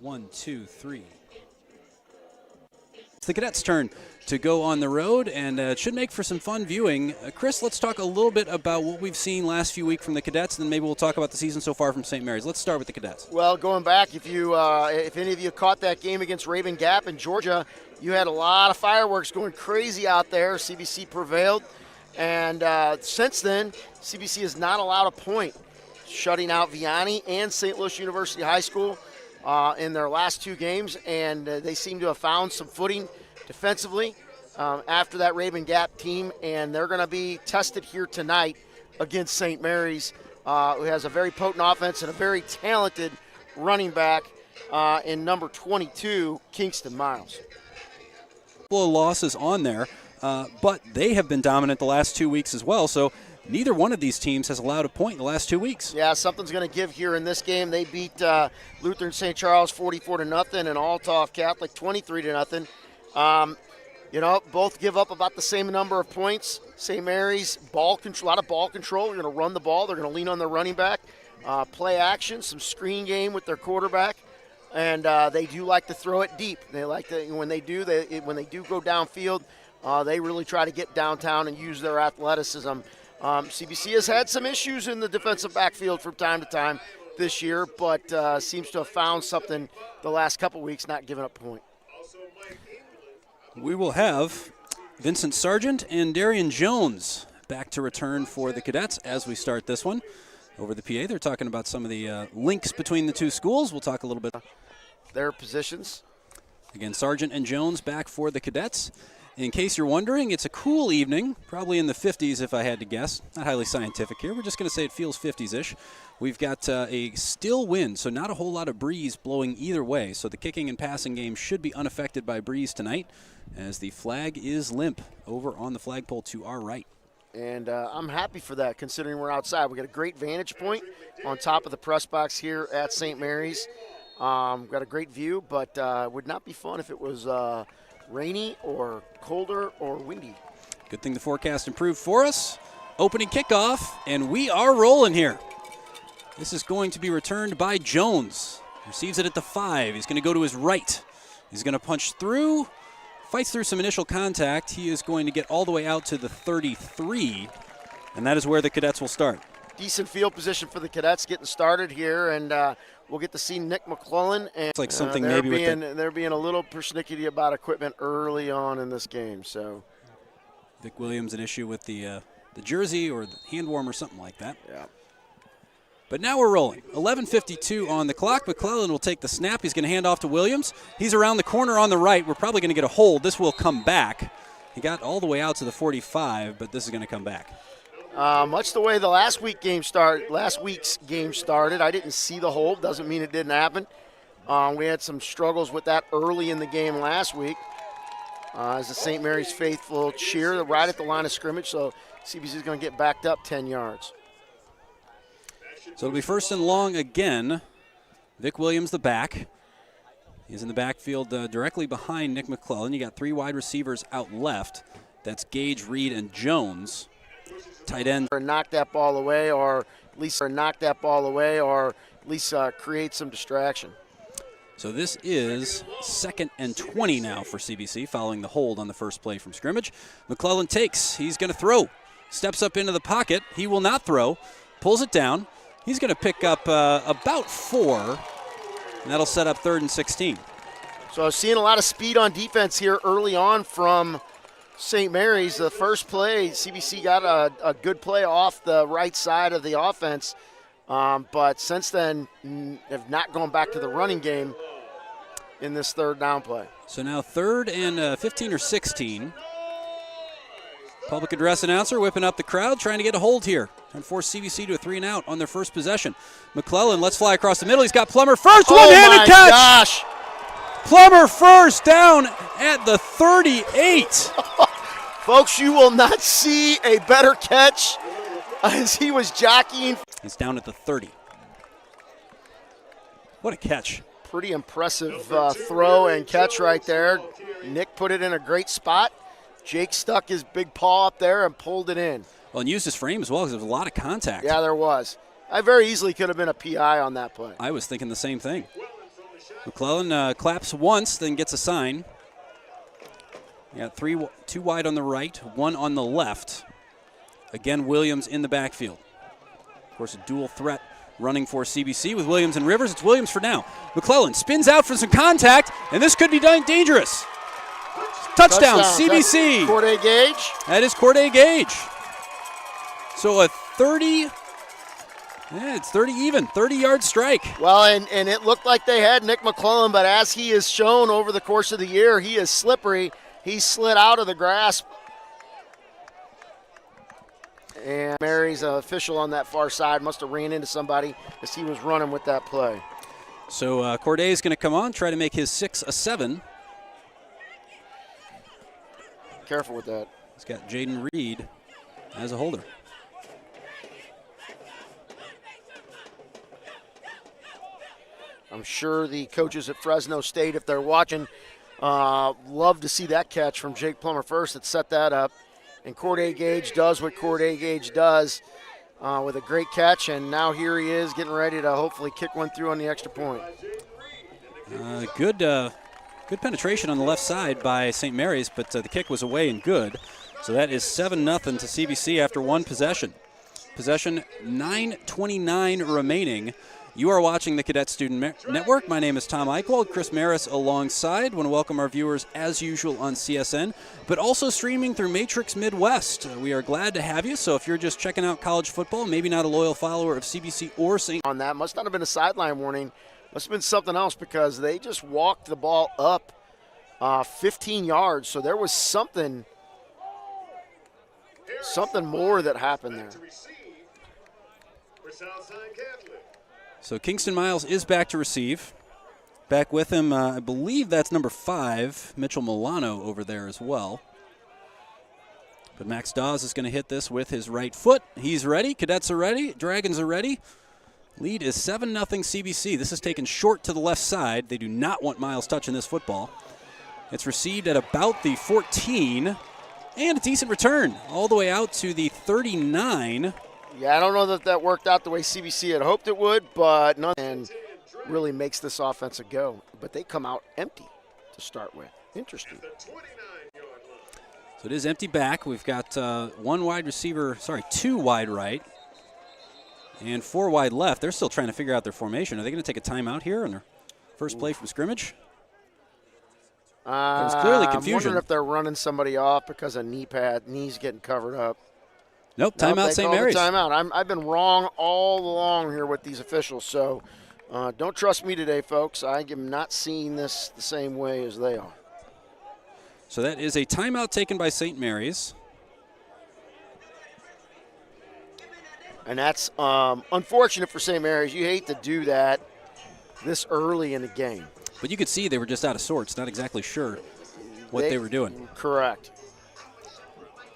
1, 2, 3. It's the Cadets' turn to go on the road, and it should make for some fun viewing. Chris, let's talk a little bit about what we've seen last few weeks from the Cadets, and then maybe we'll talk about the season so far from St. Mary's. Let's start with the Cadets. Well, going back, if any of you caught that game against Raven Gap in Georgia, you had a lot of fireworks going crazy out there. CBC prevailed, and since then, CBC has not allowed a point, shutting out Vianney and St. Louis University High School in their last two games, and they seem to have found some footing defensively after that Raven Gap team, and they're going to be tested here tonight against St. Mary's, who has a very potent offense and a very talented running back in number 22, Kingston Miles. A couple of losses on there, but they have been dominant the last 2 weeks as well, so neither one of these teams has allowed a point in the last 2 weeks. Yeah, something's going to give here in this game. They beat Lutheran St. Charles 44-0 and Althoff Catholic 23-0. Both give up about the same number of points. St. Mary's, ball control, a lot of ball control. They're going to run the ball. They're going to lean on their running back, play action, some screen game with their quarterback, and they do like to throw it deep. They like to when they do go downfield, they really try to get downtown and use their athleticism. CBC has had some issues in the defensive backfield from time to time this year, but seems to have found something the last couple weeks, not giving up a point. We will have Vincent Sargent and Darian Jones back to return for the Cadets as we start this one. Over the PA, they're talking about some of the links between the two schools. We'll talk a little bit. Their positions. Again, Sargent and Jones back for the Cadets. In case you're wondering, it's a cool evening, probably in the 50s if I had to guess. Not highly scientific here. We're just going to say it feels 50s-ish. We've got a still wind, so not a whole lot of breeze blowing either way. So the kicking and passing game should be unaffected by breeze tonight, as the flag is limp over on the flagpole to our right. And I'm happy for that, considering we're outside. We got a great vantage point on top of the press box here at St. Mary's. Got a great view, but it would not be fun if it was rainy or colder or windy. Good thing the forecast improved for us. Opening kickoff, and we are rolling here. This is going to be returned by Jones. Receives it at the 5. He's going to go to his right. He's going to punch through, fights through some initial contact. He is going to get all the way out to the 33, and that is where the Cadets will start. Decent field position for the Cadets getting started here, and we'll get to see Nick McClellan. And it's like something they're maybe they're being a little persnickety about equipment early on in this game. So Vic Williams, an issue with the jersey or the hand warmer, something like that. Yeah. But now we're rolling. 11:52 on the clock. McClellan will take the snap. He's going to hand off to Williams. He's around the corner on the right. We're probably going to get a hold. This will come back. He got all the way out to the 45, but this is going to come back. Much the way the last week's game started. I didn't see the hold. Doesn't mean it didn't happen. We had some struggles with that early in the game last week. As the St. Mary's faithful cheer right at the line of scrimmage, so CBC is going to get backed up 10 yards. So it'll be first and long again. Vic Williams, the back. He's in the backfield directly behind Nick McClellan. You got 3 wide receivers out left. That's Gage, Reed, and Jones. Tight end. Or knock that ball away, or at least create some distraction. So this is 2nd and 20 now for CBC, following the hold on the first play from scrimmage. McClellan takes. He's going to throw. Steps up into the pocket. He will not throw. Pulls it down. He's going to pick up about 4, and that'll set up 3rd and 16. So seeing a lot of speed on defense here early on from St. Mary's. The first play, CBC got a good play off the right side of the offense, but since then have not gone back to the running game in this 3rd down play. So now 3rd and 15 or 16. Public address announcer whipping up the crowd, trying to get a hold here and force CBC to a 3 and out on their first possession. McClellan, let's fly across the middle. He's got Plummer first, one-handed catch. Gosh. Plummer first down at the 38. Folks, you will not see a better catch as he was jockeying. He's down at the 30. What a catch. Pretty impressive throw and catch right there. Nick put it in a great spot. Jake stuck his big paw up there and pulled it in. Well, and used his frame as well because there was a lot of contact. Yeah, there was. I very easily could have been a PI on that play. I was thinking the same thing. McClellan claps once, then gets a sign. You got two wide on the right, one on the left. Again, Williams in the backfield. Of course, a dual threat running for CBC with Williams and Rivers. It's Williams for now. McClellan spins out for some contact, and this could be dangerous. Touchdown, CBC. Corday Gage. That is Corday Gage. So a 30, it's 30 even, 30-yard strike. Well, and it looked like they had Nick McClellan, but as he has shown over the course of the year, he is slippery. He slid out of the grasp. And Mary's official on that far side must have ran into somebody as he was running with that play. So Corday is going to come on, try to make his 6 a 7. Careful with that. He's got Jaden Reed as a holder. I'm sure the coaches at Fresno State, if they're watching, love to see that catch from Jake Plummer first that set that up. And Corday Gage does what Corday Gage does with a great catch, and now here he is getting ready to hopefully kick one through on the extra point. Good penetration on the left side by St. Mary's, but the kick was away and good. So that is 7-0 to CBC after one possession. Possession, 9:29 remaining. You are watching the Cadet Student Network. My name is Tom Eichwald. Chris Maris alongside. Want to welcome our viewers as usual on CSN, but also streaming through Matrix Midwest. We are glad to have you. So if you're just checking out college football, maybe not a loyal follower of CBC or St. On that, must not have been a sideline warning. Must have been something else because they just walked the ball up 15 yards. So there was something more that happened there. So Kingston Miles is back to receive. Back with him, I believe that's number 5, Mitchell Milano over there as well. But Max Dawes is going to hit this with his right foot. He's ready. Cadets are ready. Dragons are ready. Lead is 7-0 CBC. This is taken short to the left side. They do not want Miles touching this football. It's received at about the 14. And a decent return all the way out to the 39. Yeah, I don't know that worked out the way CBC had hoped it would, but nothing really makes this offense a go. But they come out empty to start with. Interesting. So it is empty back. We've got 2 wide right and 4 wide left. They're still trying to figure out their formation. Are they going to take a timeout here on their first play from scrimmage? There was clearly confusion. I'm wondering if they're running somebody off because of knees getting covered up. Nope, timeout St. Mary's. Timeout. I've been wrong all along here with these officials, so don't trust me today, folks. I am not seeing this the same way as they are. So that is a timeout taken by St. Mary's. And that's unfortunate for St. Mary's. You hate to do that this early in the game. But you could see they were just out of sorts, not exactly sure what they were doing. Correct.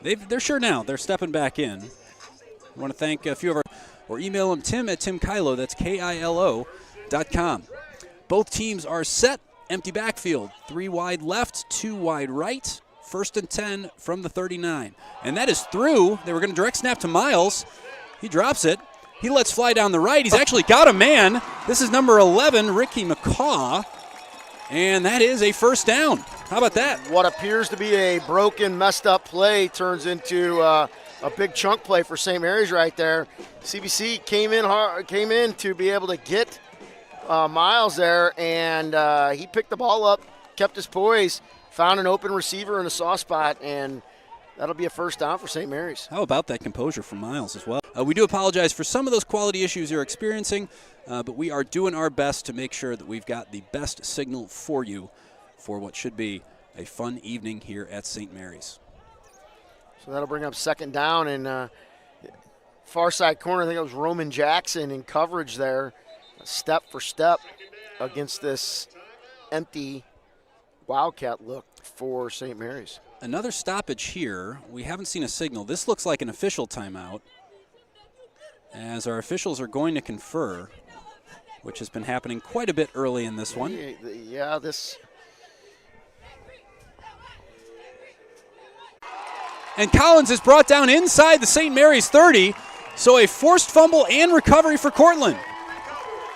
They're sure now. They're stepping back in. I want to thank a few of our, or email them, Tim@TimKilo, that's KILO.com. Both teams are set. Empty backfield. 3 wide left, 2 wide right. 1st and 10 from the 39. And that is through. They were going to direct snap to Miles. He drops it. He lets fly down the right. He's actually got a man. This is number 11, Ricky McCaw. And that is a first down. How about that? What appears to be a broken, messed up play turns into a big chunk play for St. Mary's right there. CBC came in to be able to get Miles there, and he picked the ball up, kept his poise, found an open receiver in a soft spot, and that'll be a first down for St. Mary's. How about that composure from Miles as well? We do apologize for some of those quality issues you're experiencing, but we are doing our best to make sure that we've got the best signal for you for what should be a fun evening here at St. Mary's. So that'll bring up second down, and far side corner, I think it was Roman Jackson in coverage there, step for step against this empty Wildcat look for St. Mary's. Another stoppage here. We haven't seen a signal. This looks like an official timeout, as our officials are going to confer, which has been happening quite a bit early in this one. Yeah, And Collins is brought down inside the St. Mary's 30, so a forced fumble and recovery for Cortland.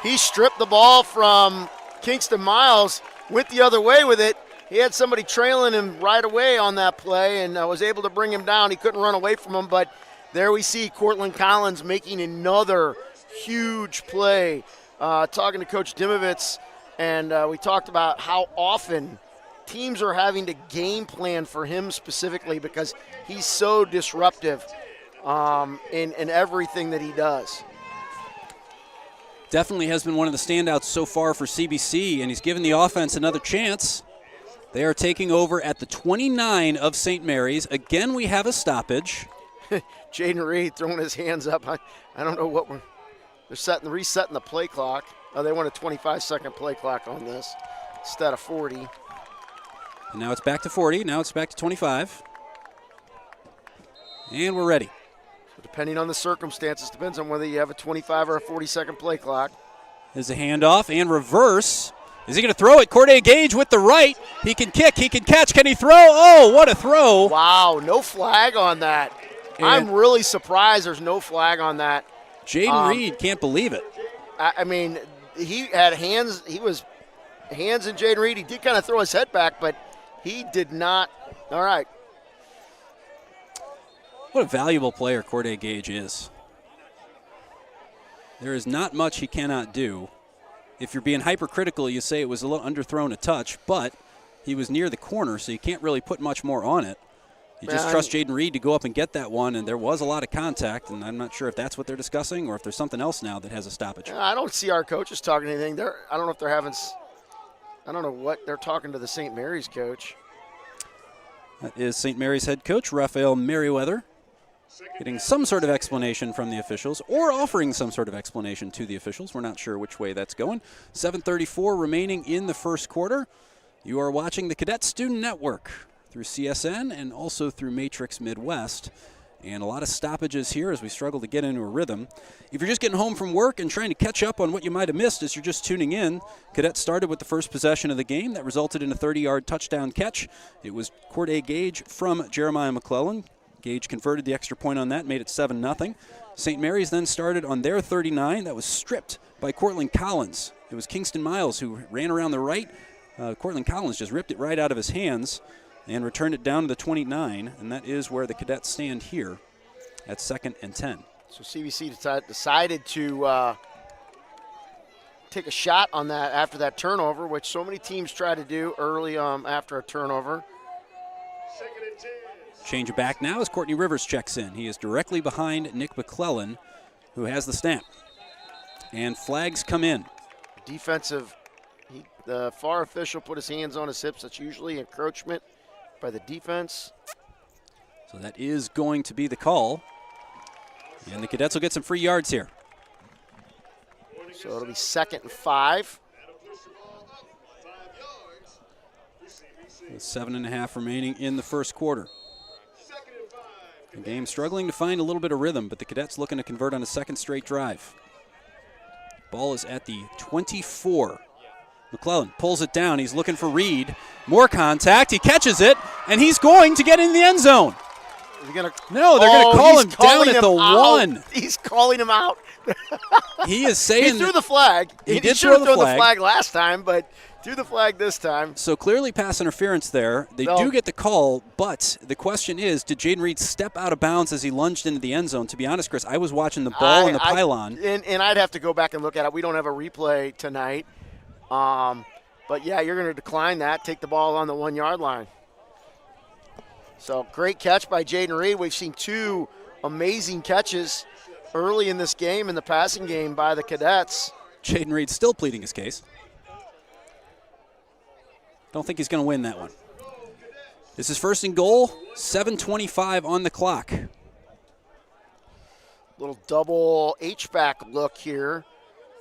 He stripped the ball from Kingston Miles went the other way with it. He had somebody trailing him right away on that play and was able to bring him down. He couldn't run away from him, but there we see Cortland Collins making another huge play. Talking to Coach Dimovitz, and we talked about how often teams are having to game plan for him specifically because he's so disruptive in everything that he does. Definitely has been one of the standouts so far for CBC, and he's given the offense another chance. They are taking over at the 29 of St. Mary's. Again, we have a stoppage. Jaden Reed throwing his hands up. I don't know what they're resetting the play clock. Oh, they want a 25-second play clock on this instead of 40. And now it's back to 40. Now it's back to 25. And we're ready. So depending on the circumstances, depends on whether you have a 25 or a 40-second play clock. There's a handoff and reverse. Is he going to throw it? Corday Gage with the right. He can kick. He can catch. Can he throw? Oh, what a throw. Wow, no flag on that. And I'm really surprised there's no flag on that. Jaden Reed can't believe it. I mean, he had hands. He was hands in Jaden Reed. He did kind of throw his head back, but he did not. All right. What a valuable player Corday Gage is. There is not much he cannot do. If you're being hypercritical, you say it was a little underthrown a touch, but he was near the corner, so you can't really put much more on it. You just trust Jaden Reed to go up and get that one, and there was a lot of contact, and I'm not sure if that's what they're discussing or if there's something else now that has a stoppage. I don't see our coaches talking anything. I don't know if they're having – I don't know what they're talking to the St. Mary's coach. That is St. Mary's head coach, Raphael Merriweather, getting some sort of explanation from the officials or offering some sort of explanation to the officials. We're not sure which way that's going. 7:34 remaining in the first quarter. You are watching the Cadet Student Network through CSN and also through Matrix Midwest. And a lot of stoppages here as we struggle to get into a rhythm. If you're just getting home from work and trying to catch up on what you might have missed as you're just tuning in, Cadets started with the first possession of the game. That resulted in a 30-yard touchdown catch. It was Corday Gage from Jeremiah McClellan. Gage converted the extra point on that, made it 7-0. St. Mary's then started on their 39. That was stripped by Cortland Collins. It was Kingston Miles who ran around the right. Cortland Collins just ripped it right out of his hands and returned it down to the 29, and that is where the Cadets stand here at 2nd and 10. So CBC decided to take a shot on that after that turnover, which so many teams try to do early after a turnover. Change it back now as Courtney Rivers checks in. He is directly behind Nick McClellan, who has the snap. And flags come in. Defensive, the FAR official put his hands on his hips. That's usually encroachment by the defense. So that is going to be the call. And the Cadets will get some free yards here. So it'll be 2nd and 5. With 7.5 remaining in the first quarter. The game struggling to find a little bit of rhythm, but the Cadets looking to convert on a second straight drive. Ball is at the 24. McClellan pulls it down. He's looking for Reed. More contact. He catches it, and he's going to get in the end zone. No, they're going to call him down at the 1. He's calling him out. He is saying he threw the flag. He did should have throw thrown the flag last time, but threw the flag this time. So clearly pass interference there. They do get the call, but the question is, did Jaden Reed step out of bounds as he lunged into the end zone? To be honest, Chris, I was watching the ball in the pylon. And I'd have to go back and look at it. We don't have a replay tonight. But, yeah, you're going to decline that, take the ball on the 1-yard line. So great catch by Jaden Reed. We've seen 2 amazing catches early in this game, in the passing game by the Cadets. Jaden Reed still pleading his case. Don't think he's going to win that one. This is 1st and goal, 7:25 on the clock. Little double H-back look here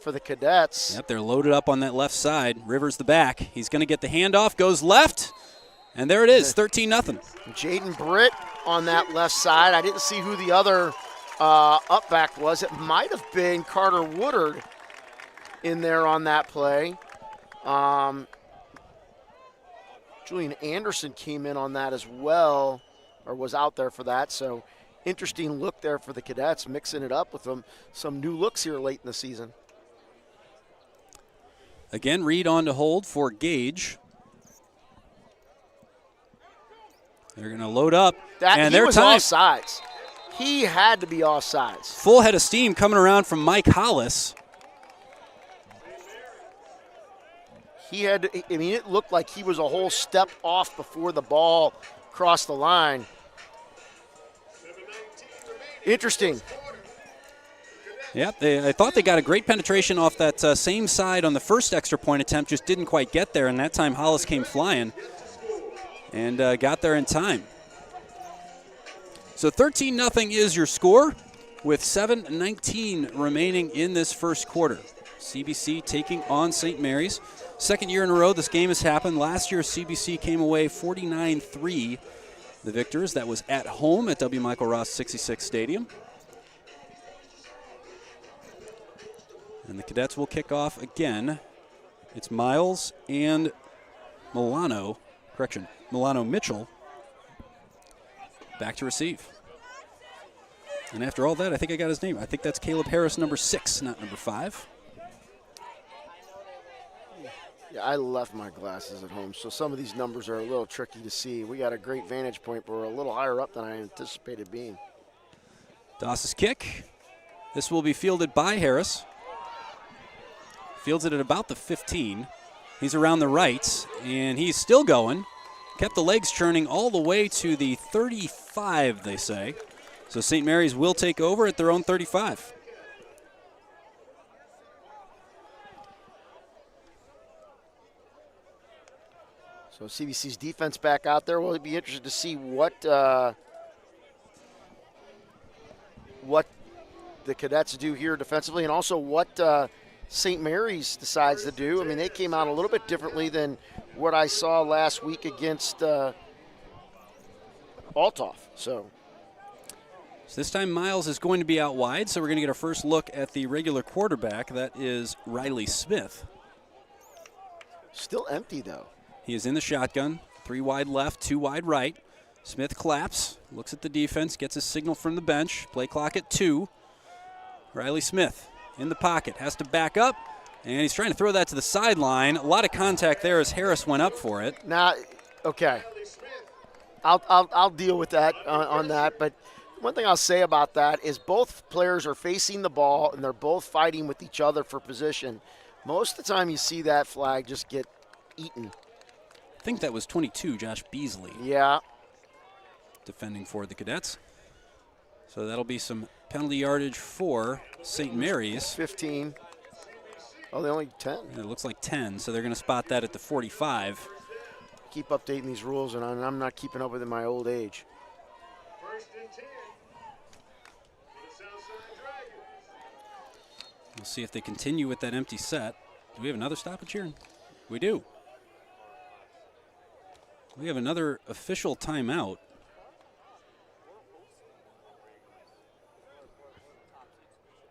for the Cadets. Yep, they're loaded up on that left side. Rivers the back. He's going to get the handoff, goes left, and there it is, 13-0. Jaden Britt on that left side. I didn't see who the other up back was. It might have been Carter Woodard in there on that play. Julian Anderson came in on that as well, or was out there for that. So interesting look there for the Cadets, mixing it up with some new looks here late in the season. Again, Reed on to hold for Gage. They're going to load up. And he was time. offsides. He had to be offsides. Full head of steam coming around from Mike Hollis. He had to, I mean, it looked like he was a whole step off before the ball crossed the line. Interesting. Yeah, I thought they got a great penetration off that same side on the first extra point attempt, just didn't quite get there, and that time Hollis came flying and got there in time. So 13-0 is your score with 7:19 remaining in this first quarter. CBC taking on St. Mary's. Second year in a row this game has happened. Last year CBC came away 49-3, the victors. That was at home at W. Michael Ross 66 Stadium. And the Cadets will kick off again. It's Miles and Milano Mitchell back to receive. And after all that, I think I got his name. I think that's Caleb Harris, number 6, not number 5. Yeah, I left my glasses at home, so some of these numbers are a little tricky to see. We got a great vantage point, but we're a little higher up than I anticipated being. Doss's kick. This will be fielded by Harris. Fields it at about the 15. He's around the right, and he's still going. Kept the legs churning all the way to the 35, they say. So St. Mary's will take over at their own 35. So CBC's defense back out there. We'll be interested to see what the Cadets do here defensively, and also what St. Mary's decides to do. I mean, they came out a little bit differently than what I saw last week against Althoff. So this time Miles is going to be out wide, so we're going to get our first look at the regular quarterback. That is Riley Smith. Still empty, though. He is in the shotgun. 3 wide left, 2 wide right. Smith claps, looks at the defense, gets a signal from the bench. Play clock at 2. Riley Smith in the pocket, has to back up, and he's trying to throw that to the sideline. A lot of contact there as Harris went up for it. Now, okay, I'll deal with that on that, but one thing I'll say about that is both players are facing the ball, and they're both fighting with each other for position. Most of the time you see that flag just get eaten. I think that was 22, Josh Beasley. Yeah. Defending for the Cadets. So that'll be some penalty yardage for St. Mary's. 15. Oh, they only 10. It looks like 10, so they're going to spot that at the 45. Keep updating these rules, and I'm not keeping up with it in my old age. We'll see if they continue with that empty set. Do we have another stoppage here? We do. We have another official timeout.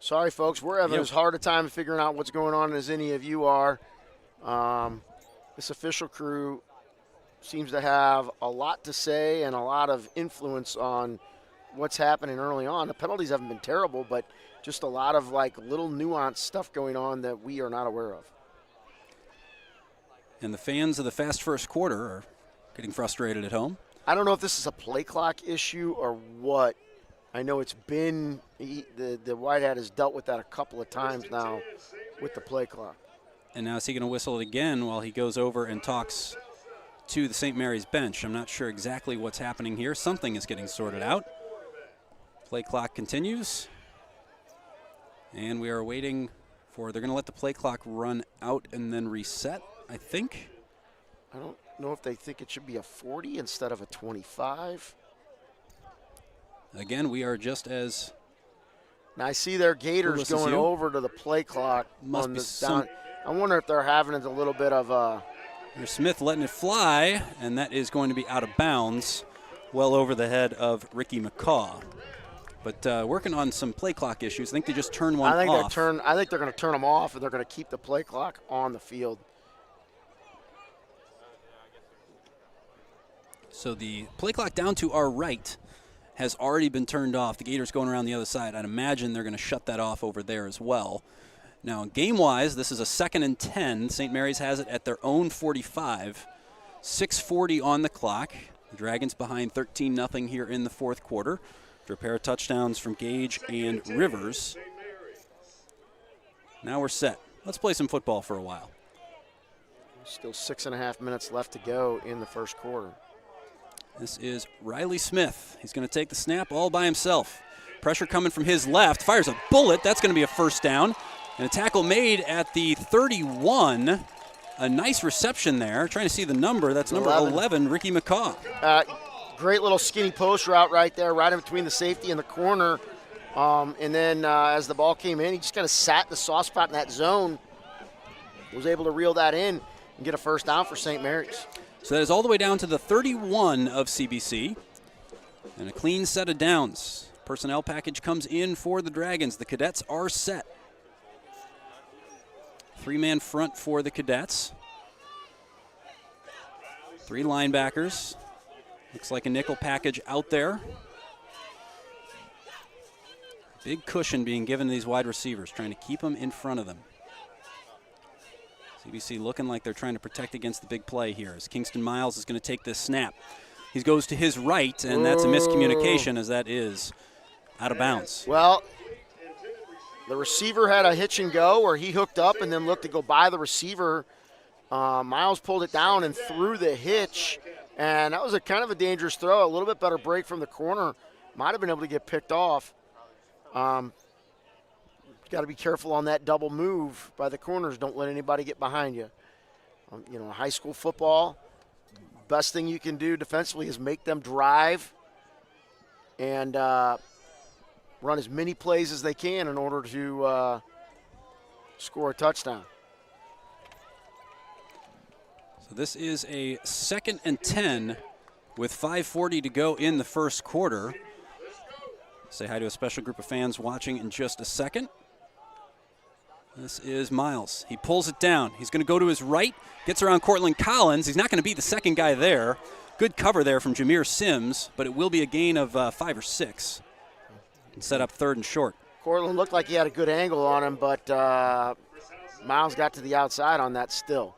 Sorry, folks. We're having as hard a time figuring out what's going on as any of you are. This official crew seems to have a lot to say and a lot of influence on what's happening early on. The penalties haven't been terrible, but just a lot of like little nuanced stuff going on that we are not aware of. And the fans of the fast first quarter are getting frustrated at home. I don't know if this is a play clock issue or what. I know it's been the White Hat has dealt with that a couple of times now with the play clock. And now is he going to whistle it again while he goes over and talks to the St. Mary's bench? I'm not sure exactly what's happening here. Something is getting sorted out. Play clock continues. And we are waiting for, they're going to let the play clock run out and then reset, I think. I don't know if they think it should be a 40 instead of a 25. Again, we are just as. Now I see their Gators going over to the play clock. Must be some. I wonder if they're having a little bit of a. Here's Smith letting it fly, and that is going to be out of bounds, well over the head of Ricky McCaw. But working on some play clock issues. I think they just turned one off. I think they're going to turn them off, and they're going to keep the play clock on the field. So the play clock down to our right has already been turned off. The Gators going around the other side. I'd imagine they're going to shut that off over there as well. Now, game-wise, this is a 2nd and 10. St. Mary's has it at their own 45. 6:40 on the clock. The Dragons behind 13-0 here in the fourth quarter. After a pair of touchdowns from Gage and Rivers. Now we're set. Let's play some football for a while. Still 6.5 minutes left to go in the first quarter. This is Riley Smith. He's going to take the snap all by himself. Pressure coming from his left. Fires a bullet. That's going to be a first down. And a tackle made at the 31. A nice reception there. Trying to see the number. That's number 11, Ricky McCaw. Great little skinny post route right there, right in between the safety and the corner. And then as the ball came in, he just kind of sat in the soft spot in that zone. Was able to reel that in and get a first down for St. Mary's. So that is all the way down to the 31 of CBC. And a clean set of downs. Personnel package comes in for the Dragons. The Cadets are set. 3-man front for the Cadets. 3 linebackers. Looks like a nickel package out there. Big cushion being given to these wide receivers, trying to keep them in front of them. CBC looking like they're trying to protect against the big play here as Kingston Miles is going to take this snap. He goes to his right, and that's a miscommunication as that is out of bounds. Well, the receiver had a hitch and go where he hooked up and then looked to go by the receiver. Miles pulled it down and threw the hitch, and that was a kind of a dangerous throw. A little bit better break from the corner. Might have been able to get picked off. Got to be careful on that double move by the corners. Don't let anybody get behind you. High school football, best thing you can do defensively is make them drive and run as many plays as they can in order to score a touchdown. So this is a 2nd and 10 with 5:40 to go in the first quarter. Say hi to a special group of fans watching in just a second. This is Miles. He pulls it down. He's going to go to his right, gets around Cortland Collins. He's not going to be the second guy there. Good cover there from Jameer Sims, but it will be a gain of 5 or 6. And set up 3rd and short. Cortland looked like he had a good angle on him, but Miles got to the outside on that still.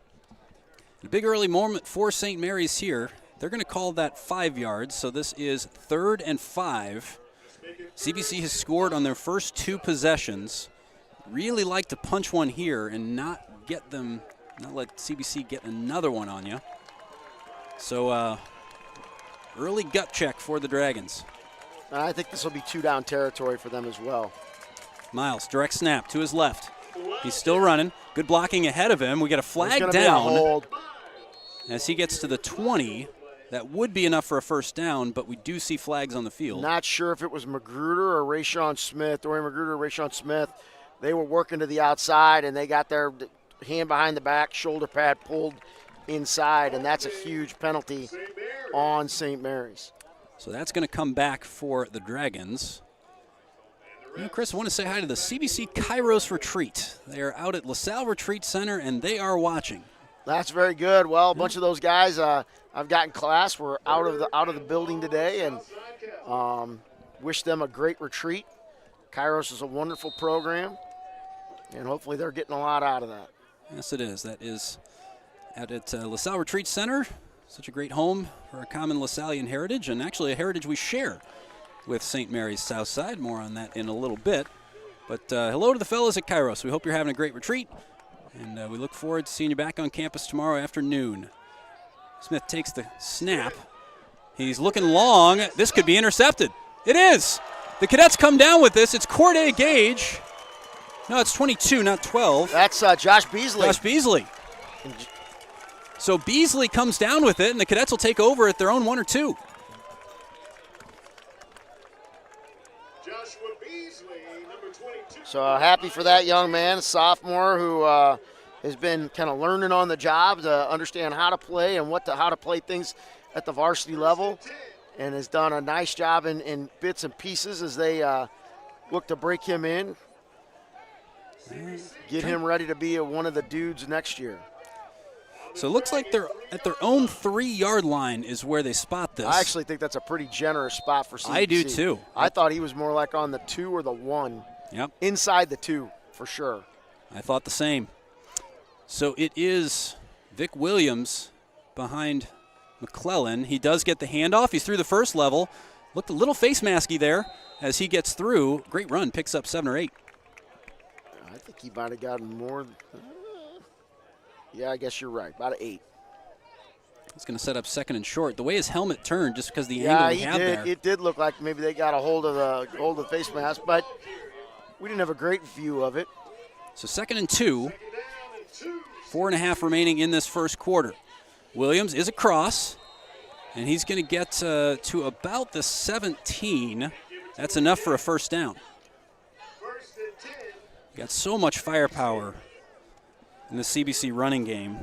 A big early moment for St. Mary's here. They're going to call that 5 yards, so this is 3rd and 5. CBC has scored on their first 2 possessions. Really like to punch one here and not let CBC get another one on you. So early gut check for the Dragons. I think this will be 2-down territory for them as well. Miles, direct snap to his left. He's still running. Good blocking ahead of him. We got a flag down as he gets to the 20. That would be enough for a first down, but we do see flags on the field. Not sure if it was Magruder or Rayshawn Smith, Dorian Magruder or Rayshawn Smith. They were working to the outside, and they got their hand behind the back, shoulder pad pulled inside, and that's a huge penalty on St. Mary's. So that's going to come back for the Dragons. Chris, I want to say hi to the CBC Kairos Retreat. They are out at LaSalle Retreat Center, and they are watching. That's very good. Well, a bunch of those guys I've got in class were out of the building today, and wish them a great retreat. Kairos is a wonderful program, and hopefully they're getting a lot out of that. Yes, it is. That is out at LaSalle Retreat Center. Such a great home for a common LaSallian heritage, and actually a heritage we share with St. Mary's Southside. More on that in a little bit. But hello to the fellas at Kairos. We hope you're having a great retreat, and we look forward to seeing you back on campus tomorrow afternoon. Smith takes the snap. He's looking long. This could be intercepted. It is. The Cadets come down with this. It's Corday Gage. No, it's 22, not 12. That's Josh Beasley. Josh Beasley. So Beasley comes down with it, and the Cadets will take over at their own 1 or 2. So happy for that young man, a sophomore who has been kind of learning on the job to understand how to play and how to play things at the varsity level, and has done a nice job in bits and pieces as they look to break him in, get him ready to be one of the dudes next year. So it looks like they're at their own 3-yard line is where they spot this. I actually think that's a pretty generous spot for CBC. I do too. I thought he was more like on the 2 or the 1. Yep. Inside the 2, for sure. I thought the same. So it is Vic Williams behind McClellan. He does get the handoff. He's through the first level. Looked a little face masky there as he gets through. Great run, picks up 7 or 8. I think he might have gotten more. Yeah, I guess you're right. About an 8. He's going to set up second and short. The way his helmet turned, just because the angle he had there. It did look like maybe they got a hold of the face mask, but we didn't have a great view of it. So 2nd and 2. 4.5 remaining in this first quarter. Williams is across, and he's going to get to about the 17. That's enough for a first down. Got so much firepower in the CBC running game.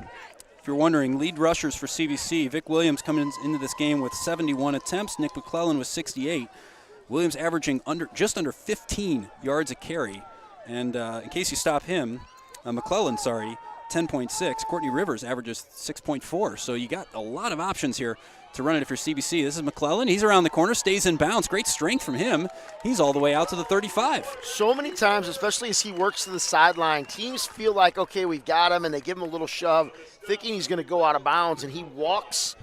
If you're wondering, lead rushers for CBC, Vic Williams coming into this game with 71 attempts. Nick McClellan with 68. Williams averaging just under 15 yards a carry. And in case you stop him, McClellan, 10.6. Courtney Rivers averages 6.4. So you got a lot of options here to run it if you're CBC. This is McClellan. He's around the corner, stays in bounds. Great strength from him. He's all the way out to the 35. So many times, especially as he works to the sideline, teams feel like, okay, we've got him, and they give him a little shove, thinking he's going to go out of bounds, and he walks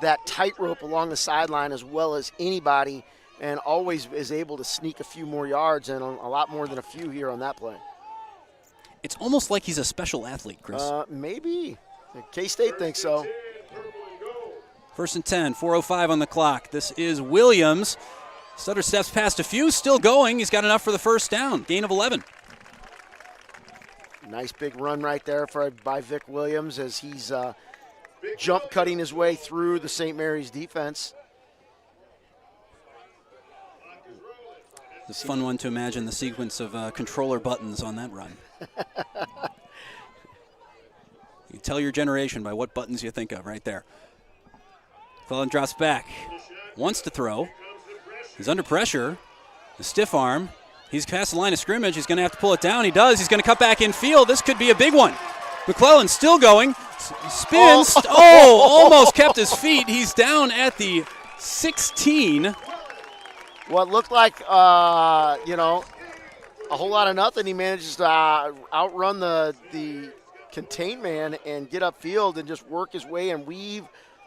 that tightrope along the sideline as well as anybody and always is able to sneak a few more yards and a lot more than a few here on that play. It's almost like he's a special athlete, Chris. Maybe. K-State thinks so. 1st and 10, 4:05 on the clock. This is Williams. Sutter steps past a few, still going. He's got enough for the first down. Gain of 11. Nice big run right there by Vic Williams as he's jump cutting his way through the St. Mary's defense. It's a fun one to imagine the sequence of controller buttons on that run. You can tell your generation by what buttons you think of right there. McClellan drops back. Wants to throw. He's under pressure. The stiff arm. He's past the line of scrimmage. He's going to have to pull it down. He does. He's going to cut back in field. This could be a big one. McClellan still going. Spins. Almost kept his feet. He's down at the 16. What looked like, a whole lot of nothing. He manages to outrun the contain man and get upfield and just work his way and weave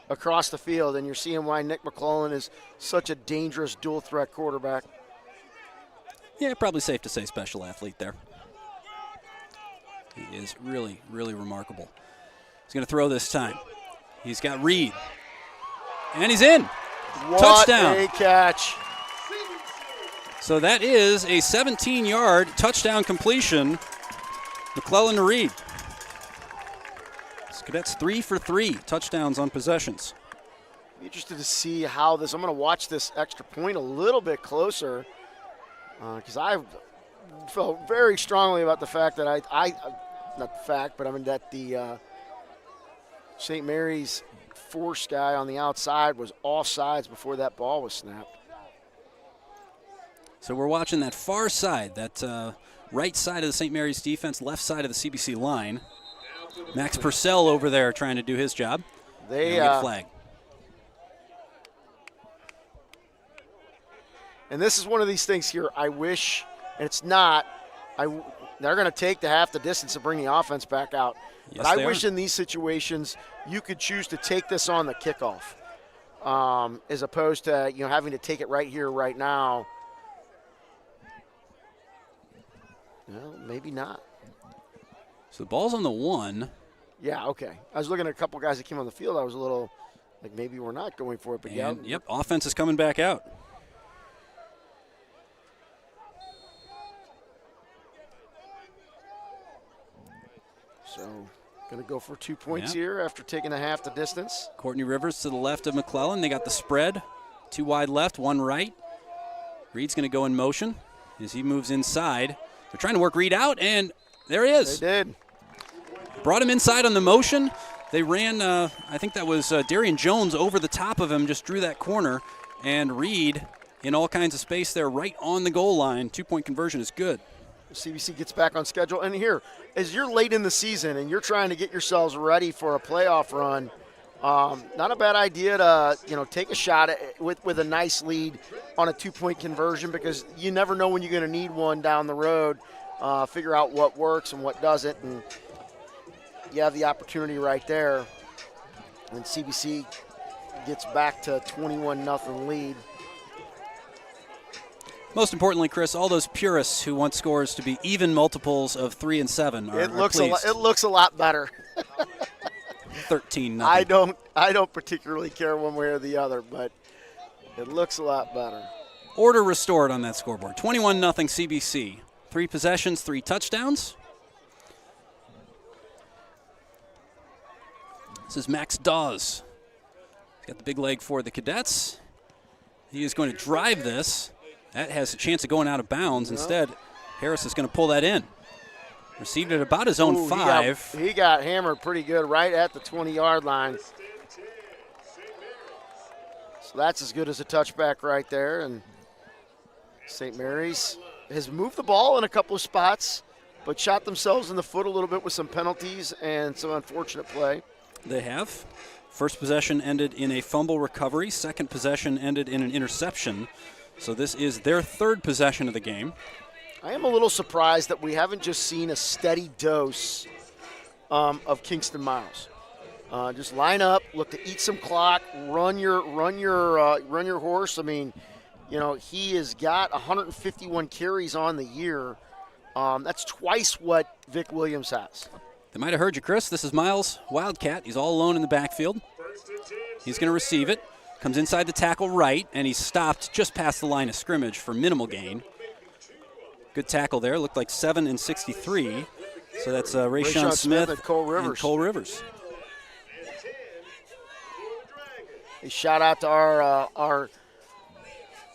across the field. And you're seeing why Nick McClellan is such a dangerous dual-threat quarterback. Yeah, probably safe to say special athlete there. He is really, really remarkable. He's going to throw this time. He's got Reed. And he's in. Touchdown. What a catch. So that is a 17-yard touchdown completion. McClellan to Reed. Cadets 3 for 3 touchdowns on possessions. Be interested to see how this. I'm going to watch this extra point a little bit closer because I felt very strongly about the fact that that the St. Mary's force guy on the outside was offsides before that ball was snapped. So we're watching that far side, that right side of the St. Mary's defense, left side of the CBC line. Max Purcell over there trying to do his job. They get a flag. And this is one of these things here. I wish, and it's not. They're going to take half the distance to bring the offense back out. Yes, but I wish in these situations you could choose to take this on the kickoff, as opposed to having to take it right here, right now. Well, maybe not. So the ball's on the 1. Yeah, okay. I was looking at a couple guys that came on the field. I was a little like maybe we're not going for it. But yep, offense is coming back out. So going to go for 2 points here after taking half the distance. Courtney Rivers to the left of McClellan. They got the spread. 2 wide left, 1 right. Reed's going to go in motion as he moves inside. They're trying to work Reed out, and there he is. They did. Brought him inside on the motion. They ran, I think that was Darian Jones over the top of him, just drew that corner. And Reed in all kinds of space there right on the goal line. 2-point conversion is good. CBC gets back on schedule. And here, as you're late in the season and you're trying to get yourselves ready for a playoff run, not a bad idea to take a shot with a nice lead on a 2-point conversion because you never know when you're going to need one down the road. figure out what works and what doesn't, and you have the opportunity right there. And CBC gets back to 21-0 lead. Most importantly, Chris, all those purists who want scores to be even multiples of 3 and 7 are pleased. It looks a lot better. 13-0. I don't particularly care one way or the other, but it looks a lot better. Order restored on that scoreboard. 21-0 CBC. 3 possessions, 3 touchdowns. This is Max Dawes. He's got the big leg for the Cadets. He is going to drive this. That has a chance of going out of bounds. Instead, Harris is going to pull that in. Received it about his own 5. He got hammered pretty good right at the 20-yard line. So that's as good as a touchback right there. And St. Mary's has moved the ball in a couple of spots, but shot themselves in the foot a little bit with some penalties and some unfortunate play. They have. First possession ended in a fumble recovery. Second possession ended in an interception. So this is their 3rd possession of the game. I am a little surprised that we haven't just seen a steady dose of Kingston Miles. Just line up, look to eat some clock, run your horse. I mean, you know, he has got 151 carries on the year. That's twice what Vic Williams has. They might have heard you, Chris. This is Miles, Wildcat. He's all alone in the backfield. He's going to receive it. Comes inside the tackle right, and he's stopped just past the line of scrimmage for minimal gain. Good tackle there. Looked like 7 and 63. So that's Rayshawn Smith and Cole Rivers. A shout out to our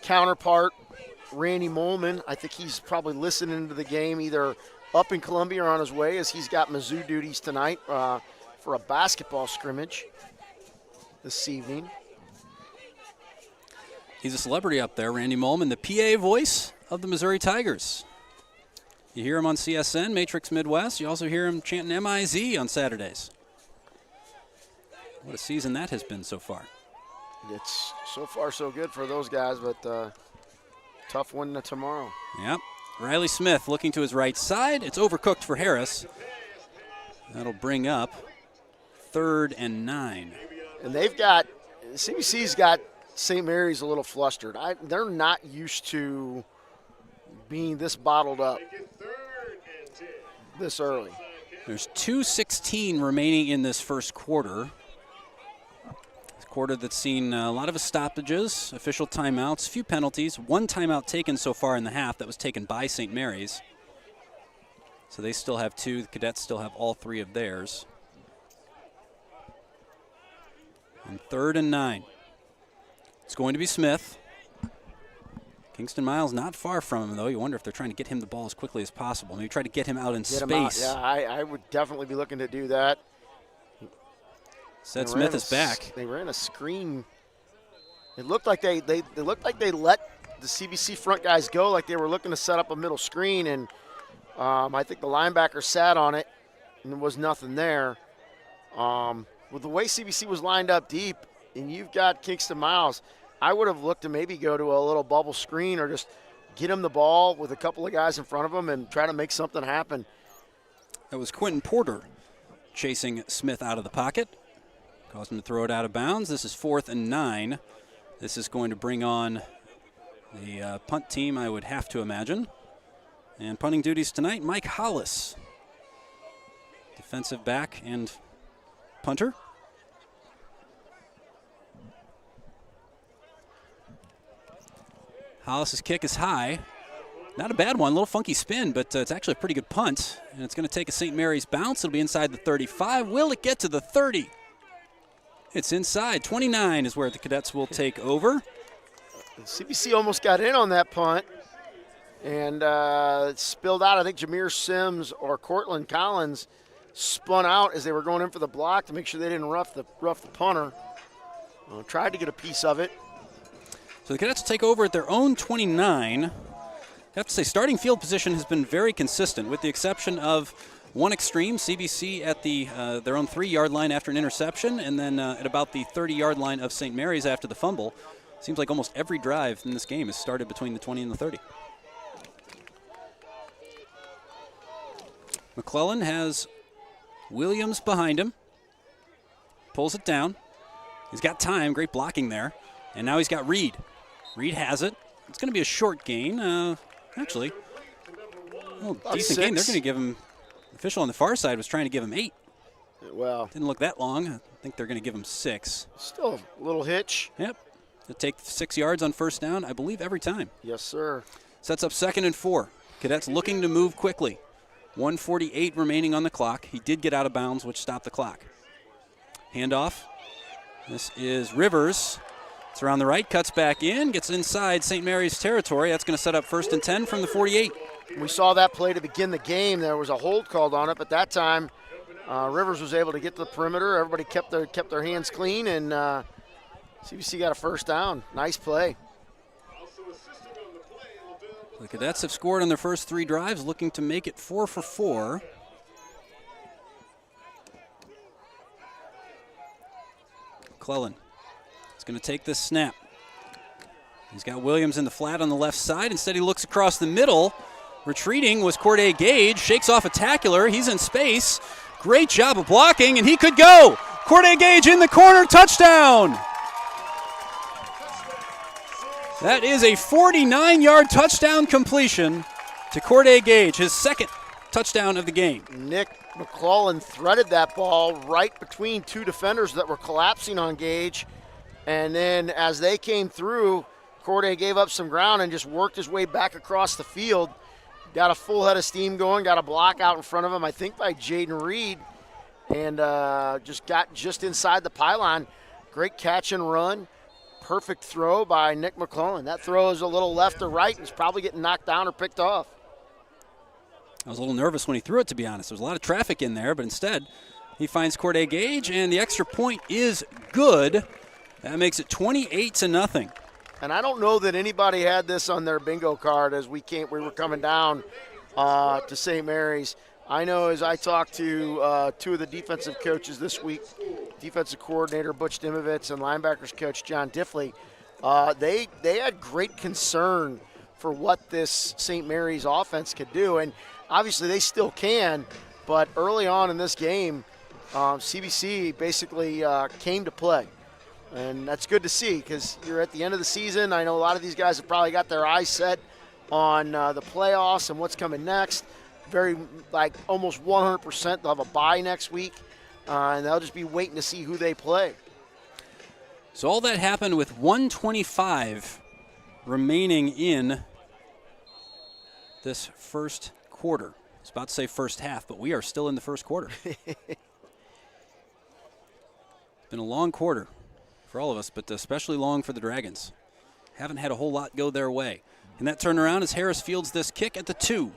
counterpart, Randy Molman. I think he's probably listening to the game either up in Columbia or on his way, as he's got Mizzou duties tonight for a basketball scrimmage this evening. He's a celebrity up there, Randy Molman, the PA voice of the Missouri Tigers. You hear him on CSN, Matrix Midwest. You also hear him chanting MIZ on Saturdays. What a season that has been so far. It's so far so good for those guys, but tough one tomorrow. Yep. Riley Smith looking to his right side. It's overcooked for Harris. That'll bring up 3rd and 9. And CBC's got St. Mary's a little flustered. They're not used to being this bottled up this early. There's 2:16 remaining in this first quarter. It's a quarter that's seen a lot of stoppages, official timeouts, a few penalties, 1 timeout taken so far in the half that was taken by St. Mary's. So they still have 2. The Cadets still have all 3 of theirs. And 3rd and 9. It's going to be Smith. Kingston Miles not far from him, though. You wonder if they're trying to get him the ball as quickly as possible. Maybe try to get him out in space. Yeah, I would definitely be looking to do that. Said Smith is back. They ran a screen. It looked like they let the CBC front guys go, like they were looking to set up a middle screen, and I think the linebacker sat on it, and there was nothing there. With the way CBC was lined up deep, and you've got Kingston Miles, I would have looked to maybe go to a little bubble screen or just get him the ball with a couple of guys in front of him and try to make something happen. That was Quentin Porter chasing Smith out of the pocket. Caused him to throw it out of bounds. This is 4th and 9. This is going to bring on the punt team, I would have to imagine. And punting duties tonight, Mike Hollis. Defensive back and punter. Hollis's kick is high. Not a bad one, a little funky spin, but it's actually a pretty good punt. And it's going to take a St. Mary's bounce. It'll be inside the 35. Will it get to the 30? It's inside. 29 is where the Cadets will take over. CBC almost got in on that punt, and it spilled out. I think Jameer Sims or Cortland Collins spun out as they were going in for the block to make sure they didn't rough the punter. Tried to get a piece of it. So the Cadets take over at their own 29. I have to say, starting field position has been very consistent, with the exception of one extreme, CBC at their own 3-yard line after an interception, and then at about the 30-yard line of St. Mary's after the fumble. Seems like almost every drive in this game has started between the 20 and the 30. McClellan has Williams behind him. Pulls it down. He's got time. Great blocking there. And now he's got Reed. Reed has it. It's going to be a short gain. Actually, decent gain. They're going to give him, the official on the far side was trying to give him 8. Well, didn't look that long. I think they're going to give him 6. Still a little hitch. Yep. They'll take 6 yards on first down, I believe, every time. Yes, sir. Sets up 2nd and 4. Cadets looking to move quickly. 1:48 remaining on the clock. He did get out of bounds, which stopped the clock. Handoff. This is Rivers. It's around the right, cuts back in, gets inside St. Mary's territory. That's going to set up 1st and 10 from the 48. We saw that play to begin the game. There was a hold called on it, but that time Rivers was able to get to the perimeter. Everybody kept their hands clean, and CBC got a first down. Nice play. The Cadets have scored on their first 3 drives, looking to make it 4 for 4. McClellan is going to take this snap. He's got Williams in the flat on the left side. Instead, he looks across the middle. Retreating was Corday Gage. Shakes off a tackler. He's in space. Great job of blocking, and he could go. Corday Gage in the corner. Touchdown. That is a 49-yard touchdown completion to Corday Gage, his 2nd touchdown of the game. Nick McClellan threaded that ball right between 2 defenders that were collapsing on Gage. And then as they came through, Corday gave up some ground and just worked his way back across the field. Got a full head of steam going, got a block out in front of him, I think by Jaden Reed, and just got just inside the pylon. Great catch and run. Perfect throw by Nick McClellan. That throw is a little left or right and it's probably getting knocked down or picked off. I was a little nervous when he threw it, to be honest. There was a lot of traffic in there, but instead he finds Corday Gage, and the extra point is good. That makes it 28-0. And I don't know that anybody had this on their bingo card as we were coming down to St. Mary's. I know as I talked to 2 of the defensive coaches this week, defensive coordinator Butch Dimovitz and linebackers coach John Diffley, they had great concern for what this St. Mary's offense could do. And obviously they still can, but early on in this game, CBC basically came to play. And that's good to see because you're at the end of the season. I know a lot of these guys have probably got their eyes set on the playoffs and what's coming next. Almost 100% they'll have a bye next week, and they'll just be waiting to see who they play. So all that happened with 1:25 remaining in this first quarter. I was about to say first half, but we are still in the first quarter. It's been a long quarter for all of us, but especially long for the Dragons. Haven't had a whole lot go their way. And that turnaround as Harris fields this kick at the 2.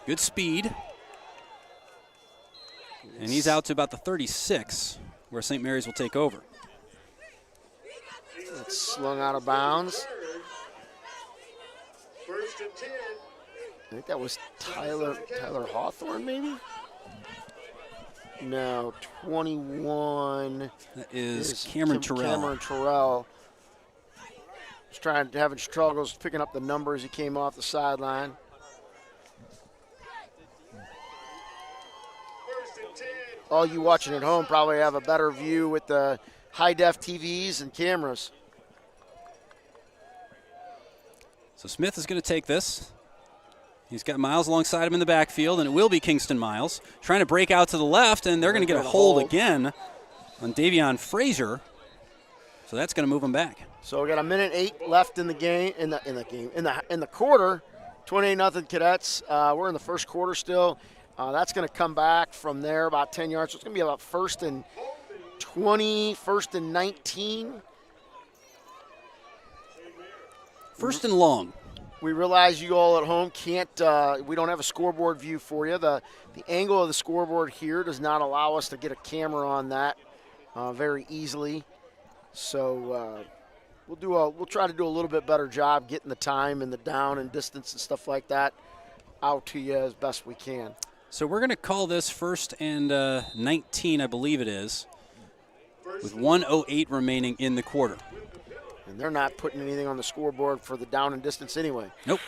Good speed. And he's out to about the 36, where St. Mary's will take over. It's slung out of bounds. I think that was Tyler Hawthorne, maybe? No, 21. That is Cameron Terrell. Cameron Terrell. Having struggles picking up the numbers. He came off the sideline. All you watching at home probably have a better view with the high-def TVs and cameras. So Smith is going to take this. He's got Miles alongside him in the backfield, and it will be Kingston Miles trying to break out to the left, and they're going to get a hold again on Davion Frazier. So that's going to move him back. So we got 1:08 left in the game, in the quarter. 28-0 Cadets. We're in the first quarter still. That's going to come back from there about 10 yards. So it's going to be about 1st and 20, 1st and 19. 1st and long. We realize you all at home can't, we don't have a scoreboard view for you. The angle of the scoreboard here does not allow us to get a camera on that very easily. So we'll try to do a little bit better job getting the time and the down and distance and stuff like that out to you as best we can. So we're going to call this 1st and 19, I believe it is, with 1:08 remaining in the quarter. And they're not putting anything on the scoreboard for the down and distance anyway. Nope.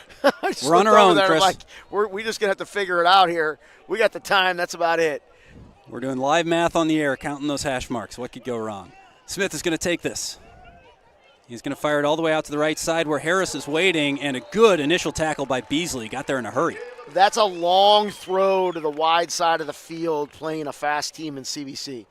We're on our own, Chris. Like, we just going to have to figure it out here. We got the time. That's about it. We're doing live math on the air, counting those hash marks. What could go wrong? Smith is going to take this. He's going to fire it all the way out to the right side where Harris is waiting, and a good initial tackle by Beasley. Got there in a hurry. That's a long throw to the wide side of the field playing a fast team in CBC.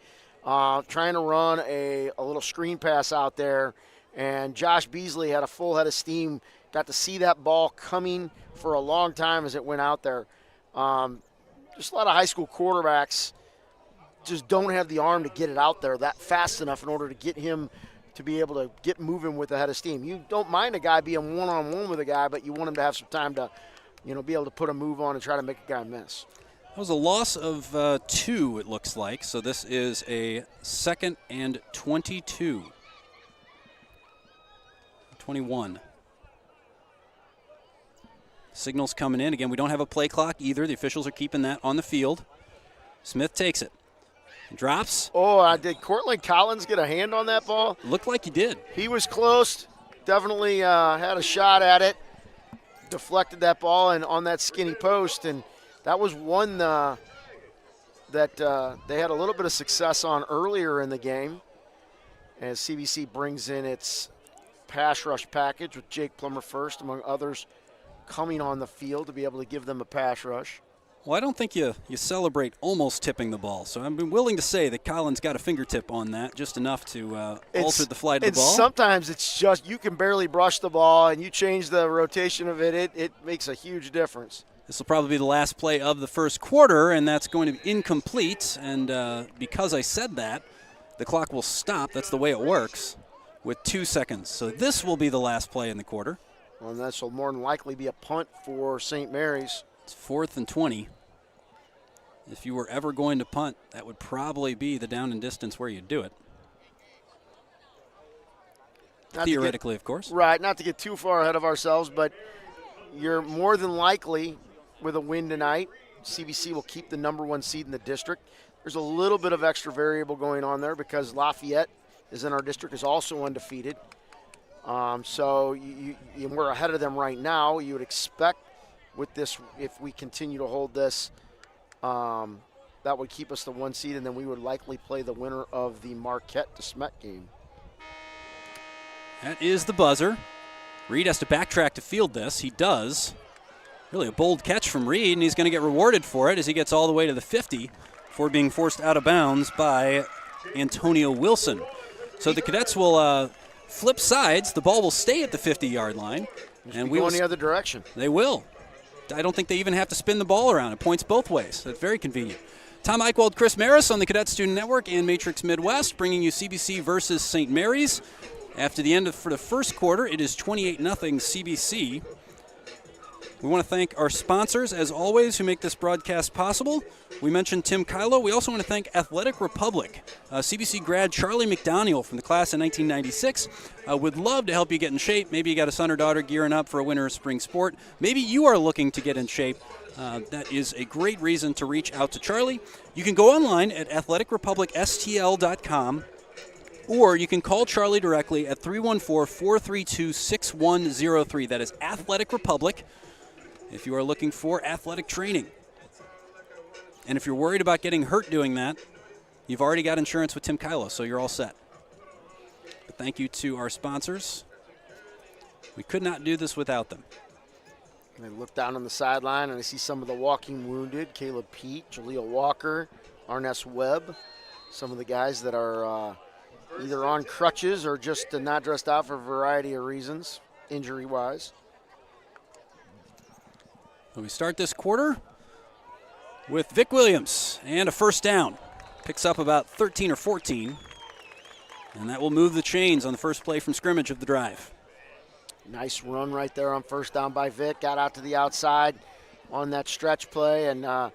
Trying to run a little screen pass out there, and Josh Beasley had a full head of steam. Got to see that ball coming for a long time as it went out there. Just a lot of high school quarterbacks just don't have the arm to get it out there that fast enough in order to get him to be able to get moving with a head of steam. You don't mind a guy being one-on-one with a guy, but you want him to have some time to, be able to put a move on and try to make a guy miss. That was a loss of 2, it looks like. So this is a 2nd and 22. 21. Signals coming in. Again, we don't have a play clock either. The officials are keeping that on the field. Smith takes it. Drops. Oh, did Cortland Collins get a hand on that ball? Looked like he did. He was close. Definitely had a shot at it. Deflected that ball and on that skinny post, and that was one that they had a little bit of success on earlier in the game as CBC brings in its pass rush package with Jake Plummer first, among others, coming on the field to be able to give them a pass rush. Well, I don't think you celebrate almost tipping the ball. So I'm willing to say that Collins got a fingertip on that, just enough to alter the flight of the ball. And sometimes it's just you can barely brush the ball, and you change the rotation of it. It makes a huge difference. This will probably be the last play of the first quarter, and that's going to be incomplete. And because I said that, the clock will stop. That's the way it works with 2 seconds. So this will be the last play in the quarter. Well, and this will more than likely be a punt for St. Mary's. It's 4th and 20. If you were ever going to punt, that would probably be the down and distance where you do it. Theoretically, of course. Right, not to get too far ahead of ourselves, but you're more than likely with a win tonight, CBC will keep the number 1 seed in the district. There's a little bit of extra variable going on there because Lafayette is in our district, is also undefeated. So we're ahead of them right now. You would expect with this, if we continue to hold this, that would keep us the 1 seed, and then we would likely play the winner of the Marquette to Smet game. That is the buzzer. Reed has to backtrack to field this. He does. Really a bold catch from Reed, and he's going to get rewarded for it as he gets all the way to the 50 before being forced out of bounds by Antonio Wilson. So the Cadets will flip sides. The ball will stay at the 50-yard line. And we go in the other direction. They will. I don't think they even have to spin the ball around. It points both ways. That's very convenient. Tom Eichwald, Chris Maris on the Cadet Student Network and Matrix Midwest, bringing you CBC versus St. Mary's. After the end for the first quarter, it is 28-0 CBC. We want to thank our sponsors, as always, who make this broadcast possible. We mentioned Tim Kylo. We also want to thank Athletic Republic. CBC grad Charlie McDaniel from the class of 1996 would love to help you get in shape. Maybe you got a son or daughter gearing up for a winter or spring sport. Maybe you are looking to get in shape. That is a great reason to reach out to Charlie. You can go online at athleticrepublicstl.com, or you can call Charlie directly at 314-432-6103. That is Athletic Republic, if you are looking for athletic training. And if you're worried about getting hurt doing that, you've already got insurance with Tim Kylo, so you're all set. But thank you to our sponsors. We could not do this without them. And I look down on the sideline, and I see some of the walking wounded, Caleb Pete, Jaleel Walker, Arness Webb, some of the guys that are either on crutches or just not dressed out for a variety of reasons, injury-wise. So we start this quarter with Vic Williams and a first down. Picks up about 13 or 14, and that will move the chains on the first play from scrimmage of the drive. Nice run right there on first down by Vic. Got out to the outside on that stretch play and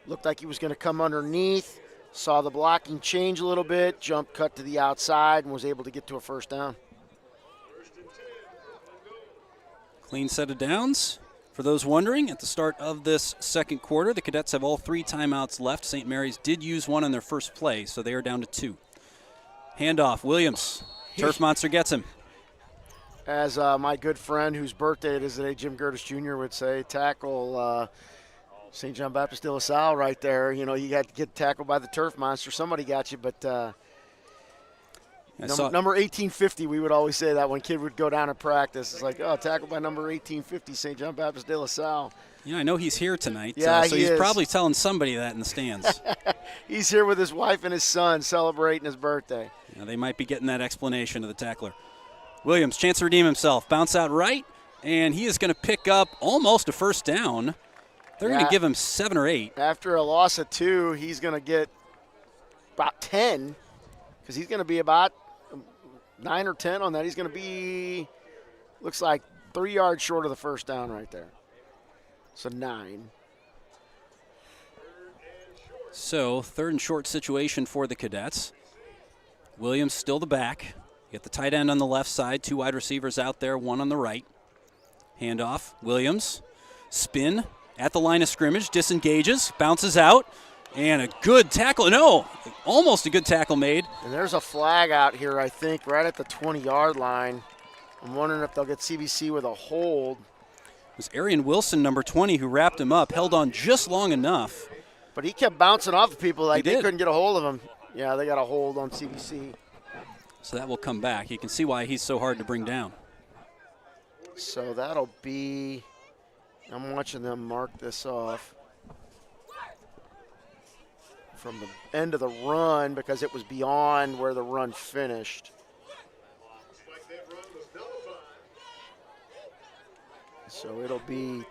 looked like he was going to come underneath. Saw the blocking change a little bit, jump cut to the outside, and was able to get to a first down. Clean set of downs. For those wondering, at the start of this second quarter, the Cadets have all 3 timeouts left. St. Mary's did use one on their first play, so they are down to 2. Handoff, Williams. Turf Monster gets him. as my good friend whose birthday it is today, Jim Gertis Jr. would say, tackle St. John Baptist de La Salle right there. You know, you got to get tackled by the turf monster. Somebody got you, but number 1850, we would always say that when kid would go down and practice. It's like, oh, tackled by number 1850, St. John Baptist de La Salle. Yeah, I know he's here tonight. Yeah, so he's probably telling somebody that in the stands. He's here with his wife and his son celebrating his birthday. Yeah, they might be getting that explanation of the tackler. Williams, chance to redeem himself. Bounce out right, and he is going to pick up almost a first down. They're going to give him 7 or 8. After a loss of 2, he's going to get about 10 because he's going to be about 9 or 10 on that. He's going to be, looks like 3 yards short of the first down right there. So 9. So 3rd and short situation for the Cadets. Williams still the back. You got the tight end on the left side, 2 wide receivers out there, 1 on the right. Handoff, Williams, spin at the line of scrimmage, disengages, bounces out, and a good tackle. No, almost a good tackle made. And there's a flag out here, I think, right at the 20-yard line. I'm wondering if they'll get CBC with a hold. It was Arian Wilson, number 20, who wrapped him up, held on just long enough. But he kept bouncing off the people like they couldn't get a hold of him. Yeah, they got a hold on CBC. So that will come back. You can see why he's so hard to bring down. So that'll be, I'm watching them mark this off from the end of the run because it was beyond where the run finished. So it'll be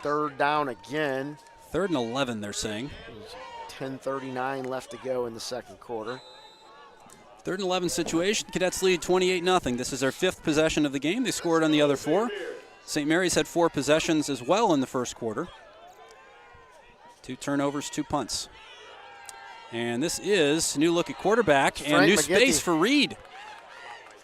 3rd down again. 3rd and 11, they're saying. 10:39 left to go in the second quarter. 3rd and 11 situation. Cadets lead 28-0. This is their 5th possession of the game. They scored on the other 4. St. Mary's had 4 possessions as well in the first quarter. 2 turnovers, 2 punts. And this is a new look at quarterback and new space for Reed.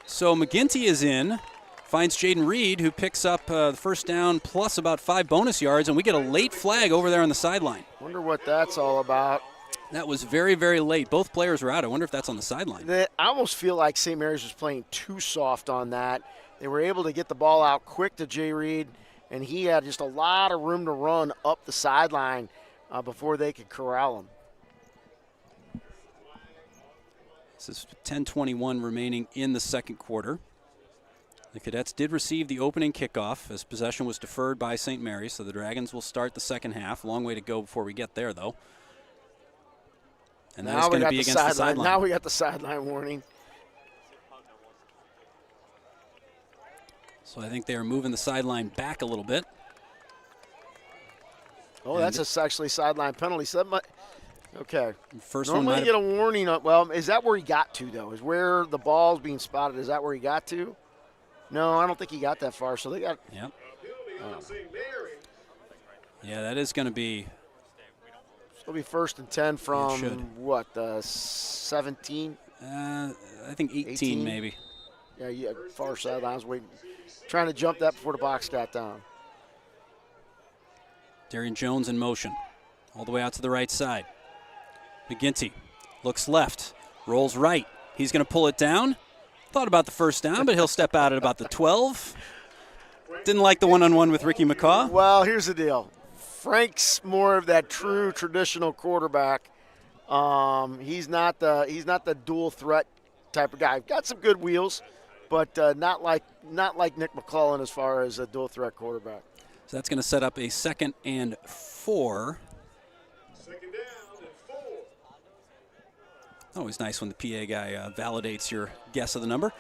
So McGinty is in, finds Jaden Reed, who picks up the first down plus about 5 bonus yards, and we get a late flag over there on the sideline. Wonder what that's all about. That was very, very late. Both players were out. I wonder if that's on the sideline. I almost feel like St. Mary's was playing too soft on that. They were able to get the ball out quick to Jay Reed, and he had just a lot of room to run up the sideline before they could corral him. This is 10:21 remaining in the second quarter. The Cadets did receive the opening kickoff as possession was deferred by St. Mary's, so the Dragons will start the second half. Long way to go before we get there, though. And that is going to be against the sideline. Now we got the sideline warning. So I think they are moving the sideline back a little bit. Oh, and that's actually sideline penalty. So that might, okay. First Normally one you get a warning. Well, is that where he got to, though? Is where the ball's being spotted, is that where he got to? No, I don't think he got that far. So they got. Yep. Yeah, that is going to be. It'll be 1st and 10 from what, 17? I think 18 maybe. Yeah, far sideline. I was waiting, trying to jump that before the box got down. Darian Jones in motion, all the way out to the right side. McGinty looks left, rolls right. He's going to pull it down. Thought about the first down, but he'll step out at about the 12. Didn't like the one-on-one with Ricky McCaw. Well, here's the deal. Frank's more of that true traditional quarterback. He's not the dual threat type of guy. Got some good wheels, but not like Nick McClellan as far as a dual threat quarterback. So that's going to set up a 2nd and 4. Second down and 4. Always nice when the PA guy validates your guess of the number.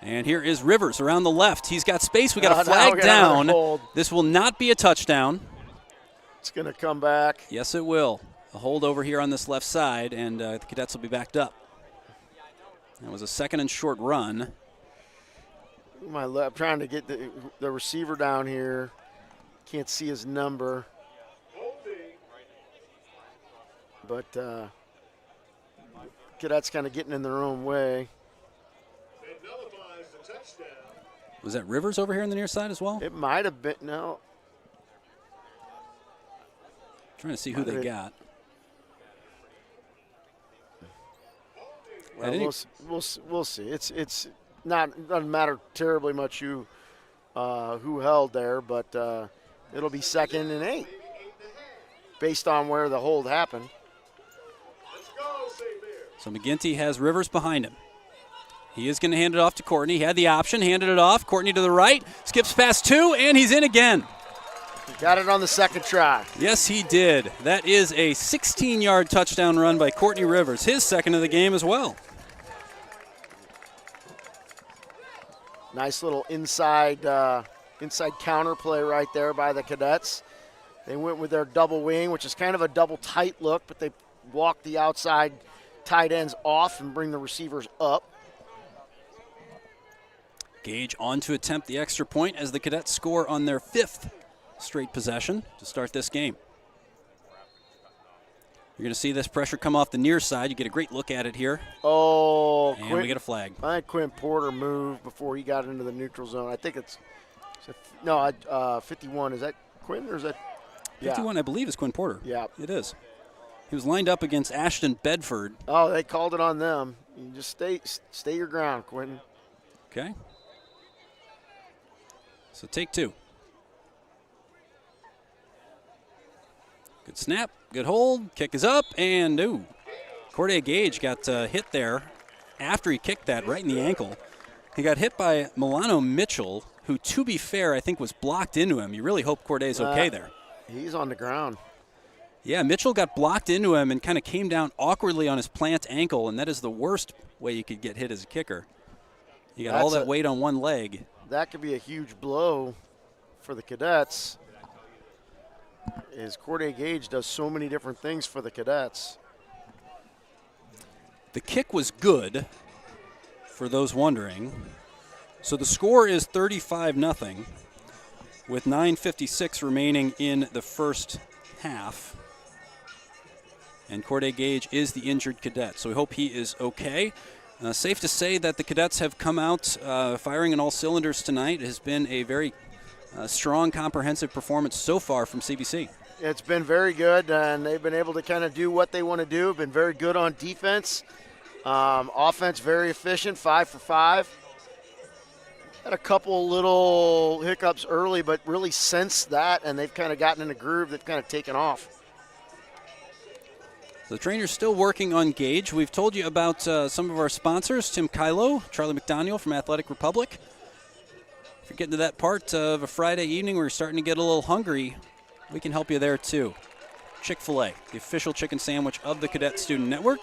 And here is Rivers around the left. He's got space. We got a flag down. This will not be a touchdown. It's going to come back. Yes, it will. A hold over here on this left side, and the Cadets will be backed up. That was a 2nd and short run. I'm trying to get the receiver down here. Can't see his number. But Cadets kind of getting in their own way. Was that Rivers over here on the near side as well? It might have been. No. Trying to see who they got. Well, we'll see. It's not, it doesn't matter terribly much who who held there, but it'll be 2nd and 8 based on where the hold happened. Let's go, St. Mary's. So McGinty has Rivers behind him. He is going to hand it off to Courtney. He had the option, handed it off. Courtney to the right, skips past 2, and he's in again. Got it on the 2nd try. Yes, he did. That is a 16-yard touchdown run by Courtney Rivers, his 2nd of the game as well. Nice little inside counter play right there by the Cadets. They went with their double wing, which is kind of a double tight look, but they walk the outside tight ends off and bring the receivers up. Gage on to attempt the extra point as the Cadets score on their 5th straight possession to start this game. You're going to see this pressure come off the near side. You get a great look at it here. Oh, and we get a flag. I think Quinn Porter moved before he got into the neutral zone. I think it's 51. Is that Quinn or is that? 51, yeah. I believe, is Quinn Porter. Yeah. It is. He was lined up against Ashton Bedford. Oh, they called it on them. You just stay your ground, Quentin. Okay. So take 2. Good snap, good hold, kick is up, and ooh. Corday Gage got hit there after he kicked that right in the ankle. He got hit by Milano Mitchell, who, to be fair, I think was blocked into him. You really hope Corday's okay there. He's on the ground. Yeah, Mitchell got blocked into him and kind of came down awkwardly on his plant ankle, and that is the worst way you could get hit as a kicker. You got all that weight on one leg. That could be a huge blow for the Cadets. Is Corday Gage does so many different things for the Cadets. The kick was good, for those wondering. So the score is 35-0 with 9:56 remaining in the first half. And Corday Gage is the injured Cadet, so we hope he is okay. Safe to say that the Cadets have come out firing on all cylinders tonight. It has been a very strong, comprehensive performance so far from CBC. It's been very good, and they've been able to kind of do what they want to do. Been very good on defense. Offense very efficient, 5 for 5. Had a couple little hiccups early, but really since that, and they've kind of gotten in a groove, they've kind of taken off. The trainer's still working on Gage. We've told you about some of our sponsors, Tim Kylo, Charlie McDaniel from Athletic Republic. If you're getting to that part of a Friday evening where you're starting to get a little hungry, we can help you there too. Chick-fil-A, the official chicken sandwich of the Cadet Student Network.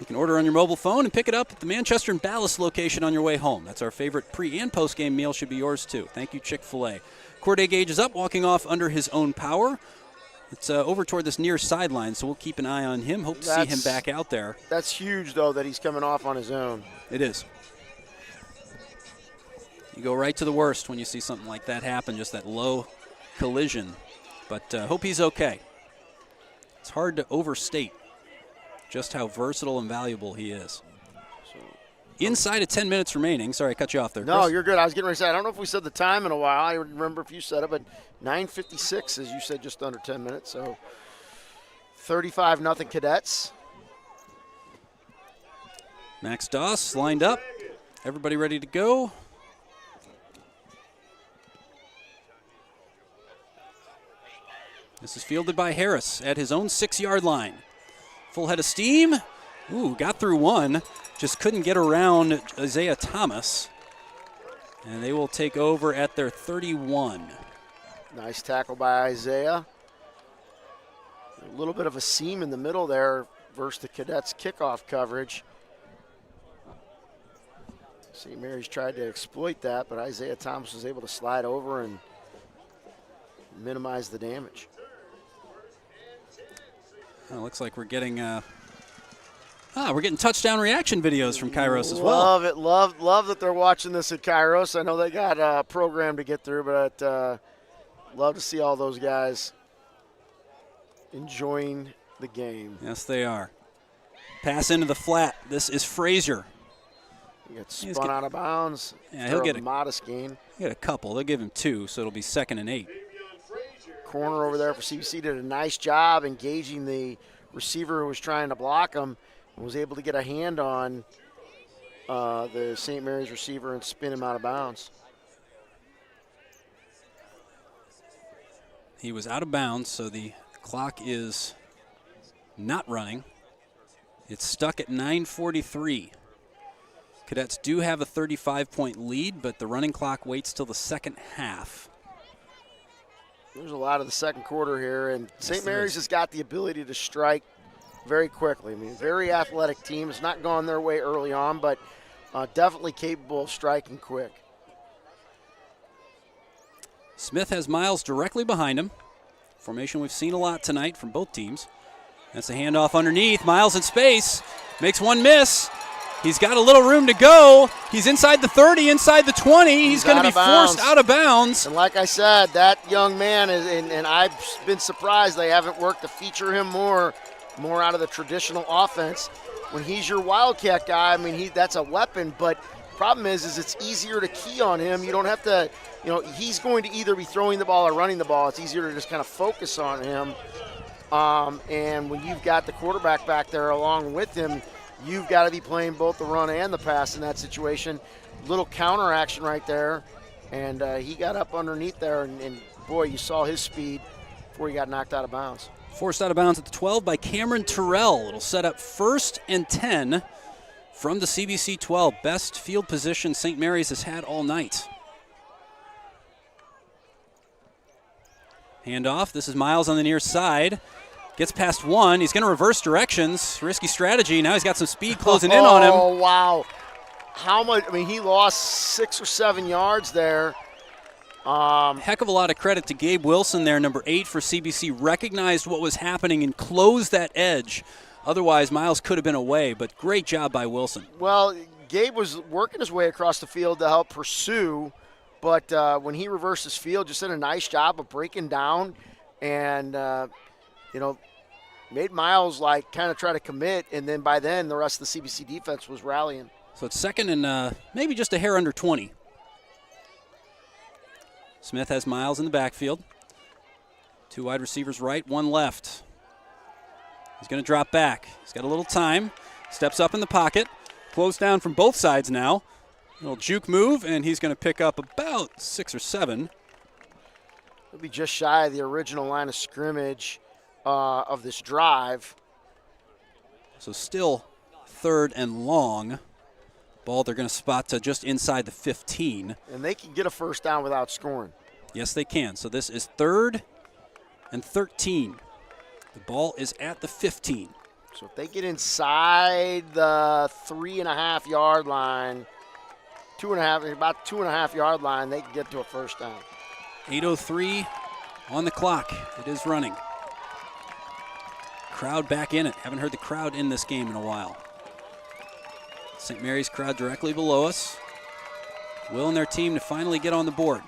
You can order on your mobile phone and pick it up at the Manchester and Ballas location on your way home. That's our favorite pre- and post-game meal. Should be yours too. Thank you, Chick-fil-A. Corday Gage is up, walking off under his own power. It's over toward this near sideline, so we'll keep an eye on him. Hope to see him back out there. That's huge, though, that he's coming off on his own. It is. You go right to the worst when you see something like that happen, just that low collision. But hope he's okay. It's hard to overstate just how versatile and valuable he is. Inside of 10 minutes remaining. Sorry, I cut you off there, No, Chris. you're good. I was getting ready to say, I don't know if we said the time in a while. I remember if you said it, but 9:56, as you said, just under 10 minutes. So 35-0 Cadets. Max Doss lined up. Everybody ready to go. This is fielded by Harris at his own 6-yard line. Full head of steam. Ooh, got through one. Just couldn't get around Isaiah Thomas. And they will take over at their 31. Nice tackle by Isaiah. A little bit of a seam in the middle there versus the Cadets' kickoff coverage. St. Mary's tried to exploit that, but Isaiah Thomas was able to slide over and minimize the damage. Oh, looks like we're getting touchdown reaction videos from Kairos as well. Love it. Love that they're watching this at Kairos. I know they got a program to get through, but love to see all those guys enjoying the game. Yes, they are. Pass into the flat. This is Frazier. He gets spun out of bounds. Yeah, he'll get a modest gain. He'll get a couple. They'll give him 2, so it'll be 2nd and 8. Corner over there for CBC did a nice job engaging the receiver who was trying to block him and was able to get a hand on the St. Mary's receiver and spin him out of bounds. He was out of bounds, so the clock is not running. It's stuck at 9:43. Cadets do have a 35-point lead, but the running clock waits till the second half. There's a lot of the second quarter here, and Yes, St. there Mary's is. has got the ability to strike very quickly. I mean, very athletic team. It's not gone their way early on, but definitely capable of striking quick. Smith has Miles directly behind him. Formation we've seen a lot tonight from both teams. That's a handoff underneath. Miles in space. Makes one miss. He's got a little room to go. He's inside the 30, inside the 20. He's going to be forced out of bounds. And like I said, that young man is, and I've been surprised they haven't worked to feature him more out of the traditional offense. When he's your wildcat guy, I mean, that's a weapon, but problem is it's easier to key on him. You don't have to, he's going to either be throwing the ball or running the ball. It's easier to just kind of focus on him. And when you've got the quarterback back there along with him, you've got to be playing both the run and the pass in that situation. Little counter action right there. And he got up underneath there, and boy, you saw his speed before he got knocked out of bounds. Forced out of bounds at the 12 by Cameron Terrell. It'll set up 1st and 10 from the CBC 12. Best field position St. Mary's has had all night. Handoff. This is Miles on the near side. Gets past one. He's going to reverse directions. Risky strategy. Now he's got some speed closing in on him. Oh, wow. How much? I mean, he lost 6 or 7 yards there. Heck of a lot of credit to Gabe Wilson there, number 8 for CBC. Recognized what was happening and closed that edge. Otherwise, Miles could have been away, but great job by Wilson. Well, Gabe was working his way across the field to help pursue, but when he reversed his field, just did a nice job of breaking down and, made Miles kind of try to commit, and then by then the rest of the CBC defense was rallying. So it's 2nd and maybe just a hair under 20. Smith has Miles in the backfield. 2 wide receivers right, 1 left. He's going to drop back. He's got a little time. Steps up in the pocket. Closed down from both sides now. Little juke move, and he's going to pick up about 6 or 7. He'll be just shy of the original line of scrimmage of this drive. So still 3rd and long. Ball they're going to spot to just inside the 15. And they can get a first down without scoring. Yes, they can. So this is 3rd and 13. The ball is at the 15. So if they get inside the 3.5 yard line, about 2.5 yard line, they can get to a first down. 8:03 on the clock. It is running. Crowd back in it. Haven't heard the crowd in this game in a while. St. Mary's crowd directly below us. Will and their team to finally get on the board.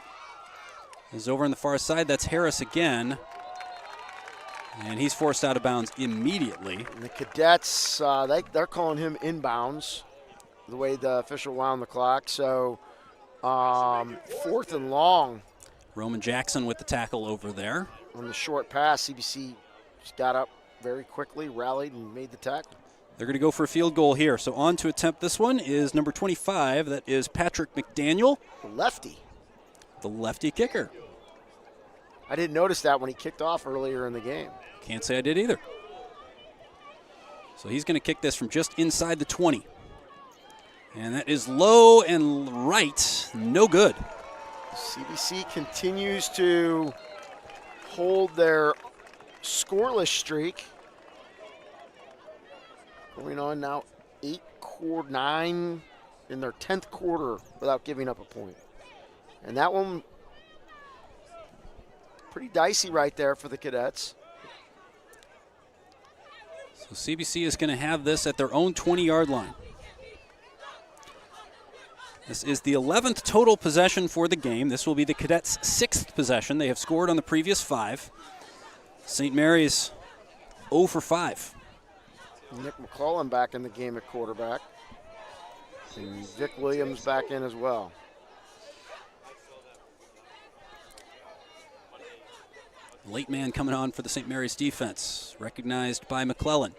Is over on the far side. That's Harris again. And he's forced out of bounds immediately. And the Cadets, they're calling him inbounds, the way the official wound the clock. So 4th and long. Roman Jackson with the tackle over there. On the short pass, CBC just got up very quickly, rallied, and made the tackle. They're going to go for a field goal here. So on to attempt this one is number 25. That is Patrick McDaniel. The lefty. The lefty kicker. I didn't notice that when he kicked off earlier in the game. Can't say I did either. So he's going to kick this from just inside the 20. And that is low and right. No good. CBC continues to hold their scoreless streak. Going on now 9 in their 10th quarter without giving up a point. And that one, pretty dicey right there for the Cadets. So CBC is going to have this at their own 20-yard line. This is the 11th total possession for the game. This will be the Cadets' 6th possession. They have scored on the previous 5. St. Mary's 0 for 5. Nick McClellan back in the game at quarterback. And Vic Williams back in as well. Late man coming on for the St. Mary's defense, recognized by McClellan.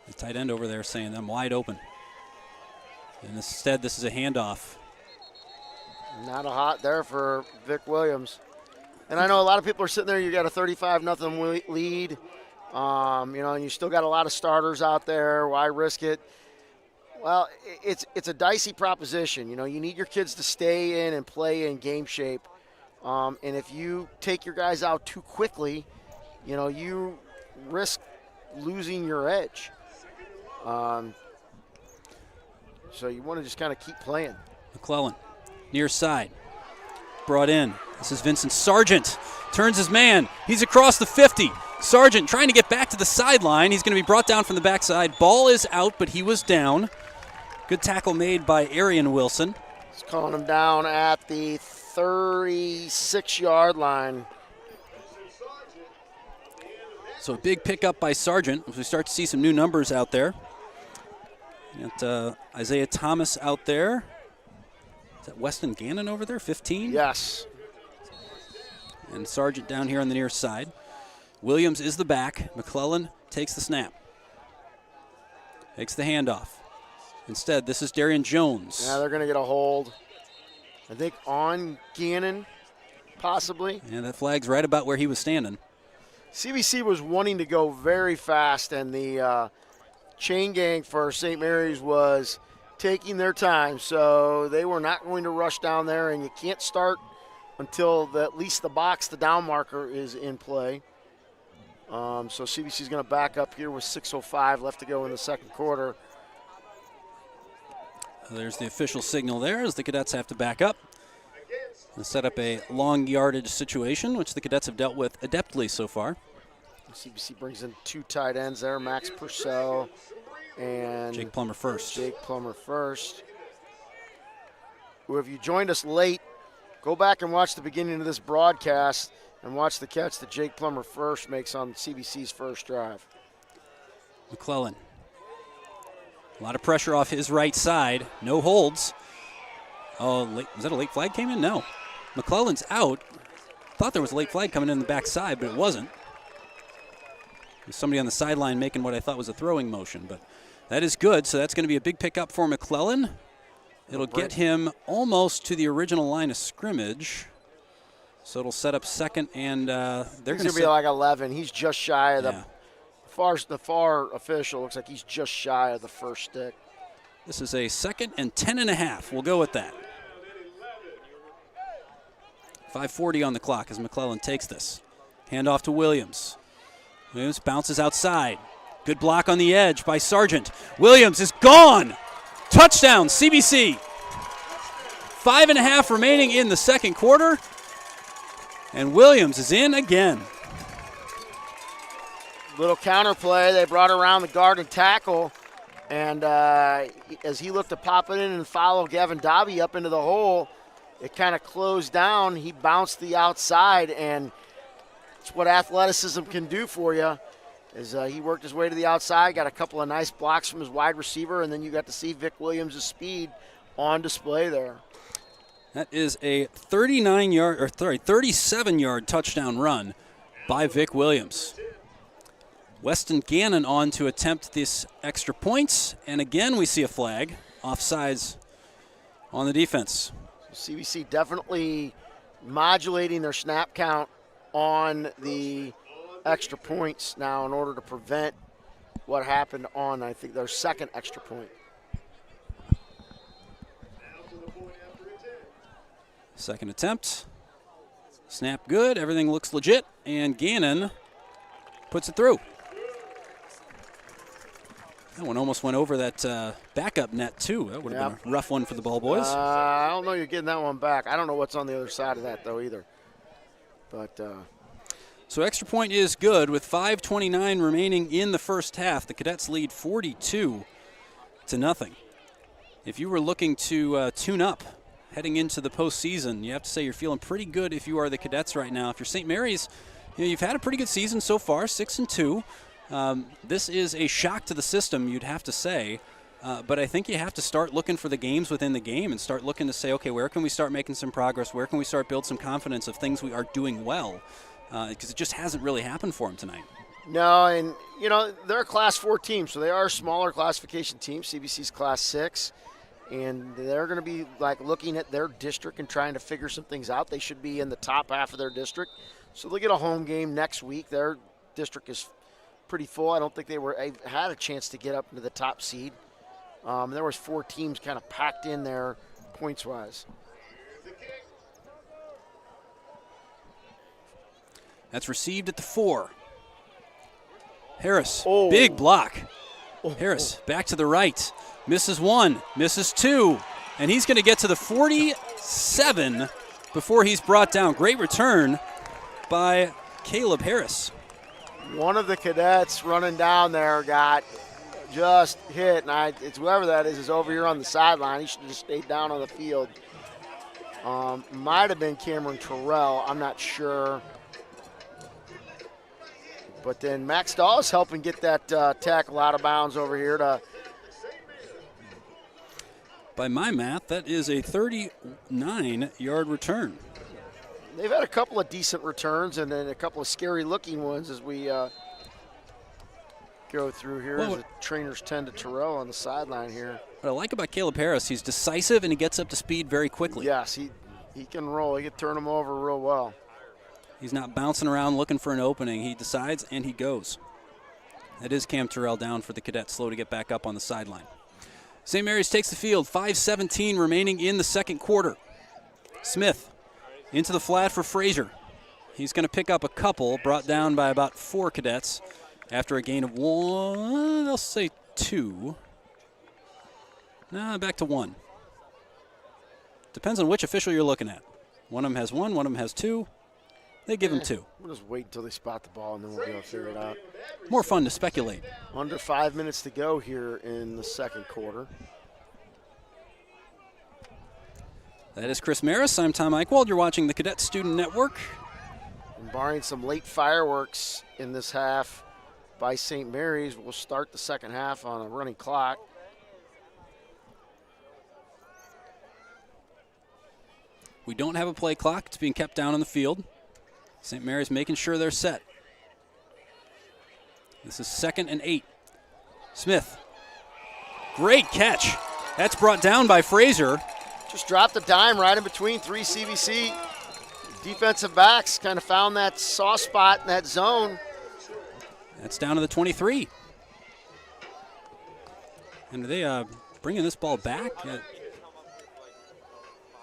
The tight end over there saying I'm wide open. And instead, this is a handoff. Not a hot there for Vic Williams. And I know a lot of people are sitting there, you got a 35-0 lead, you know, and you still got a lot of starters out there. Why risk it? Well, it's a dicey proposition. You know, you need your kids to stay in and play in game shape. And if you take your guys out too quickly, you know, you risk losing your edge. So you want to just kind of keep playing. McClellan, near side, brought in. This is Vincent Sargent. Turns his man. He's across the 50. Sargent trying to get back to the sideline. He's going to be brought down from the backside. Ball is out, but he was down. Good tackle made by Arian Wilson. He's calling him down at the 36-yard line. So a big pickup by Sargent as we start to see some new numbers out there. Got Isaiah Thomas out there. Is that Weston Gannon over there, 15? Yes. And Sargent down here on the near side. Williams is the back. McClellan takes the snap. Takes the handoff. Instead, this is Darian Jones. Yeah, they're going to get a hold, I think, on Gannon, possibly. And that flag's right about where he was standing. CBC was wanting to go very fast, and the chain gang for St. Mary's was taking their time, so they were not going to rush down there, and you can't start until at least the box, the down marker, is in play. So CBC is going to back up here with 6:05 left to go in the second quarter. There's the official signal there as the Cadets have to back up and set up a long yardage situation, which the Cadets have dealt with adeptly so far. CBC brings in two tight ends there, Max Purcell and Jake Plummer first. Who, if you joined us late, go back and watch the beginning of this broadcast and watch the catch that Jake Plummer first makes on CBC's first drive. McClellan. A lot of pressure off his right side. No holds. Oh, was that a late flag came in? No. McClellan's out. Thought there was a late flag coming in the backside, but it wasn't. There's somebody on the sideline making what I thought was a throwing motion, but that is good. So that's going to be a big pickup for McClellan. It'll get him almost to the original line of scrimmage. So it'll set up second, and they're going to be like 11. He's just shy of the far official. Looks like he's just shy of the first stick. This is a 2nd and 10.5. We'll go with that. 5:40 on the clock as McClellan takes this. Handoff to Williams. Williams bounces outside. Good block on the edge by Sargent. Williams is gone. Touchdown, CBC. 5.5 remaining in the second quarter. And Williams is in again. Little counterplay. They brought around the guard and tackle. And as he looked to pop it in and follow Gavin Dobby up into the hole, it kind of closed down. He bounced the outside, and it's what athleticism can do for you. As he worked his way to the outside, got a couple of nice blocks from his wide receiver, and then you got to see Vic Williams' speed on display there. That is a 37-yard touchdown run by Vic Williams. Weston Gannon on to attempt this extra points, and again we see a flag, offsides on the defense. CBC definitely modulating their snap count on the extra points now in order to prevent what happened on, I think, their second extra point. Second attempt. Snap good. Everything looks legit. And Gannon puts it through. That one almost went over that backup net, too. That would have been a rough one for the ball boys. I don't know you're getting that one back. I don't know what's on the other side of that, though, either. But so extra point is good with 5:29 remaining in the first half. The Cadets lead 42-0. If you were looking to tune up heading into the postseason, you have to say you're feeling pretty good if you are the Cadets right now. If you're St. Mary's, you've had a pretty good season so far, 6-2. This is a shock to the system, you'd have to say. But I think you have to start looking for the games within the game and start looking to say, okay, where can we start making some progress? Where can we start build some confidence of things we are doing well? Because it just hasn't really happened for them tonight. No, and, they're a Class 4 team, so they are a smaller classification team. CBC's Class 6. and they're going to be like looking at their district and trying to figure some things out. They should be in the top half of their district, so they'll get a home game next week. Their district is pretty full. I don't think they had a chance to get up into the top seed. There was 4 teams kind of packed in there points-wise. That's received at the 4. Harris, Oh. big block. Oh. Harris back to the right. Misses 1, misses 2, and he's going to get to the 47 before he's brought down. Great return by Caleb Harris. One of the cadets running down there got just hit, and it's whoever that is over here on the sideline. He should have just stayed down on the field. Might have been Cameron Terrell. I'm not sure. But then Max Dawes helping get that tackle out of bounds over here to. By my math, that is a 39-yard return. They've had a couple of decent returns and then a couple of scary-looking ones as we go through here. Well, As the trainers tend to Terrell on the sideline here. What I like about Caleb Harris, he's decisive and he gets up to speed very quickly. Yes, he can roll. He can turn them over real well. He's not bouncing around looking for an opening. He decides and he goes. That is Cam Terrell down for the Cadets, slow to get back up on the sideline. St. Mary's takes the field, 5:17 remaining in the second quarter. Smith into the flat for Frazier. He's going to pick up a couple, brought down by about 4 Cadets after a gain of 1, I'll say 2. Back to 1. Depends on which official you're looking at. One of them has 1, one of them has 2. They give him 2. We'll just wait until they spot the ball, and then we'll be able to figure it out. More fun to speculate. Under 5 minutes to go here in the second quarter. That is Chris Maris. I'm Tom Eichwald. You're watching the Cadet Student Network. And barring some late fireworks in this half by St. Mary's, we'll start the second half on a running clock. We don't have a play clock. It's being kept down on the field. St. Mary's making sure they're set. This is 2nd and 8. Smith. Great catch. That's brought down by Frazier. Just dropped a dime right in between 3 CBC defensive backs. Kind of found that soft spot in that zone. That's down to the 23. And are they bringing this ball back?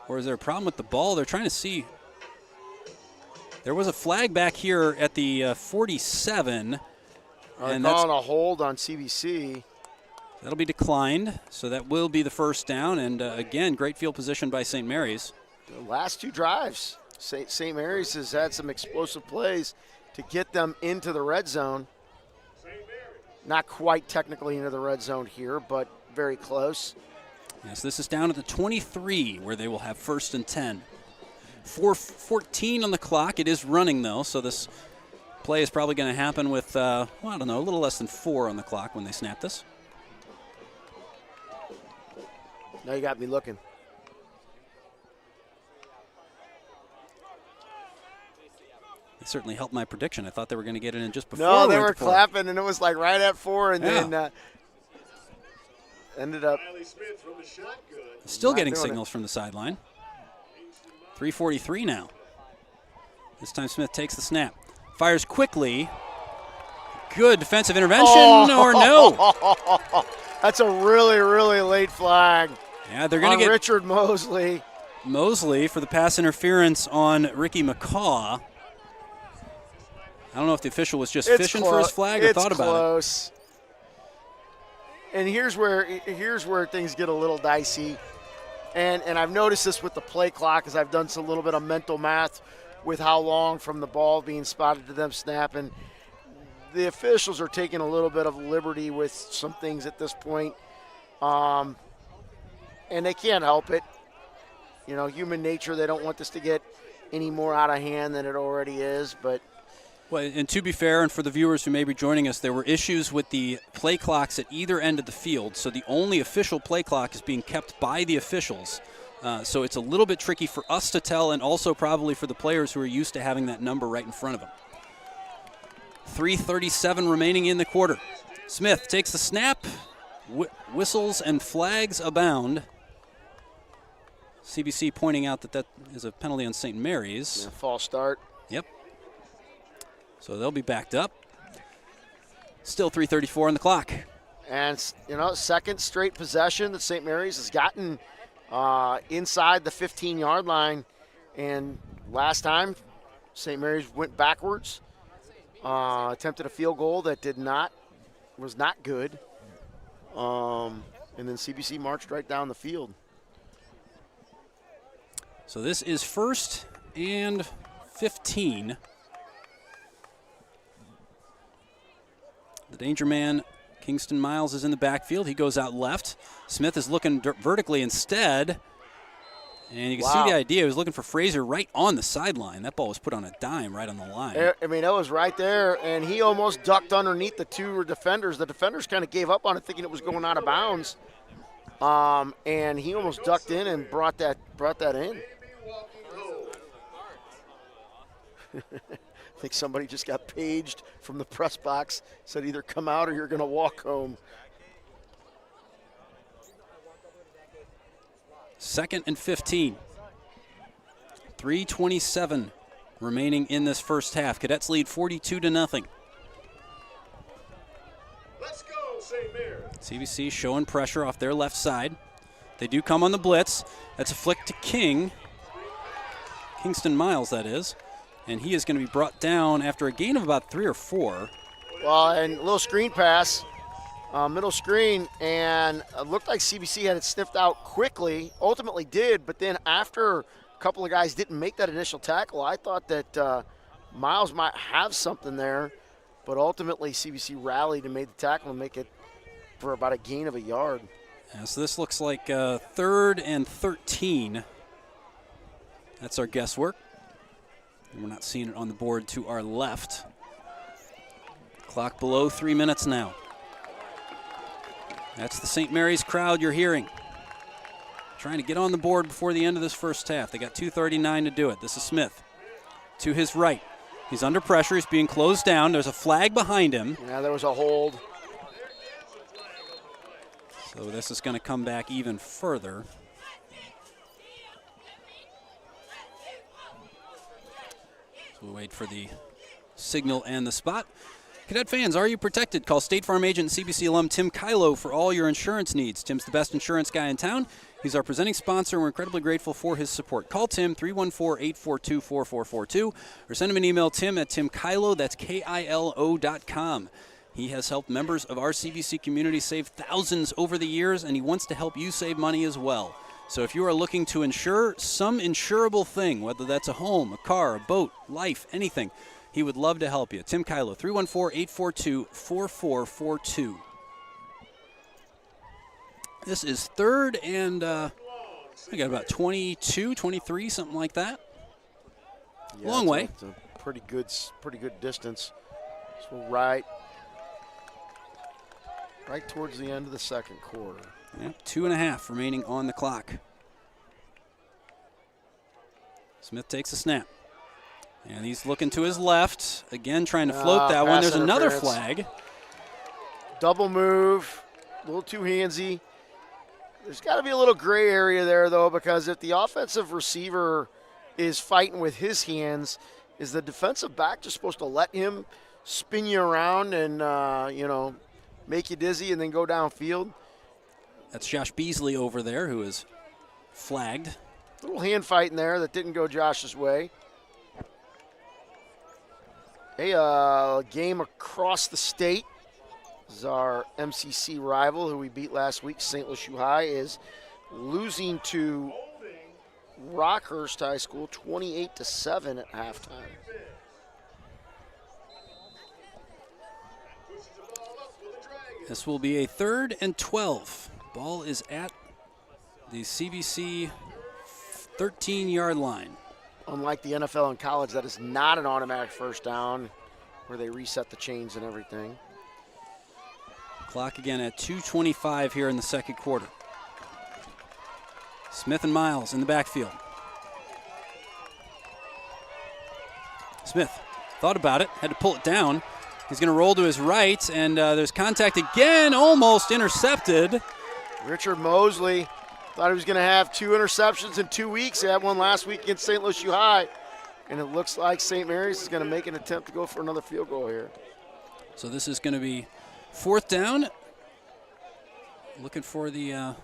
Or is there a problem with the ball? They're trying to see. There was a flag back here at the 47. And calling a hold on CBC. That'll be declined, so that will be the first down. And again, great field position by St. Mary's. The last 2 drives, St. Mary's has had some explosive plays to get them into the red zone. Not quite technically into the red zone here, but very close. Yes, this is down at the 23 where they will have 1st and 10. 4:14 on the clock. It is running, though, so this play is probably going to happen with, I don't know, a little less than 4 on the clock when they snap this. Now you got me looking. It certainly helped my prediction. I thought they were going to get it in just before. No, they went were to 4. clapping, and it was like right at 4, and then ended up. Still Not getting doing signals from the sideline. 3:43 now. This time Smith takes the snap. Fires quickly. Good defensive intervention, or no? That's a really, really late flag. Yeah, they're going to get Richard Mosley. Mosley for the pass interference on Ricky McCaw. I don't know if the official was just fishing for his flag or thought about close. And here's where things get a little dicey. And I've noticed this with the play clock as I've done a little bit of mental math with how long from the ball being spotted to them snapping. The officials are taking a little bit of liberty with some things at this point. And they can't help it. You know, human nature, they don't want this to get any more out of hand than it already is. But well, and to be fair, and for the viewers who may be joining us, there were issues with the play clocks at either end of the field, so the only official play clock is being kept by the officials. So it's a little bit tricky for us to tell, and also probably for the players who are used to having that number right in front of them. 3:37 remaining in the quarter. Smith takes the snap, whistles and flags abound. CBC pointing out that is a penalty on St. Mary's. Yeah, false start. Yep. So they'll be backed up. Still 3:34 on the clock. And, second straight possession that St. Mary's has gotten inside the 15-yard line. And last time, St. Mary's went backwards, attempted a field goal that was not good. And then CBC marched right down the field. So this is 1st and 15. The danger man, Kingston Miles, is in the backfield. He goes out left. Smith is looking vertically instead. And you can see the idea. He was looking for Fraser right on the sideline. That ball was put on a dime right on the line. I mean, it was right there, and he almost ducked underneath the two defenders. The defenders kind of gave up on it, thinking it was going out of bounds. And he almost ducked in and brought that in. I think somebody just got paged from the press box, said either come out or you're going to walk home. 2nd and 15. 3:27 remaining in this first half. Cadets lead 42-0. Let's go, St. Mary's. CBC showing pressure off their left side. They do come on the blitz. That's a flick to Kingston Miles, that is. And he is going to be brought down after a gain of about 3 or 4. Well, and a little screen pass, middle screen, and it looked like CBC had it sniffed out quickly. Ultimately did, but then after a couple of guys didn't make that initial tackle, I thought that Miles might have something there, but ultimately CBC rallied and made the tackle and make it for about a gain of a yard. Yeah, so this looks like 3rd and 13. That's our guesswork. We're not seeing it on the board to our left. Clock below 3 minutes now. That's the St. Mary's crowd you're hearing. Trying to get on the board before the end of this first half. They got 2:39 to do it. This is Smith. To his right. He's under pressure. He's being closed down. There's a flag behind him. Yeah, there was a hold. So this is going to come back even further. We'll wait for the signal and the spot. Cadet fans, are you protected? Call State Farm agent and CBC alum Tim Kylo for all your insurance needs. Tim's the best insurance guy in town. He's our presenting sponsor, and we're incredibly grateful for his support. Call Tim, 314-842-4442, or send him an email, tim@timkylo, that's KILO.com. He has helped members of our CBC community save thousands over the years, and he wants to help you save money as well. So if you are looking to insure some insurable thing, whether that's a home, a car, a boat, life, anything, he would love to help you. Tim Kylo, 314-842-4442. This is 3rd and we got about 22, 23, something like that. Yeah, long way. It's a pretty good distance. So right towards the end of the second quarter. Yep, 2.5 remaining on the clock. Smith takes a snap. And he's looking to his left. Again, trying to float that one. There's another flag. Double move. A little too handsy. There's got to be a little gray area there, though, because if the offensive receiver is fighting with his hands, is the defensive back just supposed to let him spin you around and, make you dizzy and then go downfield? That's Josh Beasley over there who is flagged. A little hand fighting there that didn't go Josh's way. A game across the state. This is our MCC rival who we beat last week. St. Louis U High is losing to Rockhurst High School 28-7 at halftime. This will be a 3rd and 12. Ball is at the CBC 13-yard line. Unlike the NFL and college, that is not an automatic first down where they reset the chains and everything. Clock again at 2:25 here in the second quarter. Smith and Miles in the backfield. Smith thought about it, had to pull it down. He's going to roll to his right, and there's contact again, almost intercepted. Richard Mosley Thought he was going to have 2 interceptions in 2 weeks. He had one last week against St. Lucie High. And it looks like St. Mary's is going to make an attempt to go for another field goal here. So this is going to be 4th down. Looking for the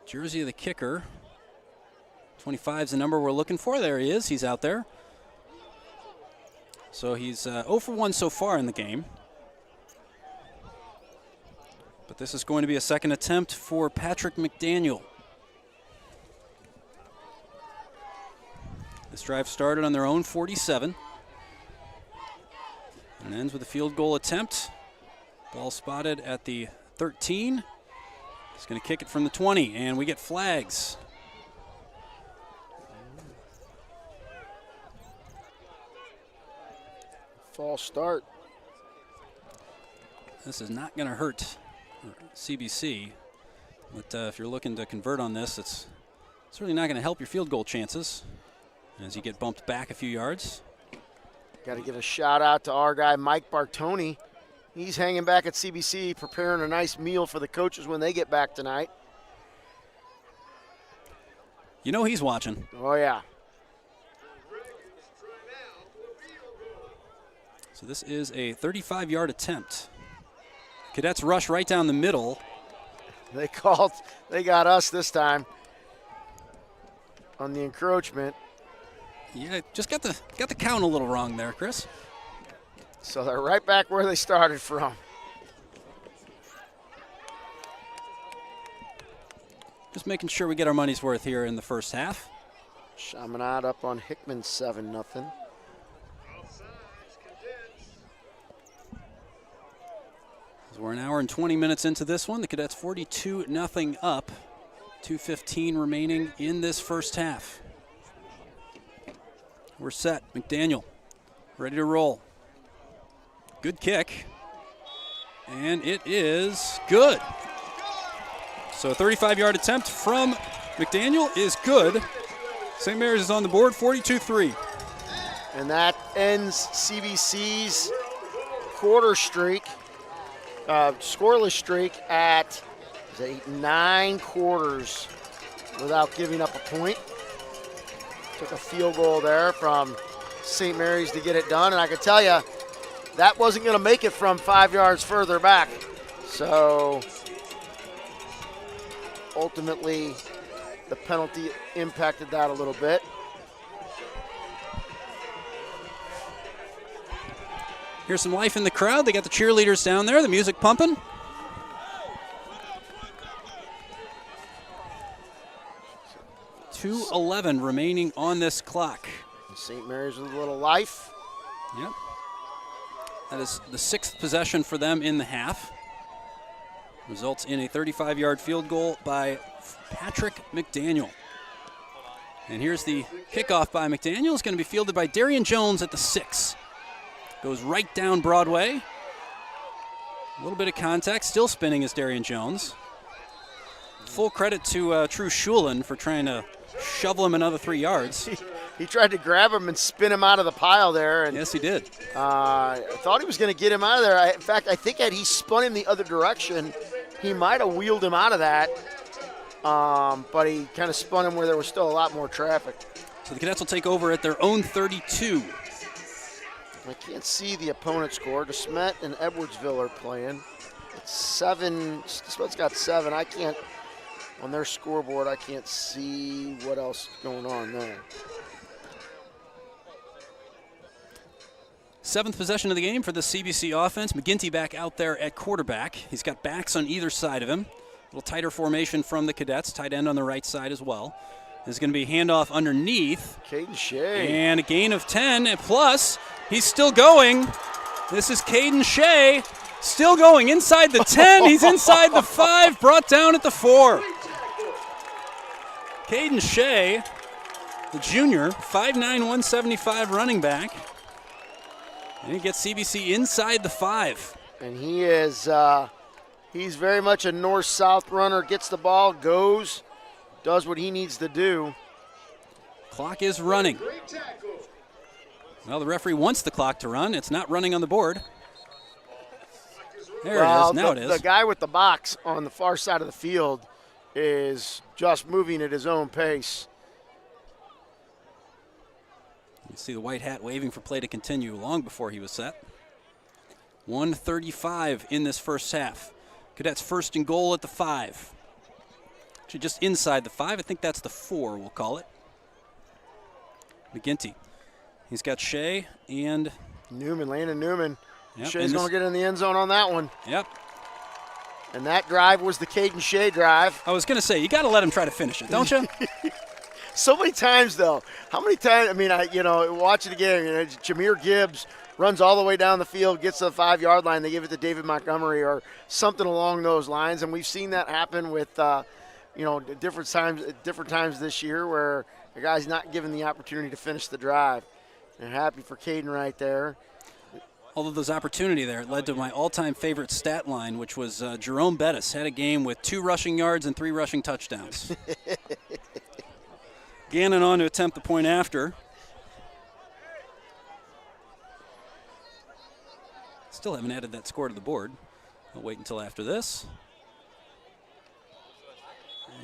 jersey of the kicker. 25 is the number we're looking for. There he is. He's out there. So he's 0 for 1 so far in the game. But this is going to be a second attempt for Patrick McDaniel. This drive started on their own 47 and ends with a field goal attempt. Ball spotted at the 13. He's going to kick it from the 20, and we get flags. False start. This is not going to hurt CBC, but if you're looking to convert on this, it's certainly not going to help your field goal chances as you get bumped back a few yards. Got to give a shout out to our guy Mike Bartoni. He's hanging back at CBC preparing a nice meal for the coaches when they get back tonight. You know he's watching. Oh, yeah. So this is a 35-yard attempt. Cadets rush right down the middle. They got us this time on the encroachment. Yeah, just got the count a little wrong there, Chris. So they're right back where they started from. Just making sure we get our money's worth here in the first half. Chaminade up on Hickman 7-0. We're an hour and 20 minutes into this one. The Cadets 42-0 up. 2:15 remaining in this first half. We're set. McDaniel ready to roll. Good kick. And it is good. So a 35-yard attempt from McDaniel is good. St. Mary's is on the board, 42-3. And that ends CBC's quarter streak. Scoreless streak at 9 quarters without giving up a point. Took a field goal there from St. Mary's to get it done, and I can tell you that wasn't going to make it from 5 yards further back. So ultimately the penalty impacted that a little bit. Here's some life in the crowd. They got the cheerleaders down there, the music pumping. .2:11 remaining on this clock. St. Mary's with a little life. Yep. That is the 6th possession for them in the half. Results in a 35-yard field goal by Patrick McDaniel. And here's the kickoff by McDaniel. It's going to be fielded by Darian Jones at the 6. Goes right down Broadway. A little bit of contact. Still spinning is Darian Jones. Full credit to True Schulin for trying to shovel him another 3 yards. He tried to grab him and spin him out of the pile there. And, yes, he did. I thought he was going to get him out of there. In fact, I think had he spun him the other direction, he might have wheeled him out of that. But he kind of spun him where there was still a lot more traffic. So the Cadets will take over at their own 32. I can't see the opponent score. DeSmet and Edwardsville are playing. It's 7. DeSmet's got 7. I can't, on their scoreboard, I can't see what else is going on there. 7th possession of the game for the CBC offense. McGinty back out there at quarterback. He's got backs on either side of him. A little tighter formation from the Cadets. Tight end on the right side as well. There's going to be a handoff underneath. Caden Shea. And a gain of 10. And plus, he's still going. This is Caden Shea. Still going inside the 10. He's inside the 5. Brought down at the 4. Caden Shea, the junior, 5'9", 175 running back. And he gets CBC inside the 5. And he is, he's very much a north-south runner. Gets the ball, goes, does what he needs to do. Clock is running. Well, the referee wants the clock to run. It's not running on the board. There it is. Now it is. The guy with the box on the far side of the field is just moving at his own pace. You see the white hat waving for play to continue long before he was set. 1:35 in this first half. Cadets first and goal at the 5. Actually, just inside the 5. I think that's the 4, we'll call it. McGinty. He's got Shea and Landon Newman. Yep, Shea's going to get in the end zone on that one. Yep. And that drive was the Caden Shea drive. I was going to say, you got to let him try to finish it, don't you? So many times, though. How many times? I mean, watching the game, Jameer Gibbs runs all the way down the field, gets to the 5-yard line. They give it to David Montgomery or something along those lines. And we've seen that happen with, different times this year where the guy's not given the opportunity to finish the drive. And happy for Caden right there. Although those opportunity there led to my all-time favorite stat line, which was Jerome Bettis had a game with 2 rushing yards and 3 rushing touchdowns. Gannon on to attempt the point after. Still haven't added that score to the board. I'll wait until after this.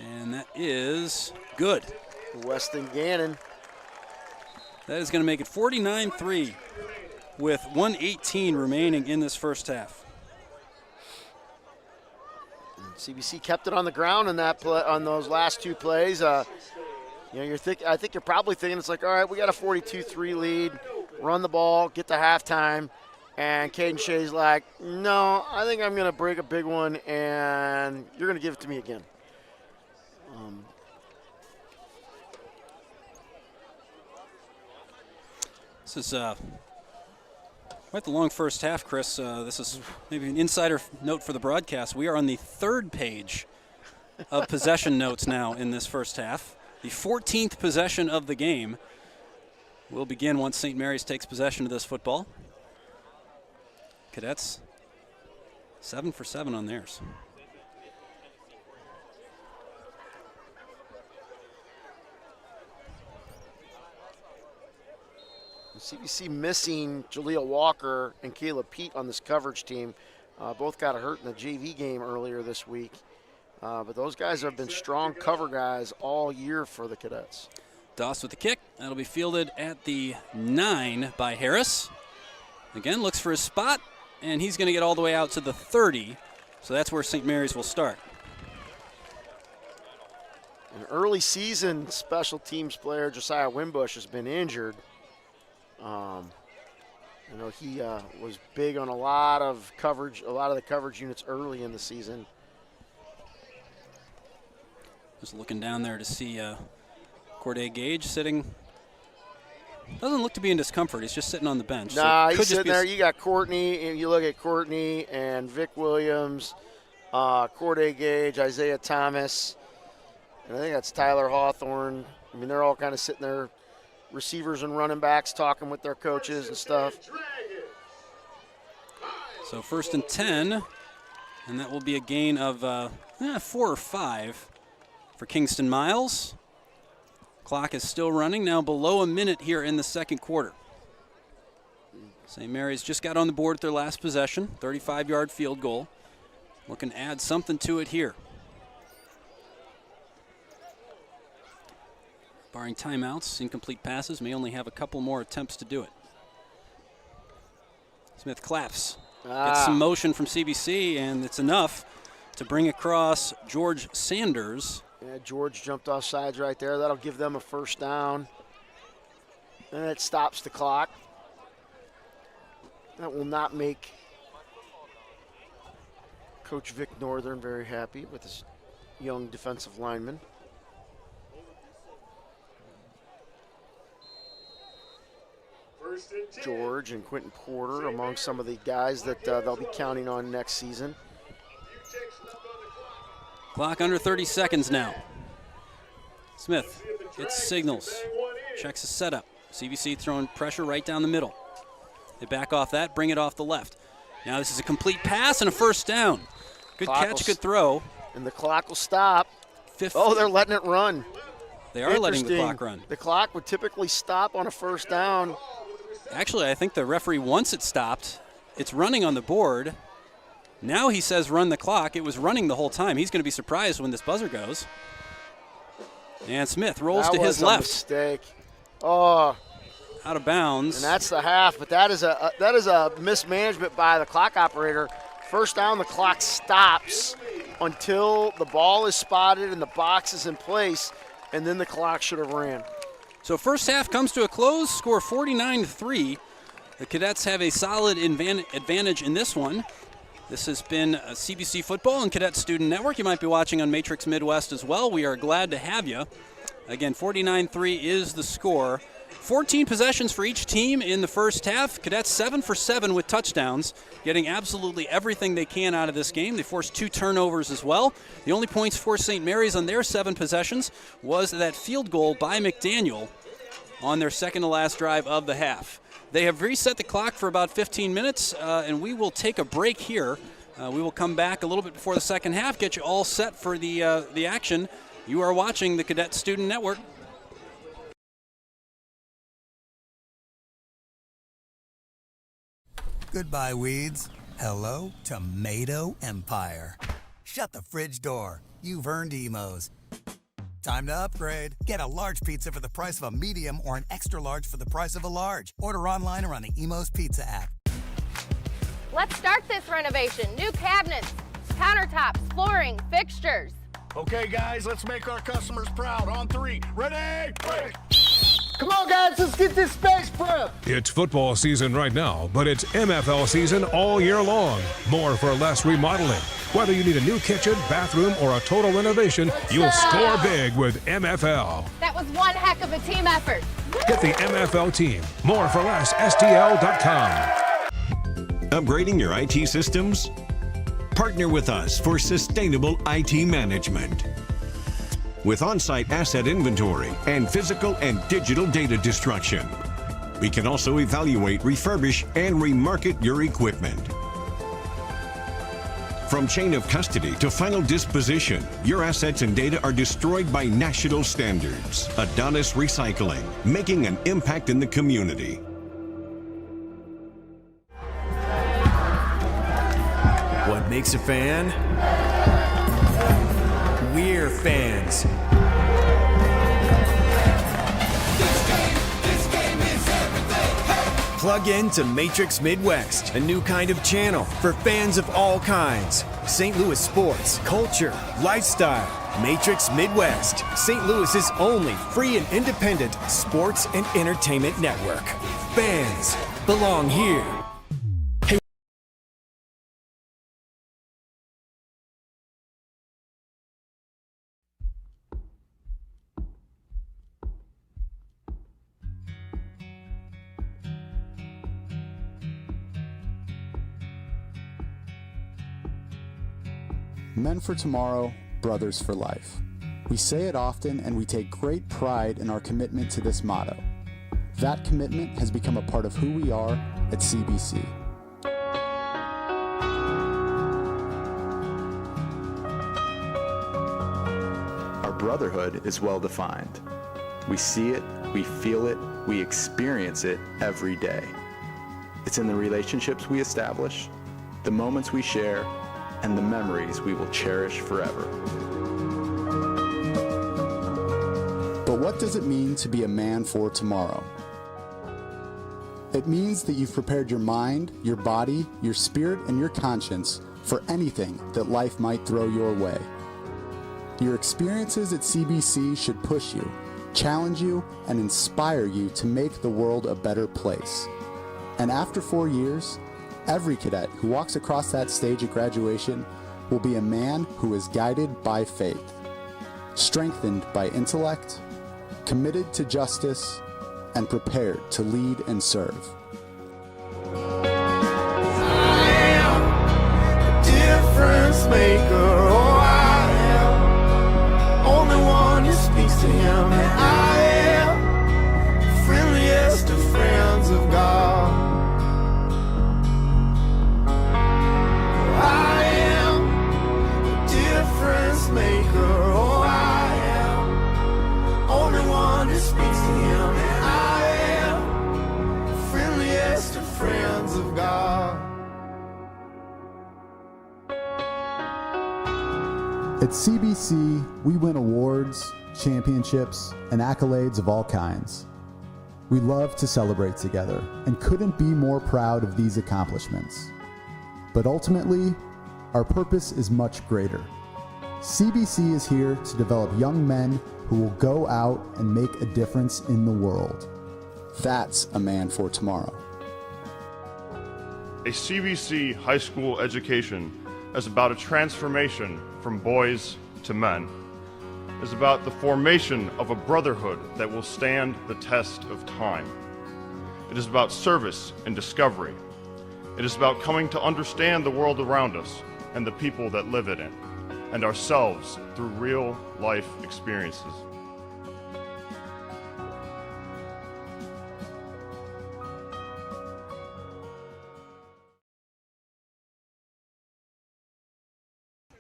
And that is good. Weston Gannon. That is going to make it 49-3 with 1:18 remaining in this first half. CBC kept it on the ground in that on those last 2 plays. I think you're probably thinking it's like, all right, we got a 42-3 lead, run the ball, get to halftime, and Caden Shea's like, no, I think I'm going to break a big one, and you're going to give it to me again. This is quite the long first half, Chris. This is maybe an insider note for the broadcast. We are on the 3rd page of possession notes now in this first half. The 14th possession of the game will begin once St. Mary's takes possession of this football. Cadets 7 for 7 on theirs. CBC missing Jaleel Walker and Caleb Pete on this coverage team. Both got hurt in the JV game earlier this week. But those guys have been strong cover guys all year for the Cadets. Doss with the kick. That'll be fielded at the 9 by Harris. Again, looks for his spot, and he's going to get all the way out to the 30. So that's where St. Mary's will start. An early season special teams player, Josiah Wimbush, has been injured. He was big on a lot of the coverage units early in the season. Just looking down there to see Corday Gage sitting. Doesn't look to be in discomfort. He's just sitting on the bench. Nah, he's sitting there. You got Courtney, and you look at Courtney and Vic Williams, Corday Gage, Isaiah Thomas, and I think that's Tyler Hawthorne. I mean, they're all kind of sitting there, receivers and running backs talking with their coaches and stuff. So 1st and 10, and that will be a gain of 4 or 5 for Kingston Miles. Clock is still running, now below a minute here in the second quarter. St. Mary's just got on the board at their last possession, 35-yard field goal. Looking to add something to it here. Barring timeouts, incomplete passes, may only have a couple more attempts to do it. Smith claps. Gets some motion from CBC, and it's enough to bring across George Sanders. Yeah, George jumped off sides right there. That'll give them a first down. And it stops the clock. That will not make Coach Vic Northern very happy with his young defensive lineman. George and Quentin Porter among some of the guys that they'll be counting on next season. Clock under 30 seconds now. Smith gets signals, checks the setup. CBC throwing pressure right down the middle. They back off that, bring it off the left. Now this is a complete pass and a first down. Good catch, good throw. And the clock will stop. Oh, they're letting it run. They are letting the clock run. The clock would typically stop on a first down. Actually, I think the referee wants it stopped. It's running on the board. Now he says run the clock. It was running the whole time. He's going to be surprised when this buzzer goes. And Smith rolls to his left. Mistake. Oh, out of bounds. and that's the half. But that is a mismanagement by the clock operator. First down, the clock stops until the ball is spotted and the box is in place, and then the clock should have ran. So first half comes to a close. Score 49-3. The Cadets have a solid advantage in this one. This has been CBC Football and Cadet Student Network. You might be watching on Matrix Midwest as well. We are glad to have you. Again, 49-3 is the score. 14 possessions for each team in the first half. Cadets 7 for 7 with touchdowns, getting absolutely everything they can out of this game. They forced 2 turnovers as well. The only points for St. Mary's on their 7 possessions was that field goal by McDaniel on their second to last drive of the half. They have reset the clock for about 15 minutes, and we will take a break here. We will come back a little bit before the second half, get you all set for the action. You are watching the Cadet Student Network. Goodbye, weeds. Hello, Tomato Empire. Shut the fridge door. You've earned emos. Time to upgrade. Get a large pizza for the price of a medium or an extra large for the price of a large. Order online or on the Emos Pizza app. Let's start this renovation. New cabinets, countertops, flooring, fixtures. Okay, guys, let's make our customers proud. On 3. Ready? Ready. Come on, guys, let's get this space prep. It's football season right now, but it's MFL season all year long. More for less remodeling. Whether you need a new kitchen, bathroom, or a total renovation, you'll score big with MFL. That was one heck of a team effort. Get the MFL team. More for less, STL.com. Upgrading your IT systems? Partner with us for sustainable IT management. With on-site asset inventory and physical and digital data destruction. We can also evaluate, refurbish, and remarket your equipment. From chain of custody to final disposition, your assets and data are destroyed by national standards. Adonis Recycling, making an impact in the community. What makes a fan? We're fans. Plug in to Matrix Midwest, a new kind of channel for fans of all kinds. St. Louis sports, culture, lifestyle. Matrix Midwest, St. Louis's only free and independent sports and entertainment network. Fans belong here. Men for tomorrow, brothers for life. We say it often, and we take great pride in our commitment to this motto. That commitment has become a part of who we are at CBC. Our brotherhood is well defined. We see it, we feel it, we experience it every day. It's in the relationships we establish, the moments we share, and the memories we will cherish forever. But what does it mean to be a man for tomorrow? It means that you've prepared your mind, your body, your spirit, and your conscience for anything that life might throw your way. Your experiences at CBC should push you, challenge you, and inspire you to make the world a better place. And after 4 years, every cadet who walks across that stage at graduation will be a man who is guided by faith, strengthened by intellect, committed to justice, and prepared to lead and serve. I am a difference maker. Oh, I am only one who speaks to him. And I am the friendliest of friends of God. I am a difference maker. Oh, I am only one who speaks to him. And I am the friendliest At CBC, we win awards, championships, and accolades of all kinds. We love to celebrate together and couldn't be more proud of these accomplishments. But ultimately, our purpose is much greater. CBC is here to develop young men who will go out and make a difference in the world. That's a man for tomorrow. A CBC high school education is about a transformation from boys to men. It is about the formation of a brotherhood that will stand the test of time. It is about service and discovery. It is about coming to understand the world around us and the people that live in it, and ourselves through real life experiences.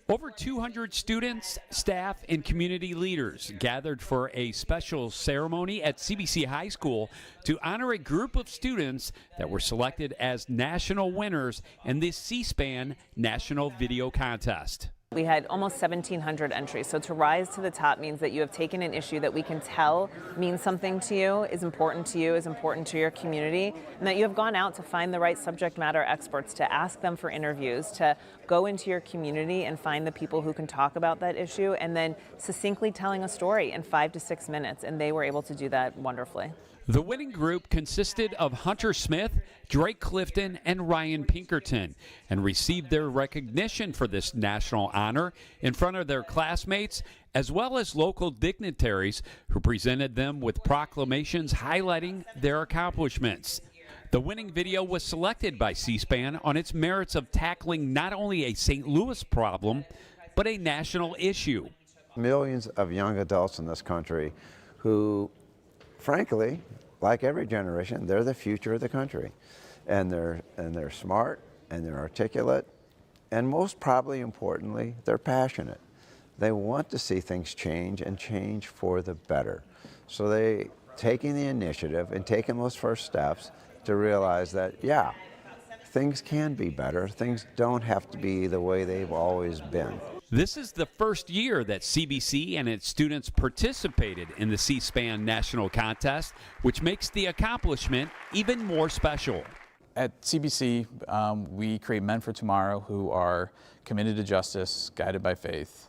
Over 200 students, staff, and community leaders gathered for a special ceremony at CBC High School to honor a group of students that were selected as national winners in the C-SPAN National Video Contest. We had almost 1,700 entries, so to rise to the top means that you have taken an issue that we can tell means something to you, is important to you, is important to your community, and that you have gone out to find the right subject matter experts, to ask them for interviews, to go into your community and find the people who can talk about that issue, and then succinctly telling a story in 5 to 6 minutes, and they were able to do that wonderfully. The winning group consisted of Hunter Smith, Drake Clifton, and Ryan Pinkerton, and received their recognition for this national honor in front of their classmates, as well as local dignitaries who presented them with proclamations highlighting their accomplishments. The winning video was selected by C-SPAN on its merits of tackling not only a St. Louis problem, but a national issue. Millions of young adults in this country who, frankly, like every generation, they're the future of the country. And they're smart, and they're articulate, and most probably importantly, they're passionate. They want to see things change and change for the better. So they taking the initiative and taking those first steps to realize that, yeah, things can be better. Things don't have to be the way they've always been. This is the first year that CBC and its students participated in the C-SPAN National Contest, which makes the accomplishment even more special. At CBC, we create men for tomorrow who are committed to justice, guided by faith,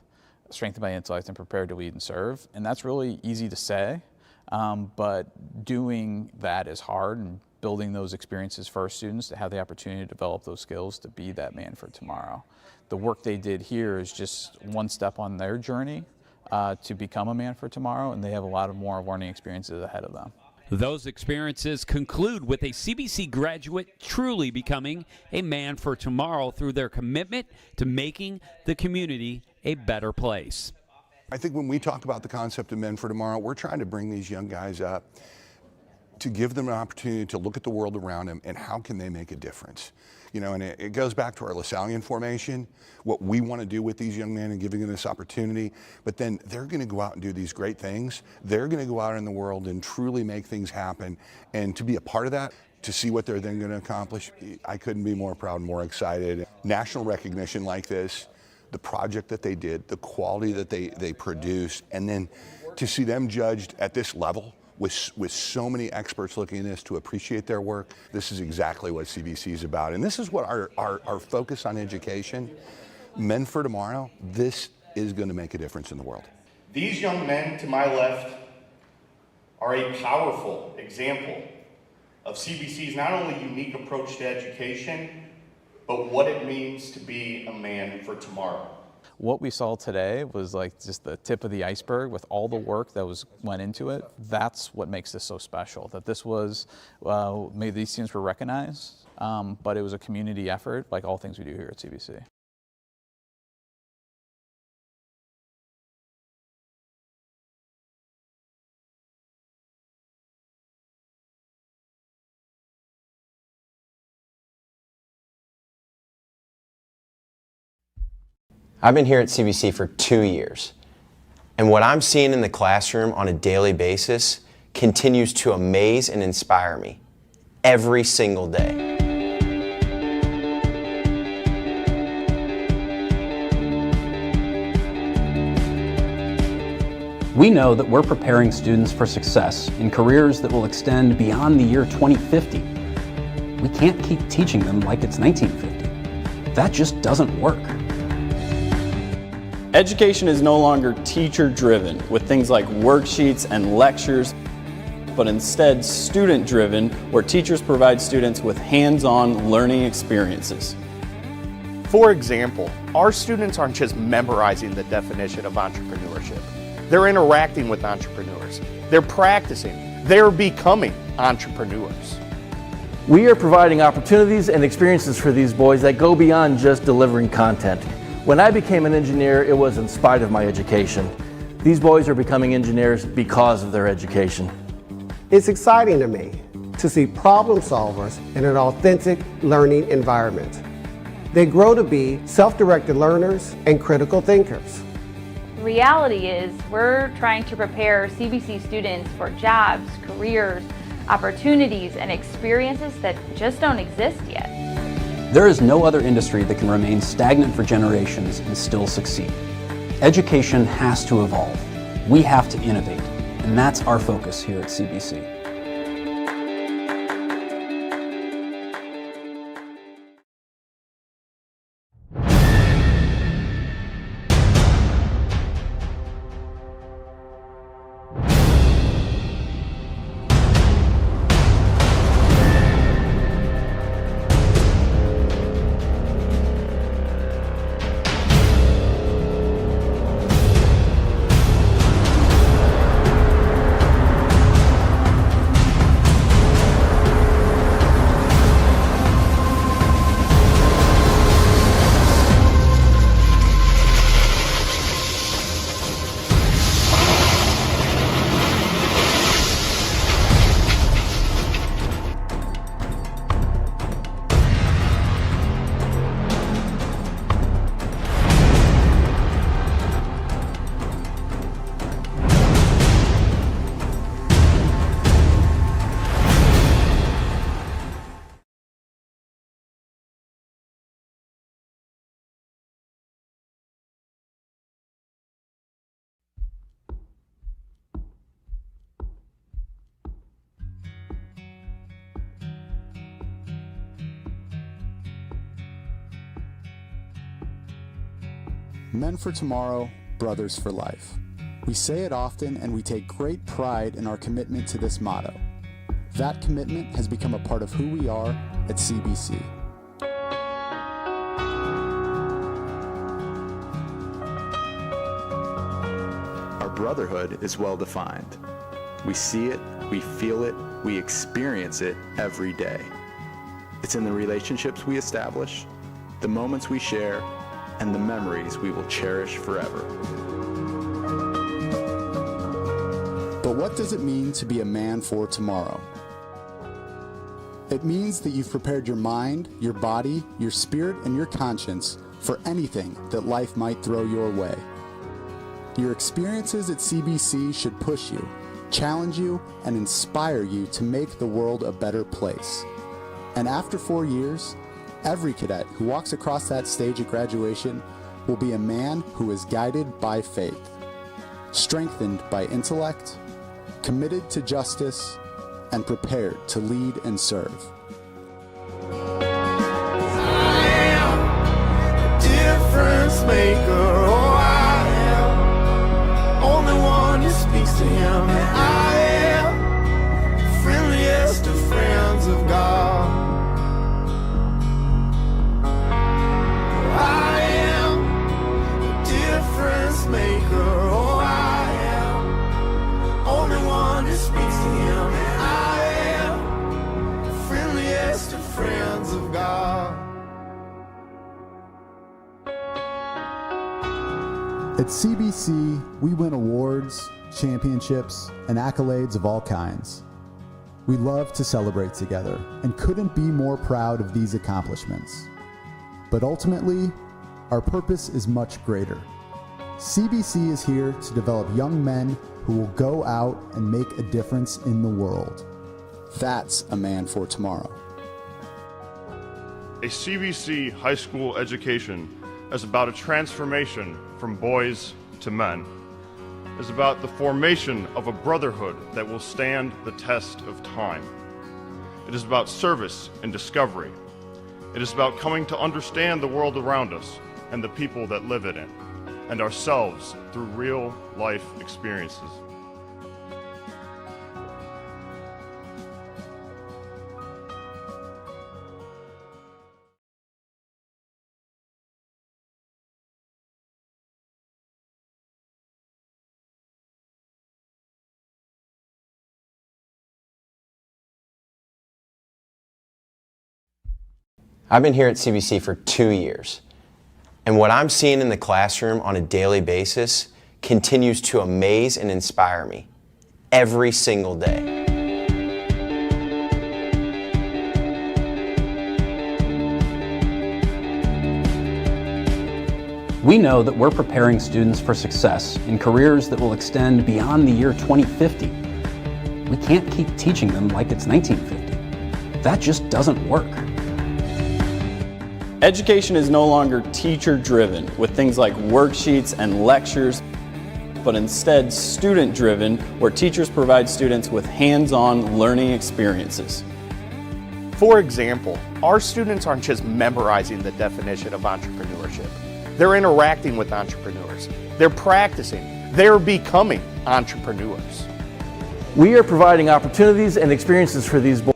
strengthened by intellect, and prepared to lead and serve. And that's really easy to say, but doing that is hard, and building those experiences for our students to have the opportunity to develop those skills to be that man for tomorrow. The work they did here is just one step on their journey to become a man for tomorrow, and they have a lot of more learning experiences ahead of them. Those experiences conclude with a CBC graduate truly becoming a man for tomorrow through their commitment to making the community a better place. I think when we talk about the concept of men for tomorrow, we're trying to bring these young guys up to give them an opportunity to look at the world around them and how can they make a difference. You know, and it goes back to our LaSallian formation, what we want to do with these young men and giving them this opportunity, but then they're going to go out and do these great things. They're going to go out in the world and truly make things happen, and to be a part of that, to see what they're then going to accomplish, I couldn't be more proud and more excited. National recognition like this, the project that they did, the quality that they produced, and then to see them judged at this level with so many experts looking at this to appreciate their work. This is exactly what CBC is about. And this is what our focus on education, men for tomorrow, this is going to make a difference in the world. These young men to my left are a powerful example of CBC's not only unique approach to education, but what it means to be a man for tomorrow. What we saw today was like just the tip of the iceberg with all the work that went into it. That's what makes this so special, that this was, maybe these students were recognized, but it was a community effort like all things we do here at CBC. I've been here at CBC for 2 years, and what I'm seeing in the classroom on a daily basis continues to amaze and inspire me every single day. We know that we're preparing students for success in careers that will extend beyond the year 2050. We can't keep teaching them like it's 1950. That just doesn't work. Education is no longer teacher-driven with things like worksheets and lectures, but instead student-driven, where teachers provide students with hands-on learning experiences. For example, our students aren't just memorizing the definition of entrepreneurship. They're interacting with entrepreneurs. They're practicing. They're becoming entrepreneurs. We are providing opportunities and experiences for these boys that go beyond just delivering content. When I became an engineer, it was in spite of my education. These boys are becoming engineers because of their education. It's exciting to me to see problem solvers in an authentic learning environment. They grow to be self-directed learners and critical thinkers. The reality is we're trying to prepare CBC students for jobs, careers, opportunities, and experiences that just don't exist yet. There is no other industry that can remain stagnant for generations and still succeed. Education has to evolve. We have to innovate, and that's our focus here at CBC. Men for tomorrow, brothers for life. We say it often, and we take great pride in our commitment to this motto. That commitment has become a part of who we are at CBC. Our brotherhood is well defined. We see it, we feel it, we experience it every day. It's in the relationships we establish, the moments we share, and the memories we will cherish forever. But what does it mean to be a man for tomorrow? It means that you've prepared your mind, your body, your spirit, and your conscience for anything that life might throw your way. Your experiences at CBC should push you, challenge you, and inspire you to make the world a better place. And after 4 years, every cadet who walks across that stage at graduation will be a man who is guided by faith, strengthened by intellect, committed to justice, and prepared to lead and serve. I am a difference maker. Oh, I am only one who speaks to him. And I am the friendliest of friends of God. I am a difference maker. Oh, I am only one who speaks to him. And I am the friendliest of friends of God. At CBC, we win awards, championships, and accolades of all kinds. We love to celebrate together and couldn't be more proud of these accomplishments. But ultimately, our purpose is much greater. CBC is here to develop young men who will go out and make a difference in the world. That's a man for tomorrow. A CBC high school education is about a transformation from boys to men. is about the formation of a brotherhood that will stand the test of time. It is about service and discovery. It is about coming to understand the world around us and the people that live in it, and ourselves through real life experiences. I've been here at CBC for 2 years, and what I'm seeing in the classroom on a daily basis continues to amaze and inspire me every single day. We know that we're preparing students for success in careers that will extend beyond the year 2050. We can't keep teaching them like it's 1950. That just doesn't work. Education is no longer teacher-driven with things like worksheets and lectures, but instead student-driven, where teachers provide students with hands-on learning experiences. For example, our students aren't just memorizing the definition of entrepreneurship. They're interacting with entrepreneurs. They're practicing. They're becoming entrepreneurs. We are providing opportunities and experiences for these boys.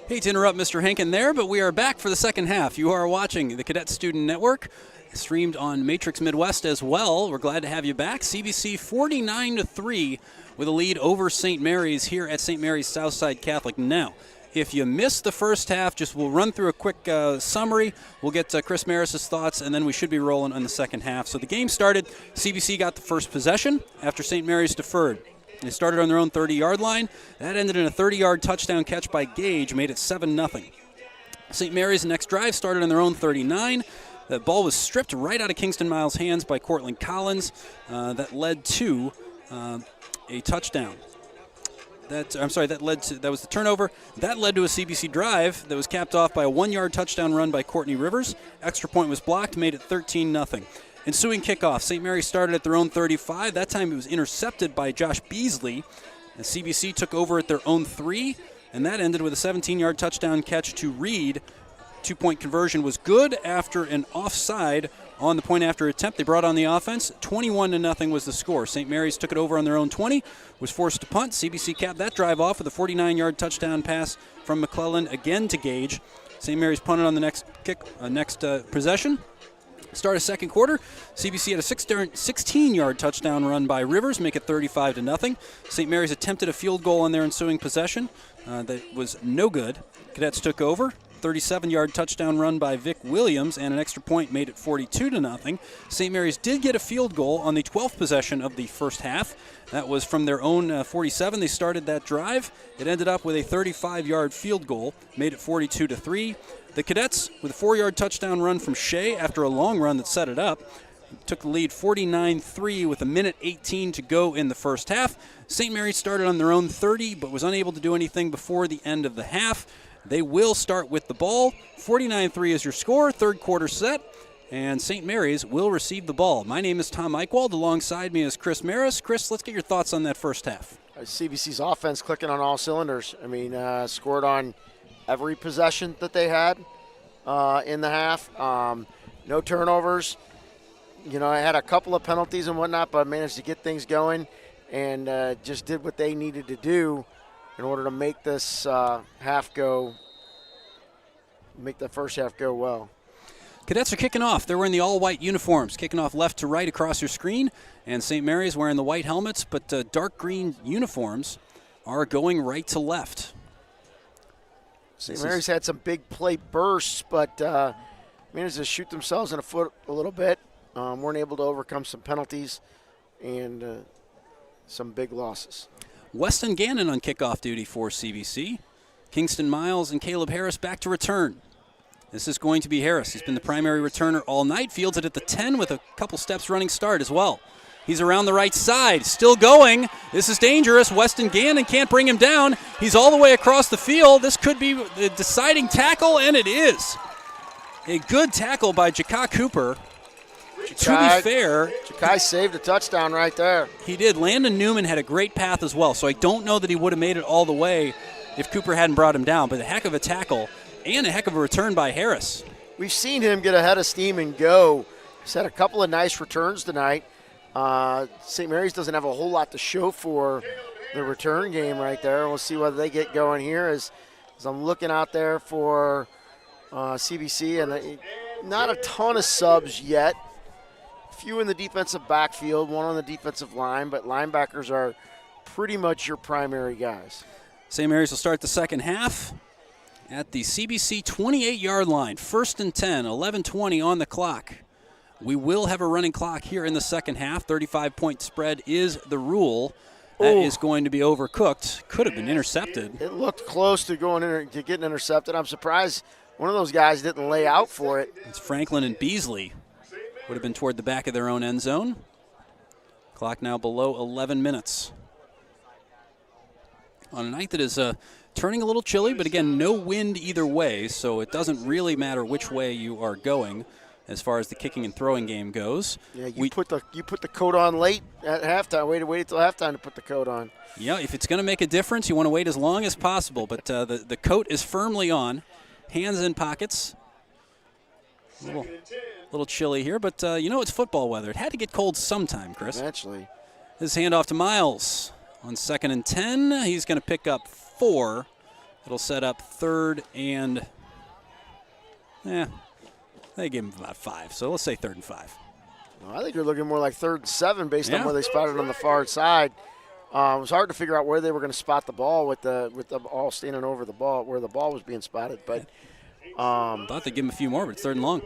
Hate to interrupt Mr. Henkin there, but we are back for the second half. You are watching the Cadet Student Network, streamed on Matrix Midwest as well. We're glad to have you back. CBC 49-3 with a lead over St. Mary's here at St. Mary's Southside Catholic. Now, if you missed the first half, we'll run through a quick summary. We'll get Chris Maris's thoughts, and then we should be rolling on the second half. So the game started. CBC got the first possession after St. Mary's deferred. They started on their own 30-yard line. That ended in a 30-yard touchdown catch by Gage, made it 7-0. St. Mary's next drive started on their own 39. The ball was stripped right out of Kingston Miles' hands by Cortland Collins. That led to a touchdown. That was the turnover. That led to a CBC drive that was capped off by a 1-yard touchdown run by Courtney Rivers. Extra point was blocked, made it 13-0. Ensuing kickoff, St. Mary's started at their own 35. That time it was intercepted by Josh Beasley. And CBC took over at their own 3, and that ended with a 17-yard touchdown catch to Reed. 2-point conversion was good after an offside on the point after attempt. They brought on the offense. 21-0 was the score. St. Mary's took it over on their own 20, was forced to punt. CBC capped that drive off with a 49-yard touchdown pass from McClellan again to Gage. St. Mary's punted on the next possession. Start of second quarter, CBC had a 16-yard touchdown run by Rivers, make it 35-0. St. Mary's attempted a field goal on their ensuing possession. That was no good. Cadets took over. 37-yard touchdown run by Vic Williams, and an extra point made it 42-0. St. Mary's did get a field goal on the 12th possession of the first half. That was from their own 47. They started that drive. It ended up with a 35-yard field goal, made it 42-3. The Cadets, with a 4-yard touchdown run from Shea after a long run that set it up, took the lead 49-3 with 1:18 to go in the first half. St. Mary's started on their own 30, but was unable to do anything before the end of the half. They will start with the ball. 49-3 is your score, third quarter set, and St. Mary's will receive the ball. My name is Tom Eichwald. Alongside me is Chris Maris. Chris, let's get your thoughts on that first half. CBC's offense clicking on all cylinders. I mean, scored on every possession that they had in the half. No turnovers. You know, I had a couple of penalties and whatnot, but managed to get things going and just did what they needed to do in order to make this make the first half go well. Cadets are kicking off. They're wearing the all-white uniforms, kicking off left to right across your screen, and St. Mary's wearing the white helmets, but dark green uniforms are going right to left. St. Mary's had some big play bursts, but managed to shoot themselves in the foot a little bit. Weren't able to overcome some penalties and some big losses. Weston Gannon on kickoff duty for CBC. Kingston Miles and Caleb Harris back to return. This is going to be Harris. He's been the primary returner all night. Fields it at the 10 with a couple steps running start as well. He's around the right side, still going. This is dangerous. Weston Gannon can't bring him down. He's all the way across the field. This could be the deciding tackle, and it is. A good tackle by Jaka Cooper. To be fair, Jakai saved a touchdown right there. He did. Landon Newman had a great path as well, so I don't know that he would have made it all the way if Cooper hadn't brought him down, but a heck of a tackle and a heck of a return by Harris. We've seen him get ahead of steam and go. He's had a couple of nice returns tonight. St. Mary's doesn't have a whole lot to show for the return game right there. We'll see whether they get going here as I'm looking out there for CBC, and not a ton of subs yet. Few in the defensive backfield, one on the defensive line, but linebackers are pretty much your primary guys. St. Mary's will start the second half at the CBC 28-yard line. 1st and 10, 11:20 on the clock. We will have a running clock here in the second half. 35-point spread is the rule. That is going to be overcooked. Could have been intercepted. It looked close to to getting intercepted. I'm surprised one of those guys didn't lay out for it. It's Franklin and Beasley. Would have been toward the back of their own end zone. Clock now below 11 minutes. On a night that is turning a little chilly, but again, no wind either way, so it doesn't really matter which way you are going as far as the kicking and throwing game goes. Yeah, you put the coat on late at halftime. Wait until halftime to put the coat on. Yeah, if it's going to make a difference, you want to wait as long as possible. But the coat is firmly on, hands in pockets. A little chilly here, but it's football weather. It had to get cold sometime, Chris. Eventually. His handoff to Miles on 2nd and 10. He's going to pick up 4. It'll set up 3rd and they gave him about 5, so let's say 3rd and 5. Well, I think you're looking more like 3rd and 7 based on where they spotted on the far side. It was hard to figure out where they were going to spot the ball with the all standing over the ball, where the ball was being spotted. But thought they'd give him a few more, but it's 3rd and long.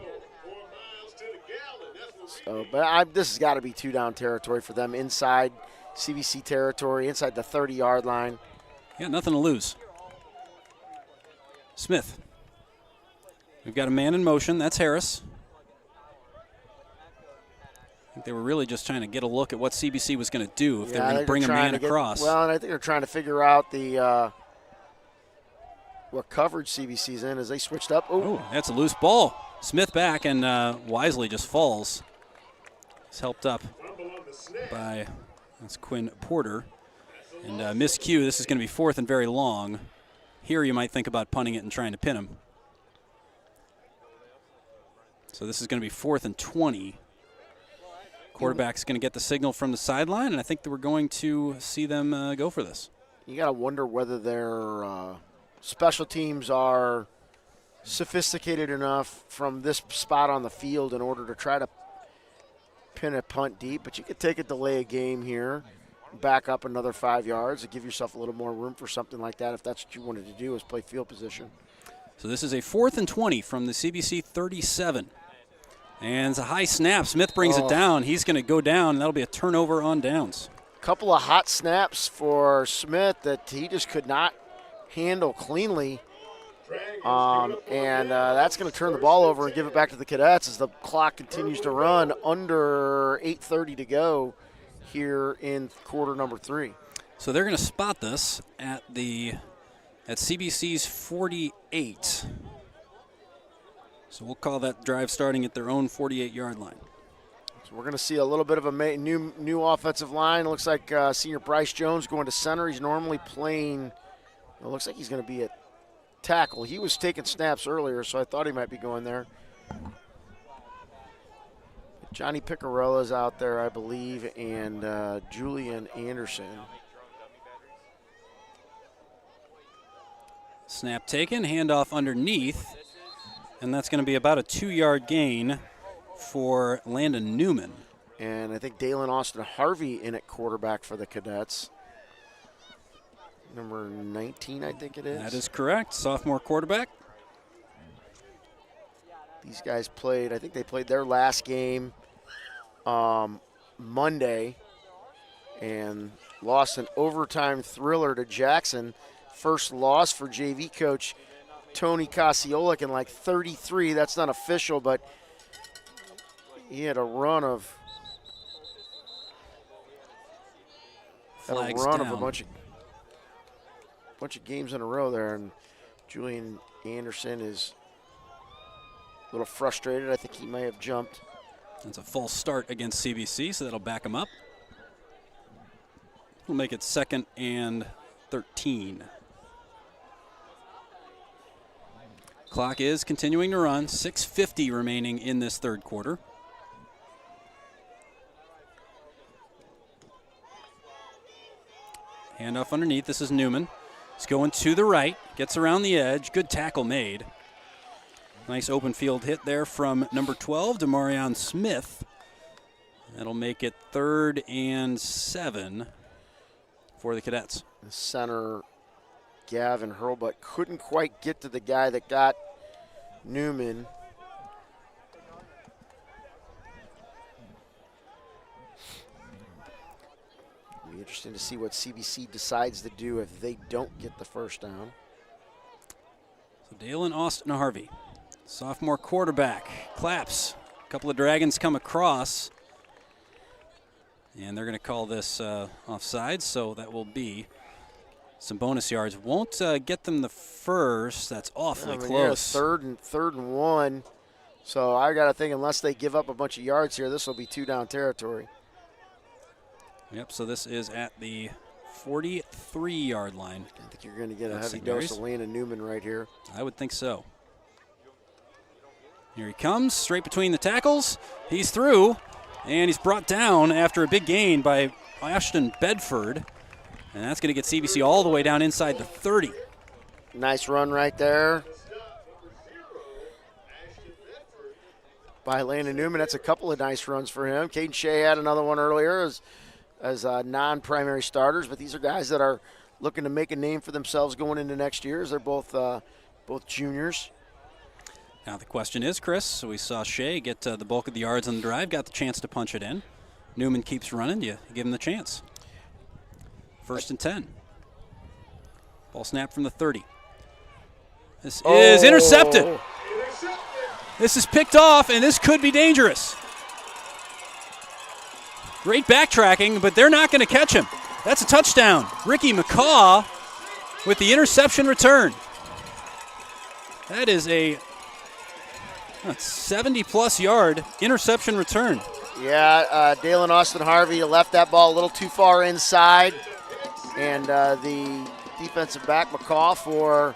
So, but this has got to be 2-down territory for them, inside CBC territory, inside the 30-yard line. Yeah, nothing to lose. Smith. We've got a man in motion. That's Harris. I think they were really just trying to get a look at what CBC was going to do if they were going to bring a man across. Well, and I think they're trying to figure out what coverage CBC's in as they switched up. Oh, that's a loose ball. Smith back, and wisely just falls. He's helped up by Quinn Porter. And miscue, this is going to be 4th and very long. Here you might think about punting it and trying to pin him. So this is going to be 4th and 20. Quarterback's going to get the signal from the sideline, and I think that we're going to see them go for this. You got to wonder whether their special teams are sophisticated enough from this spot on the field in order to try to pin a punt deep. But you could take a delay a game here, back up another 5 yards, and give yourself a little more room for something like that if that's what you wanted to do, is play field position. So this is a 4th and 20 from the CBC 37. And it's a high snap. Smith brings it down. He's going to go down, and that'll be a turnover on downs. Couple of hot snaps for Smith that he just could not handle cleanly. And that's going to turn the ball over and give it back to the Cadets as the clock continues to run, under 8:30 to go here in quarter number 3. So they're going to spot this at CBC's 48. So we'll call that drive starting at their own 48-yard line. So we're going to see a little bit of a new offensive line. It looks like senior Bryce Jones going to center. He's normally playing, it looks like he's going to be at tackle. He was taking snaps earlier, so I thought he might be going there. Johnny Picarella's out there, I believe, and Julian Anderson. Snap taken, handoff underneath, and that's going to be about a 2-yard gain for Landon Newman. And I think Dalen Austin Harvey in at quarterback for the Cadets. Number 19, I think it is. That is correct, sophomore quarterback. These guys played, I think they played their last game Monday and lost an overtime thriller to Jackson. First loss for JV coach Tony Kasiolek in like 33. That's not official, but he had a run of a bunch of games in a row there, and Julian Anderson is a little frustrated. I think he may have jumped That's a false start against CBC, so that'll back them up. We'll make it 2nd and 13. Clock is continuing to run. 6:50 remaining in this third quarter. Handoff underneath. This is Newman. He's going to the right. Gets around the edge. Good tackle made. Nice open field hit there from number 12, Demarion Smith. That'll make it 3rd and 7 for the Cadets. The center, Gavin Hurlbutt, couldn't quite get to the guy that got Newman. It'll be interesting to see what CBC decides to do if they don't get the first down. So Dalen Austin Harvey, sophomore quarterback, claps. A couple of Dragons come across. And they're going to call this offside, so that will be some bonus yards. Won't get them the first. That's awfully close. Yeah, third and 1. So I got to think, unless they give up a bunch of yards here, this will be 2-down territory. Yep, so this is at the 43-yard line. I think you're going to get a heavy dose of Landon Newman right here. I would think so. Here he comes, straight between the tackles. He's through, and he's brought down after a big gain by Ashton Bedford. And that's going to get CBC all the way down inside the 30. Nice run right there by Landon Newman. That's a couple of nice runs for him. Caden Shea had another one earlier as non-primary starters, but these are guys that are looking to make a name for themselves going into next year, as they're both juniors. Now the question is, Chris, so we saw Shea get the bulk of the yards on the drive, got the chance to punch it in. Newman keeps running, you give him the chance. 1st and 10. Ball snap from the 30. This is intercepted. This is picked off, and this could be dangerous. Great backtracking, but they're not going to catch him. That's a touchdown. Ricky McCaw with the interception return. That is a 70-plus yard interception return. Yeah, Dalen Austin Harvey left that ball a little too far inside. And the defensive back, McCaw, for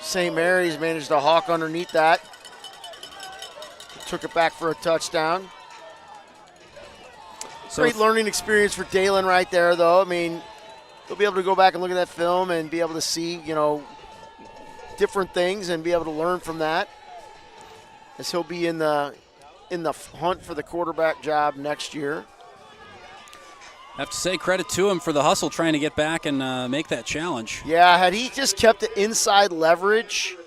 St. Mary's managed to hawk underneath that. Took it back for a touchdown. So great learning experience for Dalen right there, though. I mean, he'll be able to go back and look at that film and be able to see, different things and be able to learn from that, as he'll be in the hunt for the quarterback job next year. I have to say credit to him for the hustle trying to get back and make that challenge. Yeah, had he just kept the inside leverage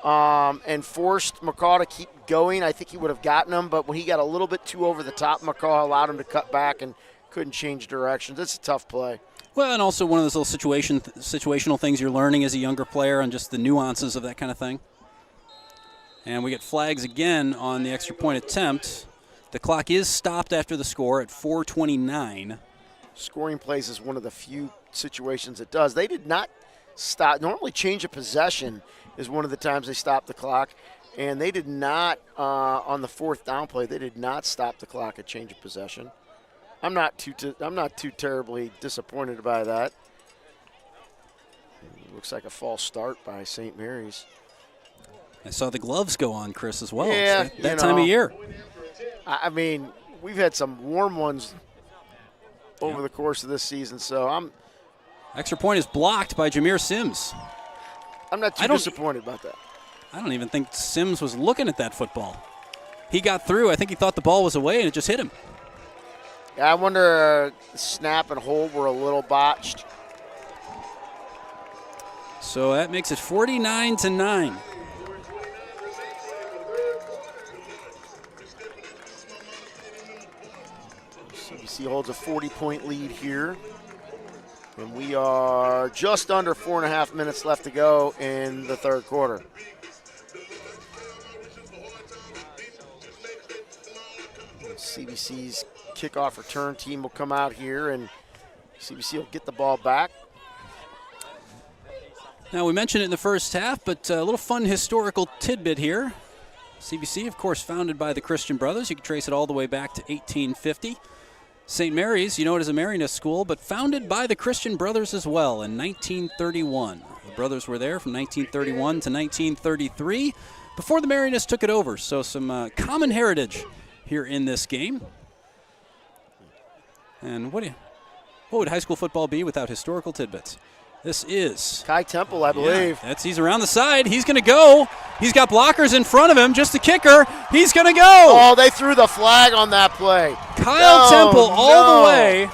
and forced McCaw to keep going, I think he would have gotten him. But when he got a little bit too over the top, McCaw allowed him to cut back and couldn't change directions. It's a tough play. Well, and also one of those little situational things you're learning as a younger player and just the nuances of that kind of thing. And we get flags again on the extra point attempt. The clock is stopped after the score at 4:29. Scoring plays is one of the few situations it does. They did not stop. Normally change of possession is one of the times they stop the clock. And they did not, on the 4th down play, they did not stop the clock at change of possession. I'm not too terribly disappointed by that. Looks like a false start by St. Mary's. I saw the gloves go on, Chris, as well. Yeah, it's that time of year. I mean, we've had some warm ones over the course of this season, so Extra point is blocked by Jameer Sims. I'm not too disappointed about that. I don't even think Sims was looking at that football. He got through. I think he thought the ball was away, and it just hit him. Yeah, I wonder the snap and hold were a little botched. So that makes it 49-9. CBC holds a 40-point lead here. And we are just under 4.5 minutes left to go in the third quarter. CBC's kickoff return team will come out here, and CBC will get the ball back. Now, we mentioned it in the first half, but a little fun historical tidbit here. CBC, of course, founded by the Christian Brothers. You can trace it all the way back to 1850. St. Mary's, you know it as a Marianist school, but founded by the Christian Brothers as well in 1931. The brothers were there from 1931 to 1933 before the Marianists took it over. So some common heritage here in this game. And what would high school football be without historical tidbits? This is Kai Temple, I believe. Yeah, he's around the side. He's going to go. He's got blockers in front of him. Just the kicker. He's going to go. Oh, they threw the flag on that play. Kyle Temple all the way.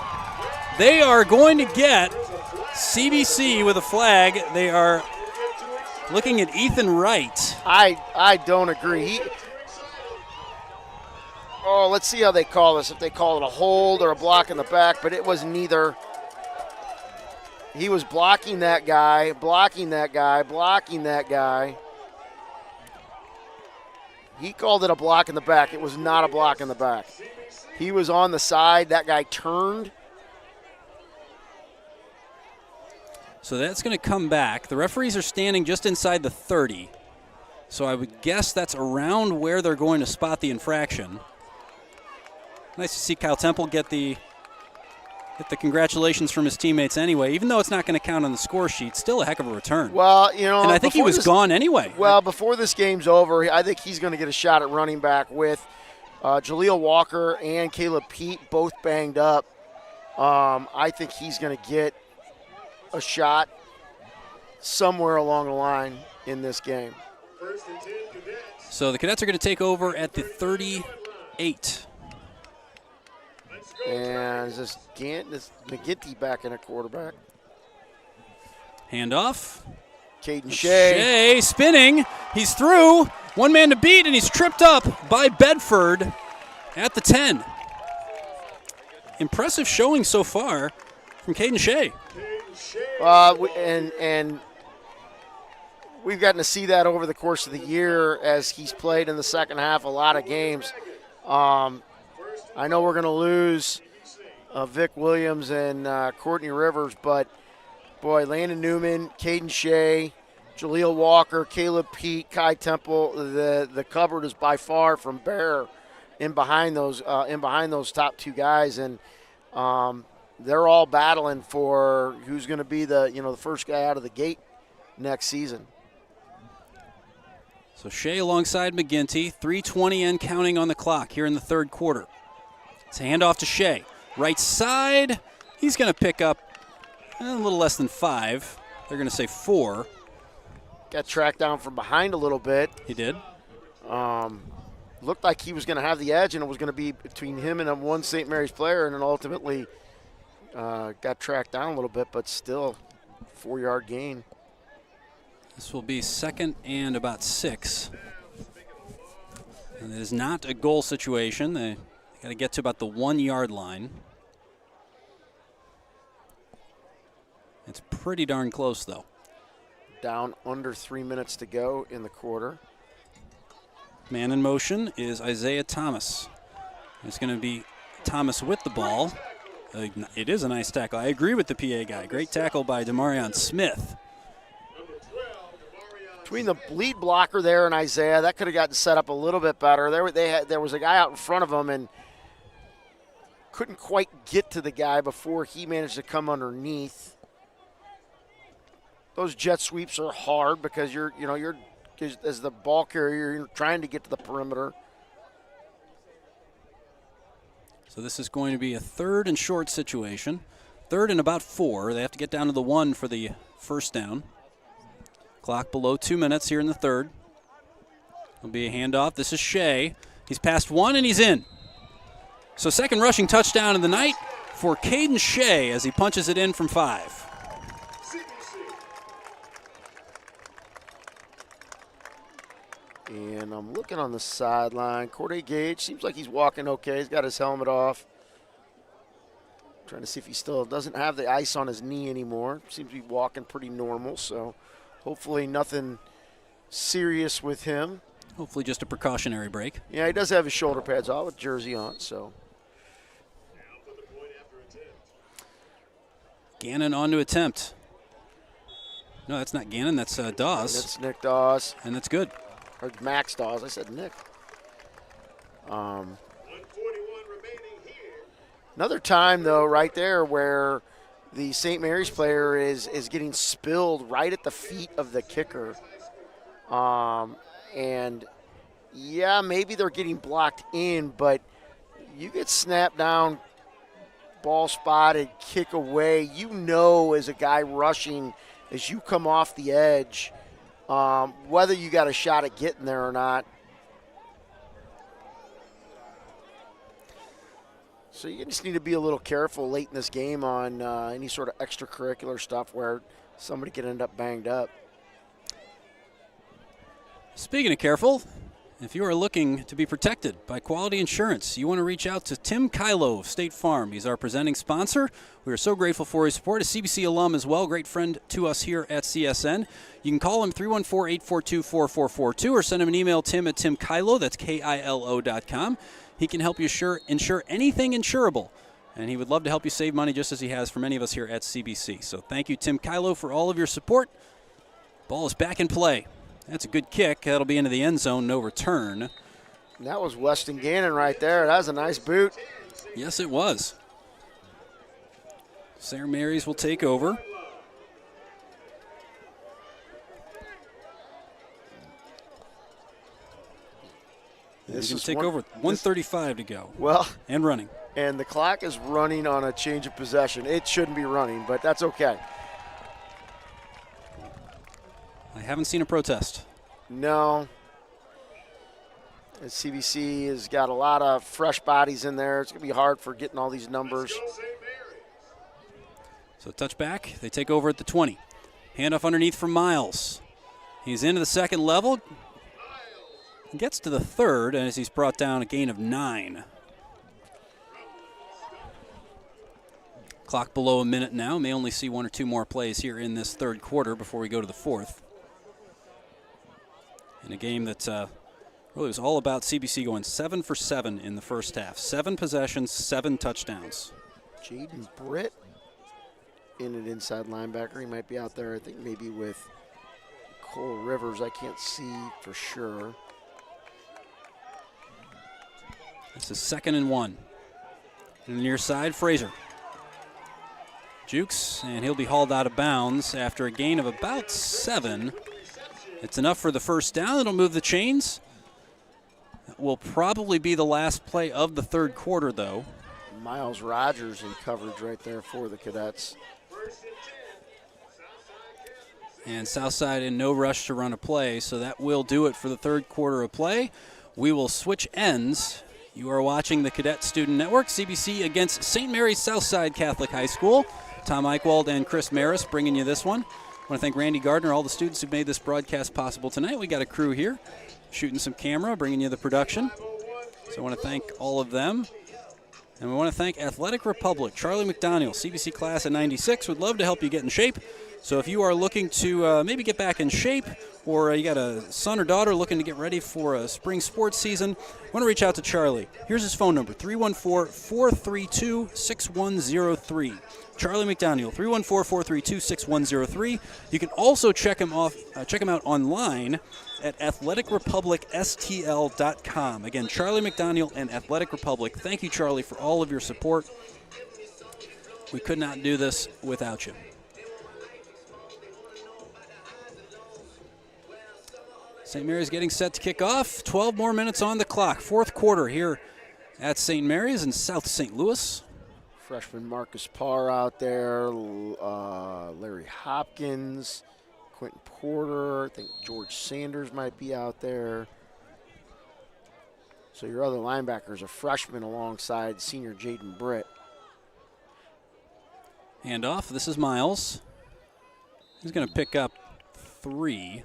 They are going to get CBC with a flag. They are looking at Ethan Wright. I don't agree. Let's see how they call this. If they call it a hold or a block in the back, but it was neither. He was blocking that guy, blocking that guy, blocking that guy. He called it a block in the back. It was not a block in the back. He was on the side. That guy turned. So that's going to come back. The referees are standing just inside the 30. So I would guess that's around where they're going to spot the infraction. Nice to see Kyle Temple get the congratulations from his teammates anyway, even though it's not going to count on the score sheet. Still a heck of a return. Well, you know, and I think he was gone anyway. Well, before this game's over, I think he's going to get a shot at running back with Jaleel Walker and Caleb Pete both banged up. I think he's going to get a shot somewhere along the line in this game. So the Cadets are going to take over at the 38. And this McGinty back in a quarterback. Handoff. Caden Shea. Shea spinning. He's through. One man to beat, and he's tripped up by Bedford at the 10. Impressive showing so far from Caden Shea. And we've gotten to see that over the course of the year as he's played in the second half a lot of games. I know we're going to lose Vic Williams and Courtney Rivers, but, boy, Landon Newman, Caden Shea, Jaleel Walker, Caleb Pete, Kai Temple, the cupboard is by far from bare in behind those top two guys, and they're all battling for who's going to be the first guy out of the gate next season. So Shea alongside McGinty, 3:20 and counting on the clock here in the third quarter. It's a handoff to Shea. Right side, he's going to pick up a little less than 5. They're going to say 4. Got tracked down from behind a little bit. He did. Looked like he was going to have the edge, and it was going to be between him and one St. Mary's player, and then ultimately got tracked down a little bit, but still 4-yard gain. This will be second and about 6. And it is not a goal situation. They got to get to about the 1-yard line. It's pretty darn close, though. Down under 3 minutes to go in the quarter. Man in motion is Isaiah Thomas. It's going to be Thomas with the ball. It is a nice tackle. I agree with the PA guy. Great tackle by Demarion Smith. Between the lead blocker there and Isaiah, that could have gotten set up a little bit better. There was a guy out in front of him and couldn't quite get to the guy before he managed to come underneath. Those jet sweeps are hard because you're as the ball carrier, you're trying to get to the perimeter. So this is going to be a 3rd and short situation. 3rd and about 4. They have to get down to the 1 for the first down. Clock below 2 minutes here in the 3rd. It'll be a handoff. This is Shea. He's past 1 and he's in. So second rushing touchdown of the night for Caden Shea as he punches it in from 5. And I'm looking on the sideline. Corday Gage seems like he's walking okay. He's got his helmet off. Trying to see if he still doesn't have the ice on his knee anymore. Seems to be walking pretty normal, so hopefully nothing serious with him. Hopefully just a precautionary break. Yeah, he does have his shoulder pads off with jersey on, so. Gannon on to attempt. No, that's not Gannon. That's Dawes. That's Nick Dawes. And that's good. Or Max Dawes. I said Nick. Another time, though, right there where the St. Mary's player is getting spilled right at the feet of the kicker. And, yeah, maybe they're getting blocked in, but you get snapped down, ball spotted, kick away. You know as a guy rushing, as you come off the edge, whether you got a shot at getting there or not. So you just need to be a little careful late in this game on any sort of extracurricular stuff where somebody could end up banged up. Speaking of careful, if you are looking to be protected by quality insurance, you want to reach out to Tim Kylo of State Farm. He's our presenting sponsor. We are so grateful for his support. A CBC alum as well, great friend to us here at CSN. You can call him 314-842-4442 or send him an email, tim@timkylo, that's KILO.com. He can help you insure anything insurable, and he would love to help you save money just as he has for many of us here at CBC. So thank you, Tim Kylo, for all of your support. Ball is back in play. That's a good kick. That'll be into the end zone, no return. And that was Weston Gannon right there. That was a nice boot. Yes, it was. St. Mary's will take over. This can is take over. 1:35 to go. Well, and running. And the clock is running on a change of possession. It shouldn't be running, but that's okay. I haven't seen a protest. No. And CBC has got a lot of fresh bodies in there. It's going to be hard for getting all these numbers. So touchback. They take over at the 20. Handoff underneath for Miles. He's into the second level. Gets to the third as he's brought down a gain of 9. Clock below a minute now. May only see 1 or 2 more plays here in this third quarter before we go to the fourth. In a game that really was all about CBC going 7 for 7 in the first half. 7 possessions, 7 touchdowns. Jaden Britt in an inside linebacker. He might be out there, I think, maybe with Cole Rivers. I can't see for sure. This is 2nd and 1. And near side, Frazier. Jukes, and he'll be hauled out of bounds after a gain of about 7. It's enough for the first down. It'll move the chains. That will probably be the last play of the third quarter, though. Miles Rogers in coverage right there for the Cadets. And Southside in no rush to run a play, so that will do it for the third quarter of play. We will switch ends. You are watching the Cadet Student Network, CBC against St. Mary's Southside Catholic High School. Tom Eichwald and Chris Maris bringing you this one. I want to thank Randy Gardner, all the students who made this broadcast possible tonight. We got a crew here shooting some camera, bringing you the production. So I want to thank all of them. And we want to thank Athletic Republic, Charlie McDaniel, CBC class of 96. Would love to help you get in shape. So if you are looking to maybe get back in shape, or you got a son or daughter looking to get ready for a spring sports season, want to reach out to Charlie. Here's his phone number, 314-432-6103. Charlie McDaniel, 314-432-6103. You can also check him out online at athleticrepublicstl.com. Again, Charlie McDaniel and Athletic Republic. Thank you, Charlie, for all of your support. We could not do this without you. St. Mary's getting set to kick off. 12 more minutes on the clock. Fourth quarter here at St. Mary's in South St. Louis. Freshman Marcus Parr out there, Larry Hopkins, Quentin Porter, I think George Sanders might be out there. So your other linebackers are freshmen alongside senior Jaden Britt. Handoff. This is Miles. He's going to pick up 3.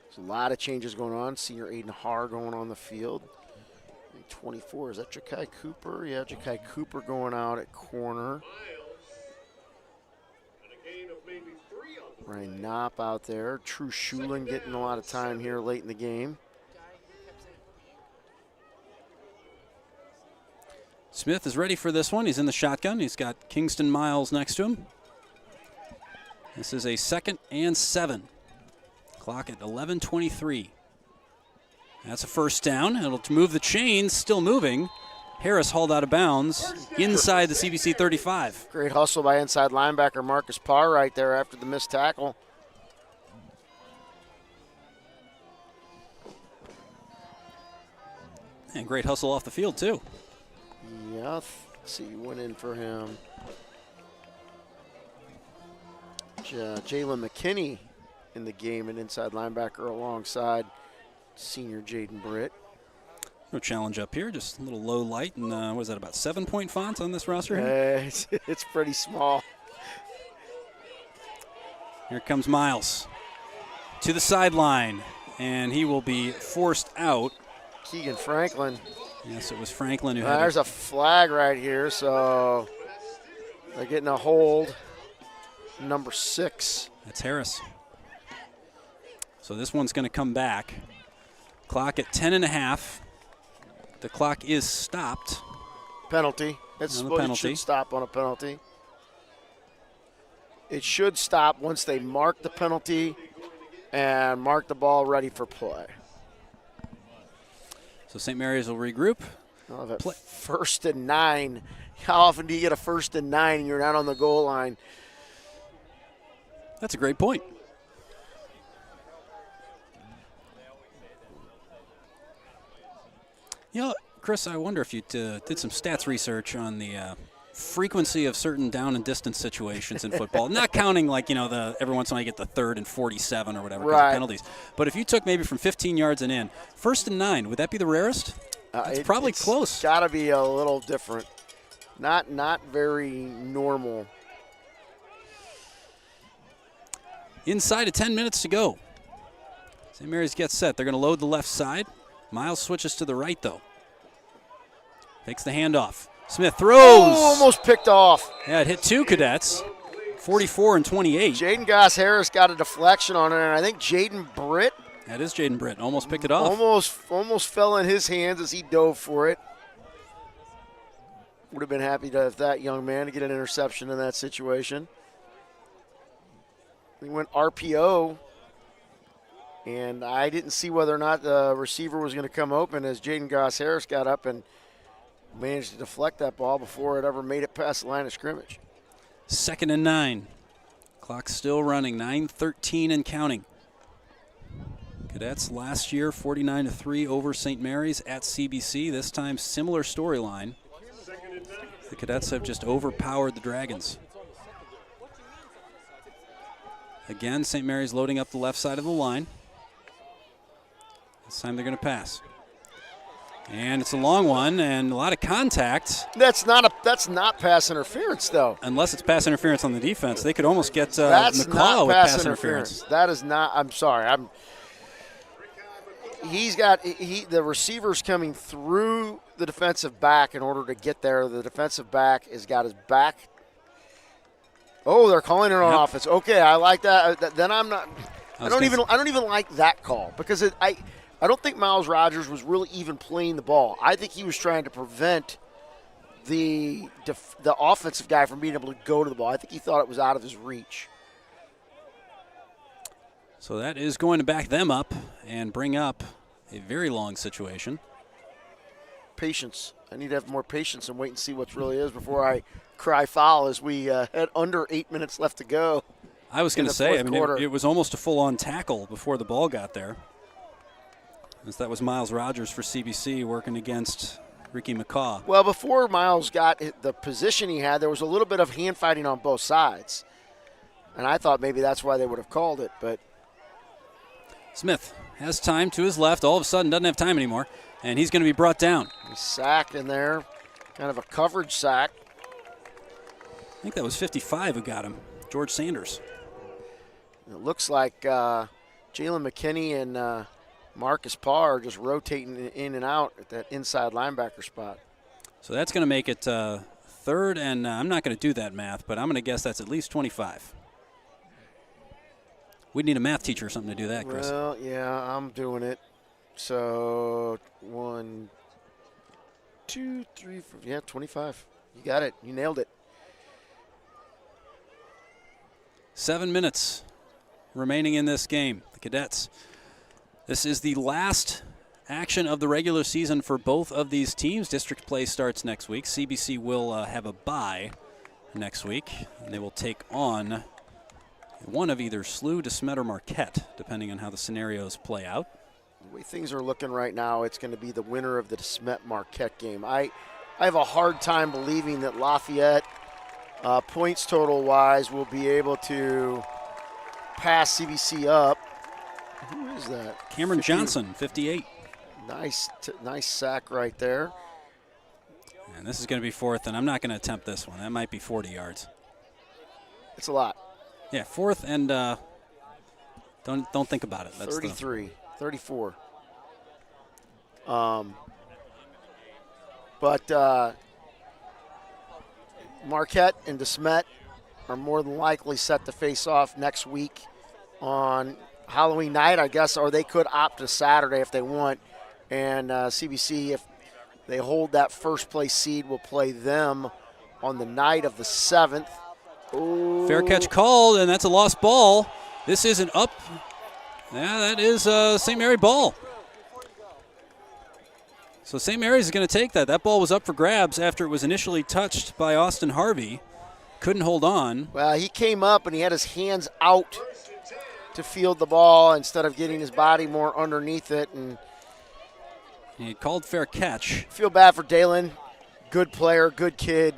There's a lot of changes going on. Senior Aiden Haar going on the field. 24, is that Ja'Kai Cooper? Yeah, Ja'Kai Cooper going out at corner. Ryan Knopp out there. True Schulin getting a lot of time here late in the game. Smith is ready for this one. He's in the shotgun. He's got Kingston Miles next to him. This is a 2nd and 7. Clock at 11:23. That's a first down. It'll move the chains, still moving. Harris hauled out of bounds inside the CBC 35. Great hustle by inside linebacker Marcus Parr right there after the missed tackle. And great hustle off the field, too. Yeah, let's see, went in for him. Jalen McKinney in the game, an inside linebacker alongside senior Jaden Britt. No challenge up here, just a little low light. And what is that, about 7-point font on this roster here? It's pretty small. Here comes Miles to the sideline, and he will be forced out. Keegan Franklin. Yes, it was Franklin who had There's a flag right here, so they're getting a hold. Number 6. That's Harris. So this one's going to come back. Clock at 10.5. The clock is stopped. Penalty. It's On the what penalty. It should stop on a penalty. It should stop once they mark the penalty and mark the ball ready for play. So St. Mary's will regroup. First and 9. How often do you get a first and 9 and you're not on the goal line? That's a great point. You know, Chris, I wonder if you did some stats research on the frequency of certain down and distance situations in football. Not counting like, every once in a while you get the 3rd and 47 or whatever because of penalties. But if you took maybe from 15 yards and in, 1st and 9, would that be the rarest? It's probably close. Got to be a little different. Not very normal. Inside of 10 minutes to go. St. Mary's gets set. They're going to load the left side. Miles switches to the right, though. Takes the handoff. Smith throws. Oh, almost picked off. Yeah, it hit 2 Cadets. 44 and 28. Jaden Goss Harris got a deflection on it, and I think Jaden Britt. That is Jaden Britt. Almost picked it off. Almost fell in his hands as he dove for it. Would have been happy to have that young man to get an interception in that situation. He went RPO, and I didn't see whether or not the receiver was going to come open as Jaden Goss Harris got up and managed to deflect that ball before it ever made it past the line of scrimmage. 2nd and 9. Clock still running. 9:13 and counting. Cadets last year 49-3 over St. Mary's at CBC. This time similar storyline. The Cadets have just overpowered the Dragons. Again, St. Mary's loading up the left side of the line. This time they're going to pass. And it's a long one and a lot of contact. That's not pass interference, though. Unless it's pass interference on the defense. They could almost get that's McCaw not with pass interference. That is not. I'm sorry. The receiver's coming through the defensive back in order to get there. The defensive back has got his back. Oh, they're calling it on offense. Okay, I like that. Then I'm not. I don't even like that call because I don't think Miles Rogers was really even playing the ball. I think he was trying to prevent the offensive guy from being able to go to the ball. I think he thought it was out of his reach. So that is going to back them up and bring up a very long situation. Patience. I need to have more patience and wait and see what really is before I cry foul as we had under 8 minutes left to go. I was going to say, it was almost a full-on tackle before the ball got there. As that was Miles Rogers for CBC working against Ricky McCaw. Well, before Miles got the position he had, there was a little bit of hand fighting on both sides. And I thought maybe that's why they would have called it, but Smith has time to his left. All of a sudden doesn't have time anymore, and he's going to be brought down. He's sacked in there, kind of a coverage sack. I think that was 55 who got him, George Sanders. It looks like Jalen McKinney and Marcus Parr are just rotating in and out at that inside linebacker spot. So that's going to make it 3rd, and I'm not going to do that math, but I'm going to guess that's at least 25. We'd need a math teacher or something to do that, Chris. Well, yeah, I'm doing it. So 1, 2, 3, 4, yeah, 25. You got it. You nailed it. 7 minutes remaining in this game. The Cadets. This is the last action of the regular season for both of these teams. District play starts next week. CBC will have a bye next week, and they will take on one of either SLU, DeSmet, or Marquette, depending on how the scenarios play out. The way things are looking right now, it's going to be the winner of the DeSmet-Marquette game. I have a hard time believing that Lafayette, points total-wise, will be able to pass CBC up. Who is that? Cameron Johnson, 58. Nice sack right there. And this is going to be fourth, and I'm not going to attempt this one. That might be 40 yards. It's a lot. Yeah, fourth, and don't think about it. That's 33, 34. But Marquette and DeSmet are more than likely set to face off next week on Halloween night, I guess, or they could opt to Saturday if they want. And CBC, if they hold that first place seed, will play them on the night of the 7th. Ooh. Fair catch called, and that's a lost ball. This isn't up. Yeah, that is St. Mary ball. So St. Mary's is going to take that. That ball was up for grabs after it was initially touched by Austin Harvey. Couldn't hold on. Well, he came up and he had his hands out to field the ball instead of getting his body more underneath it. And he called fair catch. Feel bad for Dalen. Good player, good kid.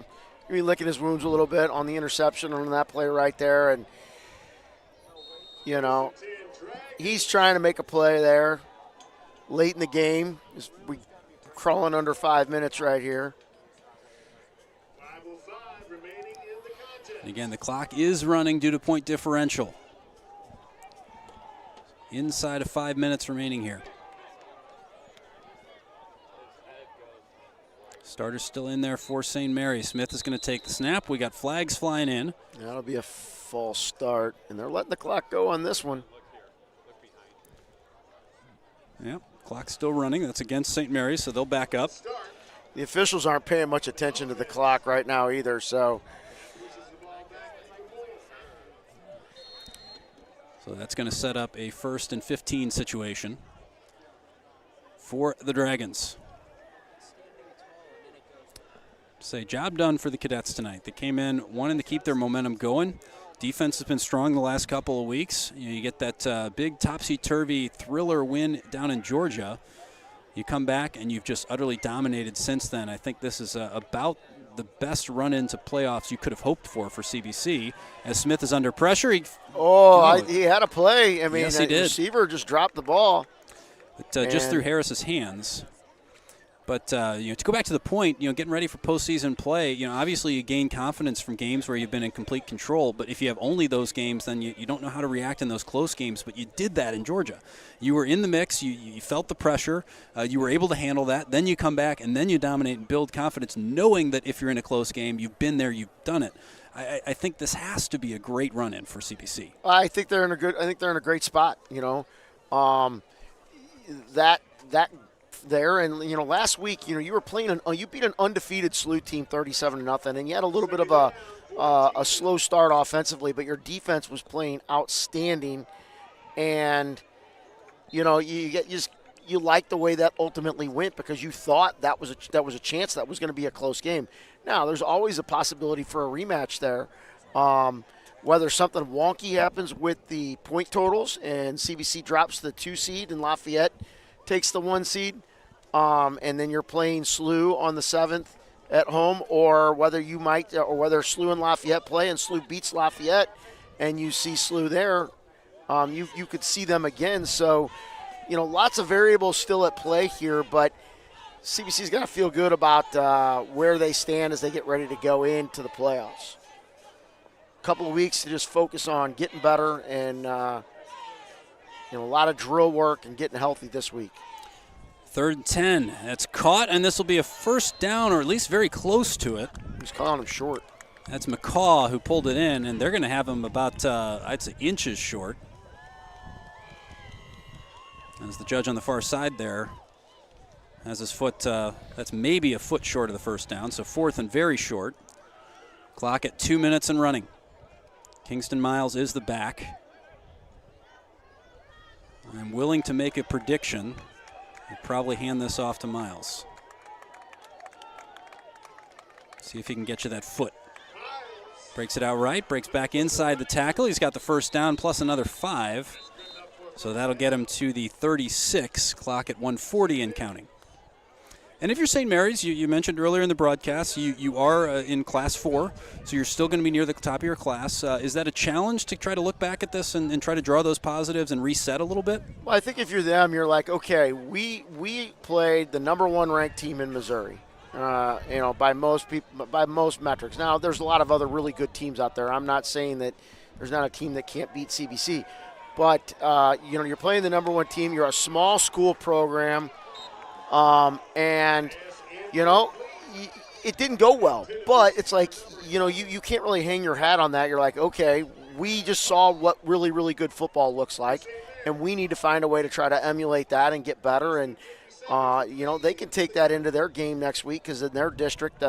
Maybe licking his wounds a little bit on the interception on that play right there. And, you know, he's trying to make a play there late in the game. We crawling under 5 minutes right here. Again, the clock is running due to point differential. Inside of 5 minutes remaining here. Starter's still in there for St. Mary. Smith is going to take the snap. We got flags flying in. That'll be a false start, and they're letting the clock go on this one. Yep, clock's still running. That's against St. Mary's, so they'll back up. The officials aren't paying much attention to the clock right now either, so. So that's going to set up a 1st and 15 situation for the Dragons. Say, job done for the Cadets tonight. They came in wanting to keep their momentum going. Defense has been strong the last couple of weeks. You get that big topsy-turvy thriller win down in Georgia. You come back and you've just utterly dominated since then. I think this is about the best run into playoffs you could have hoped for CBC. As Smith is under pressure. He had a play. I mean, yes, he did. Receiver just dropped the ball. But, just through Harris's hands. But to go back to the point, getting ready for postseason play, obviously you gain confidence from games where you've been in complete control. But if you have only those games, then you don't know how to react in those close games. But you did that in Georgia. You were in the mix. You felt the pressure. You were able to handle that. Then you come back, and then you dominate and build confidence, knowing that if you're in a close game, you've been there, you've done it. I think this has to be a great run-in for CBC. I think they're in a great spot. That there, and last week you were playing you beat an undefeated SLU team 37-0, and you had a little bit of a slow start offensively, but your defense was playing outstanding, and you like the way that ultimately went because you thought that was a chance that was going to be a close game. Now there's always a possibility for a rematch there. Whether something wonky happens with the point totals and CBC drops the 2 seed and Lafayette takes the 1 seed, and then you're playing SLU on the 7th at home, or whether SLU and Lafayette play and SLU beats Lafayette and you see SLU there, you could see them again. So, lots of variables still at play here, but CBC's got to feel good about where they stand as they get ready to go into the playoffs. A couple of weeks to just focus on getting better and a lot of drill work and getting healthy this week. 3rd and 10. That's caught, and this will be a first down, or at least very close to it. He's calling him short. That's McCaw who pulled it in, and they're going to have him about, I'd say, inches short. As the judge on the far side there has his foot, that's maybe a foot short of the first down, so 4th and very short. Clock at 2 minutes and running. Kingston Miles is the back. I'm willing to make a prediction. I'll probably hand this off to Miles. See if he can get you that foot. Breaks it out right, breaks back inside the tackle. He's got the first down plus another 5. So that'll get him to the 36, clock at 1:40 and counting. And if you're St. Mary's, you mentioned earlier in the broadcast, you are in Class 4, so you're still going to be near the top of your class. Is that a challenge to try to look back at this and try to draw those positives and reset a little bit? Well, I think if you're them, you're like, okay, we played the number 1 ranked team in Missouri, by most people, by most metrics. Now, there's a lot of other really good teams out there. I'm not saying that there's not a team that can't beat CBC, but you're playing the number 1 team. You're a small school program. And it didn't go well, but it's like, you can't really hang your hat on that. You're like, okay, we just saw what really, really good football looks like, and we need to find a way to try to emulate that and get better. And, they can take that into their game next week, because in their district,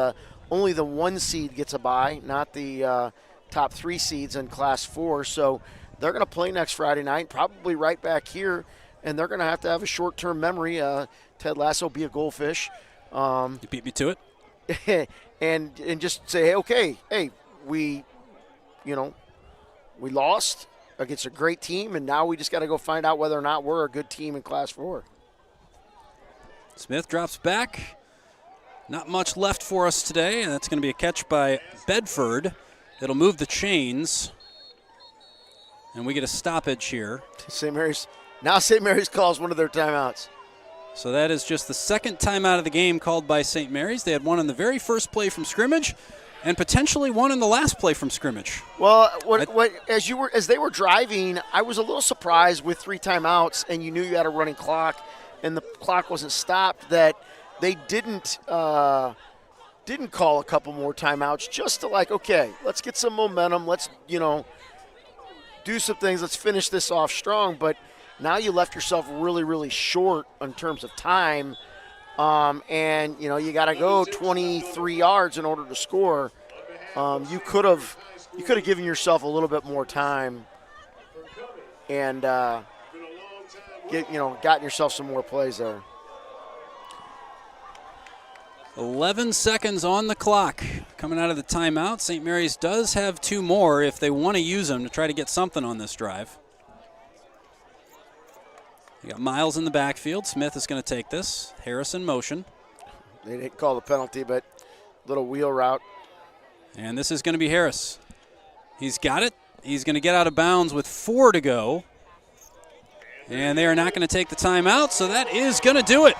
only the 1 seed gets a bye, not the top 3 seeds in Class 4. So they're going to play next Friday night, probably right back here, and they're going to have a short-term memory. Ted Lasso, be a goldfish. You beat me to it. and just say, hey, we lost against a great team, and now we just got to go find out whether or not we're a good team in Class 4. Smith drops back. Not much left for us today, and that's going to be a catch by Bedford. It'll move the chains, and we get a stoppage here. St. Mary's calls one of their timeouts. So that is just the second timeout of the game called by St. Mary's. They had one on the very first play from scrimmage, and potentially one in the last play from scrimmage. Well, as they were driving, I was a little surprised with 3 timeouts, and you knew you had a running clock, and the clock wasn't stopped, that they didn't call a couple more timeouts, just to okay, let's get some momentum, let's do some things, let's finish this off strong. But now you left yourself really, really short in terms of time, and you got to go 23 yards in order to score. You could have given yourself a little bit more time and gotten yourself some more plays there. 11 seconds on the clock coming out of the timeout. St. Mary's does have 2 more if they want to use them to try to get something on this drive. You got Miles in the backfield. Smith is going to take this. Harris in motion. They didn't call the penalty, but little wheel route. And this is going to be Harris. He's got it. He's going to get out of bounds with 4 to go. And they are not going to take the timeout, so that is going to do it.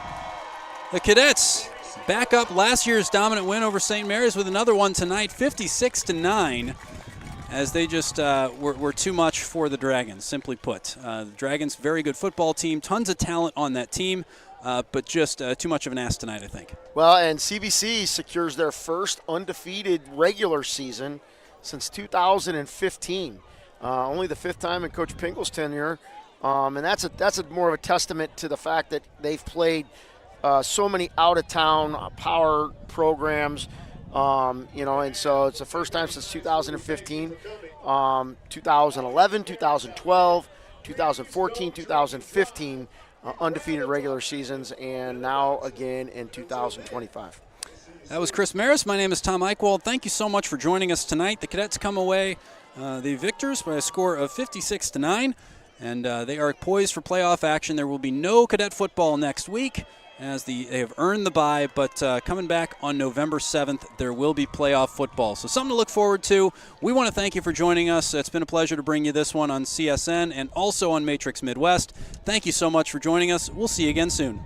The Cadets back up last year's dominant win over St. Mary's with another one tonight, 56-9. As they just were too much for the Dragons, simply put. The Dragons, very good football team, tons of talent on that team, but just too much of an ass tonight, I think. Well, and CBC secures their first undefeated regular season since 2015. Only the 5th time in Coach Pingle's tenure, and that's more of a testament to the fact that they've played so many out-of-town power programs. And so it's the first time since 2015, 2011, 2012, 2014, 2015, undefeated regular seasons, and now again in 2025. That was Chris Maris. My name is Tom Eichwald. Thank you so much for joining us tonight. The Cadets come away the victors by a score of 56-9, and they are poised for playoff action. There will be no Cadet football next week, as they have earned the bye, but coming back on November 7th, there will be playoff football. So something to look forward to. We want to thank you for joining us. It's been a pleasure to bring you this one on CSN and also on Matrix Midwest. Thank you so much for joining us. We'll see you again soon.